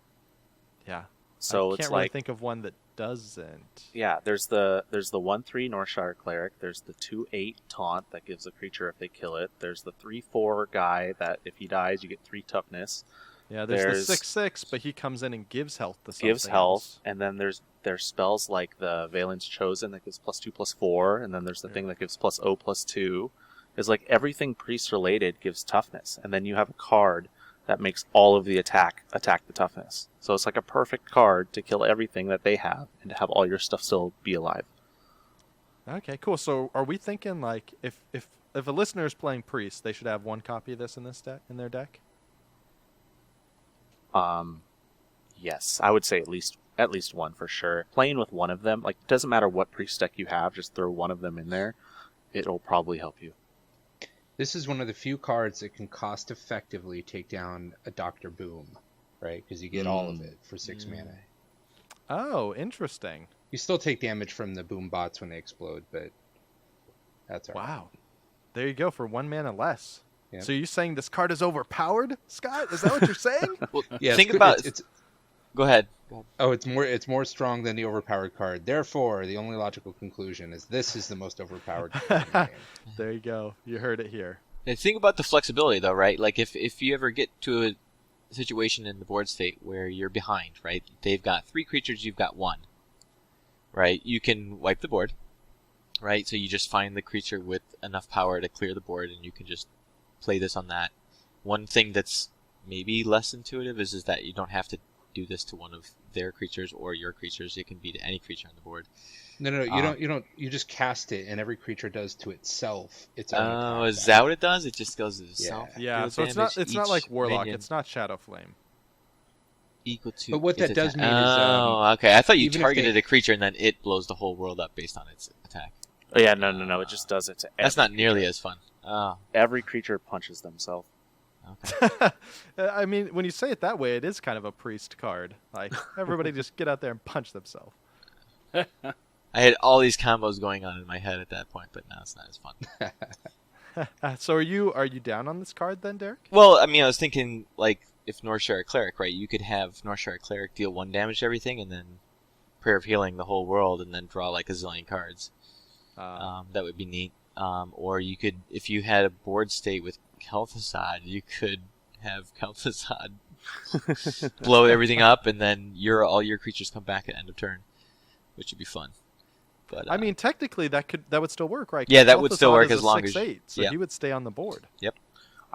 Yeah. So I can't really think of one that doesn't. Yeah, there's the 1/3 Northshire Cleric. There's the 2/8 Taunt that gives a creature if they kill it. There's the 3/4 guy that if he dies you get 3 toughness. Yeah, there's the 6/6, but he comes in and gives health to something. Gives health, else. and then there's spells like the Valen's Chosen that gives +2/+4, and then there's the thing that gives +0/+2. It's like everything priest related gives toughness, and then you have a card that makes all of the attack the toughness. So it's like a perfect card to kill everything that they have and to have all your stuff still be alive. Okay, cool. So are we thinking like if a listener is playing priest, they should have 1 copy of this in their deck? Yes, I would say at least 1 for sure. Playing with one of them, like it doesn't matter what priest deck you have, just throw one of them in there. It'll probably help you. This is one of the few cards that can cost effectively take down a Dr. Boom, right? Because you get all of it for 6 mana. Oh, interesting. You still take damage from the boom bots when they explode, but that's all right. Wow. There you go, for 1 mana less. Yep. So you're saying this card is overpowered, Scott? Is that what you're saying? Well, Yeah, think about. Go ahead. Oh, it's more strong than the overpowered card. Therefore, the only logical conclusion is this is the most overpowered card in the game. There you go. You heard it here. And think about the flexibility, though, right? Like if you ever get to a situation in the board state where you're behind, right? They've got 3 creatures, you've got 1, right? You can wipe the board, right? So you just find the creature with enough power to clear the board, and you can just play this on that. One thing that's maybe less intuitive is that you don't have to do this to one of their creatures or your creatures. It can be to any creature on the board. No, you don't. You just cast it, and every creature does to itself its own Oh, attack. is that what it does? It just goes to itself. Yeah, Deal so it's damage not like each Warlock. minion It's not Shadow Flame. equal to. But what its that does attack. mean is, Oh, okay. I thought you even if targeted they- a creature and then it blows the whole world up based on its attack. Oh, yeah, no. It just does it to That's every not nearly creature. as fun. Oh, Every creature punches themselves. okay. I mean, when you say it that way, it is kind of a priest card. Like, everybody just get out there and punch themselves. I had all these combos going on in my head at that point, but now it's not as fun. So are you down on this card then, Derek? Well, I mean, I was thinking, like, if Northshire Cleric, right? You could have Northshire Cleric deal 1 damage to everything, and then Prayer of Healing the whole world, and then draw, like, a zillion cards. That would be neat. Or you could, if you had a board state with Kel'Thuzad, you could have Kel'Thuzad blow everything up, and then all your creatures come back at end of turn, which would be fun. But I mean, technically that would still work, right? Yeah, that would still work is as a long as 6/8, so yeah. he would stay on the board. Yep.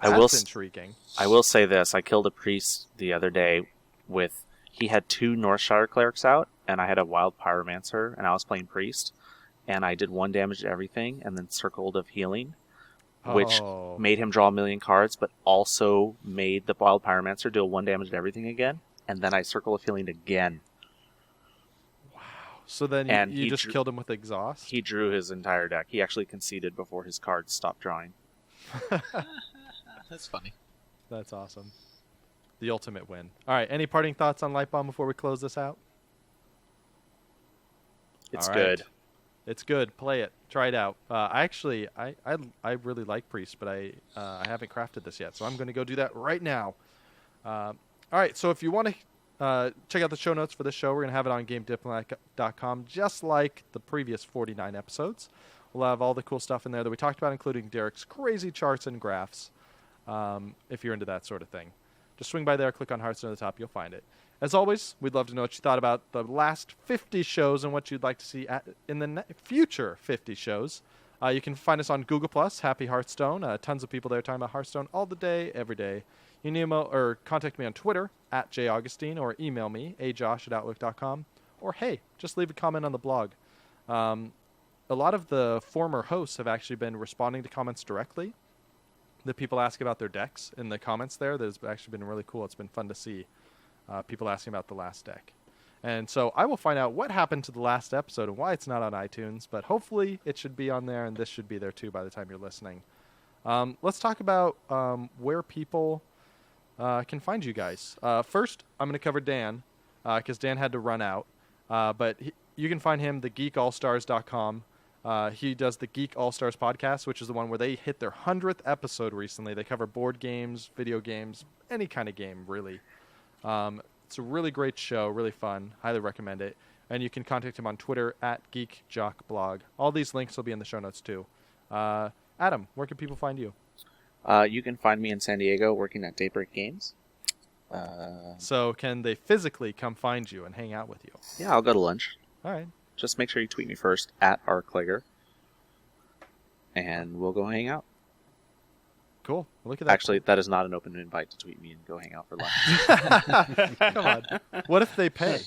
That's intriguing. I will say this: I killed a priest the other day with. He had 2 Northshire clerics out, and I had a wild pyromancer, and I was playing priest, and I did 1 damage to everything, and then circled of healing, which Oh. made him draw 1,000,000 cards, but also made the wild pyromancer deal 1 damage to everything again, and then I circle of healing again. So then And you he just drew- killed him with exhaust. He drew his entire deck. He actually conceded before his cards stopped drawing. that's funny. That's awesome. The ultimate win. All right. Any parting thoughts on Lightbomb before we close this out? It's All right. good. It's good. Play it. Try it out. I really like Priest, but I haven't crafted this yet, so I'm going to go do that right now. All right. So if you want to check out the show notes for this show, we're going to have it on GameDiplomat.com, just like the previous 49 episodes. We'll have all the cool stuff in there that we talked about, including Derek's crazy charts and graphs. If you're into that sort of thing, just swing by there, click on Hearthstone at the top, you'll find it. As always, we'd love to know what you thought about the last 50 shows and what you'd like to see in the future 50 shows. You can find us on Google+, Happy Hearthstone. Tons of people there talking about Hearthstone all the day, every day. You can email or contact me on Twitter, @jaugustine, or email me, ajosh@outlook.com. Or, hey, just leave a comment on the blog. A lot of the former hosts have actually been responding to comments directly. The people ask about their decks in the comments there. That has actually been really cool. It's been fun to see. People asking about the last deck. And so I will find out what happened to the last episode and why it's not on iTunes, but hopefully it should be on there, and this should be there too by the time you're listening. Let's talk about where people can find you guys. First, I'm going to cover Dan, because Dan had to run out. But you can find him, thegeekallstars.com. He does the Geek All-Stars podcast, which is the one where they hit their 100th episode recently. They cover board games, video games, any kind of game, really. It's a really great show, really fun. Highly recommend it. And you can contact him on Twitter @GeekJockBlog. All these links will be in the show notes too. Adam, where can people find you? You can find me in San Diego working at Daybreak Games. So can they physically come find you and hang out with you? Yeah, I'll go to lunch. All right. Just make sure you tweet me first, @RClager. And we'll go hang out. Cool. Look at that. Actually, that is not an open invite to tweet me and go hang out for lunch. Come on. What if they pay?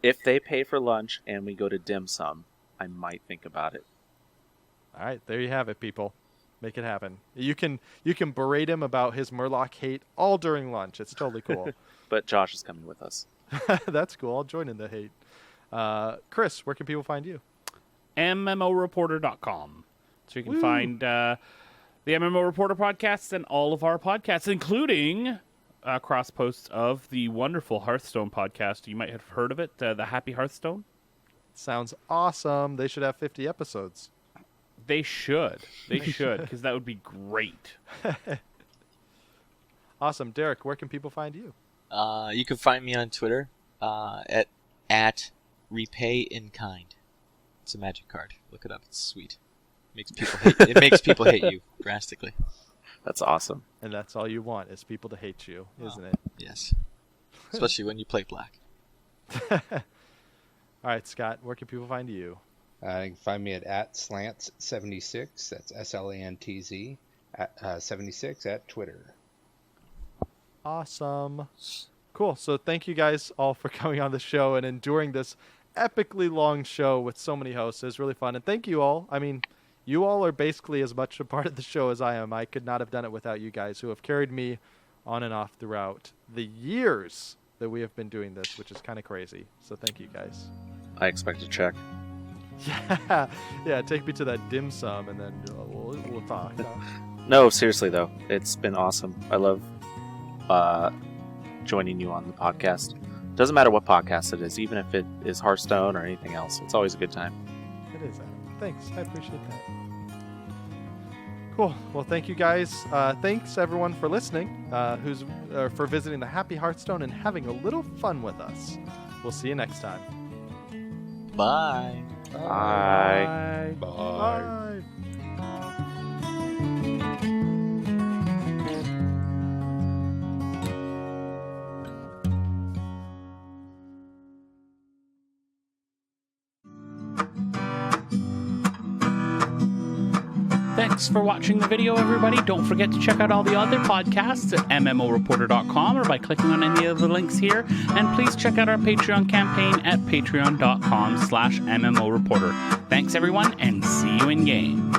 If they pay for lunch and we go to dim sum, I might think about it. All right, there you have it, people. Make it happen. You can berate him about his Murloc hate all during lunch. It's totally cool. But Josh is coming with us. That's cool. I'll join in the hate. Chris, where can people find you? MMOreporter.com. So you can find the MMO Reporter podcast and all of our podcasts, including cross posts of the wonderful Hearthstone podcast. You might have heard of it, the Happy Hearthstone. Sounds awesome. They should have 50 episodes. They should. They should, because that would be great. Awesome. Derek, where can people find you? You can find me on Twitter at Repay in Kind. It's a magic card. Look it up. It's sweet. It makes people hate you drastically. That's awesome. And that's all you want is people to hate you, isn't it? Yes. Especially when you play black. All right, Scott, where can people find you? You can find me at Slantz76. That's SLANTZ 76 at Twitter. Awesome. Cool. So thank you guys all for coming on the show and enduring this epically long show with so many hosts. It was really fun. And thank you all. I mean, you all are basically as much a part of the show as I am. I could not have done it without you guys who have carried me on and off throughout the years that we have been doing this, which is kind of crazy. So thank you guys. I expect a check. Yeah, take me to that dim sum and then we'll talk. No, seriously though, it's been awesome. I love joining you on the podcast. Doesn't matter what podcast it is, even if it is Hearthstone or anything else. It's always a good time. It is, Adam. Thanks. I appreciate that. Cool. Well, thank you guys. Thanks everyone for listening, for visiting the Happy Hearthstone and having a little fun with us. We'll see you next time. Bye. Bye. Bye. Thanks for watching the video, everybody. Don't forget to check out all the other podcasts at MMOreporter.com or by clicking on any of the links here. And please check out our Patreon campaign at patreon.com/MMOreporter. Thanks, everyone, and see you in game.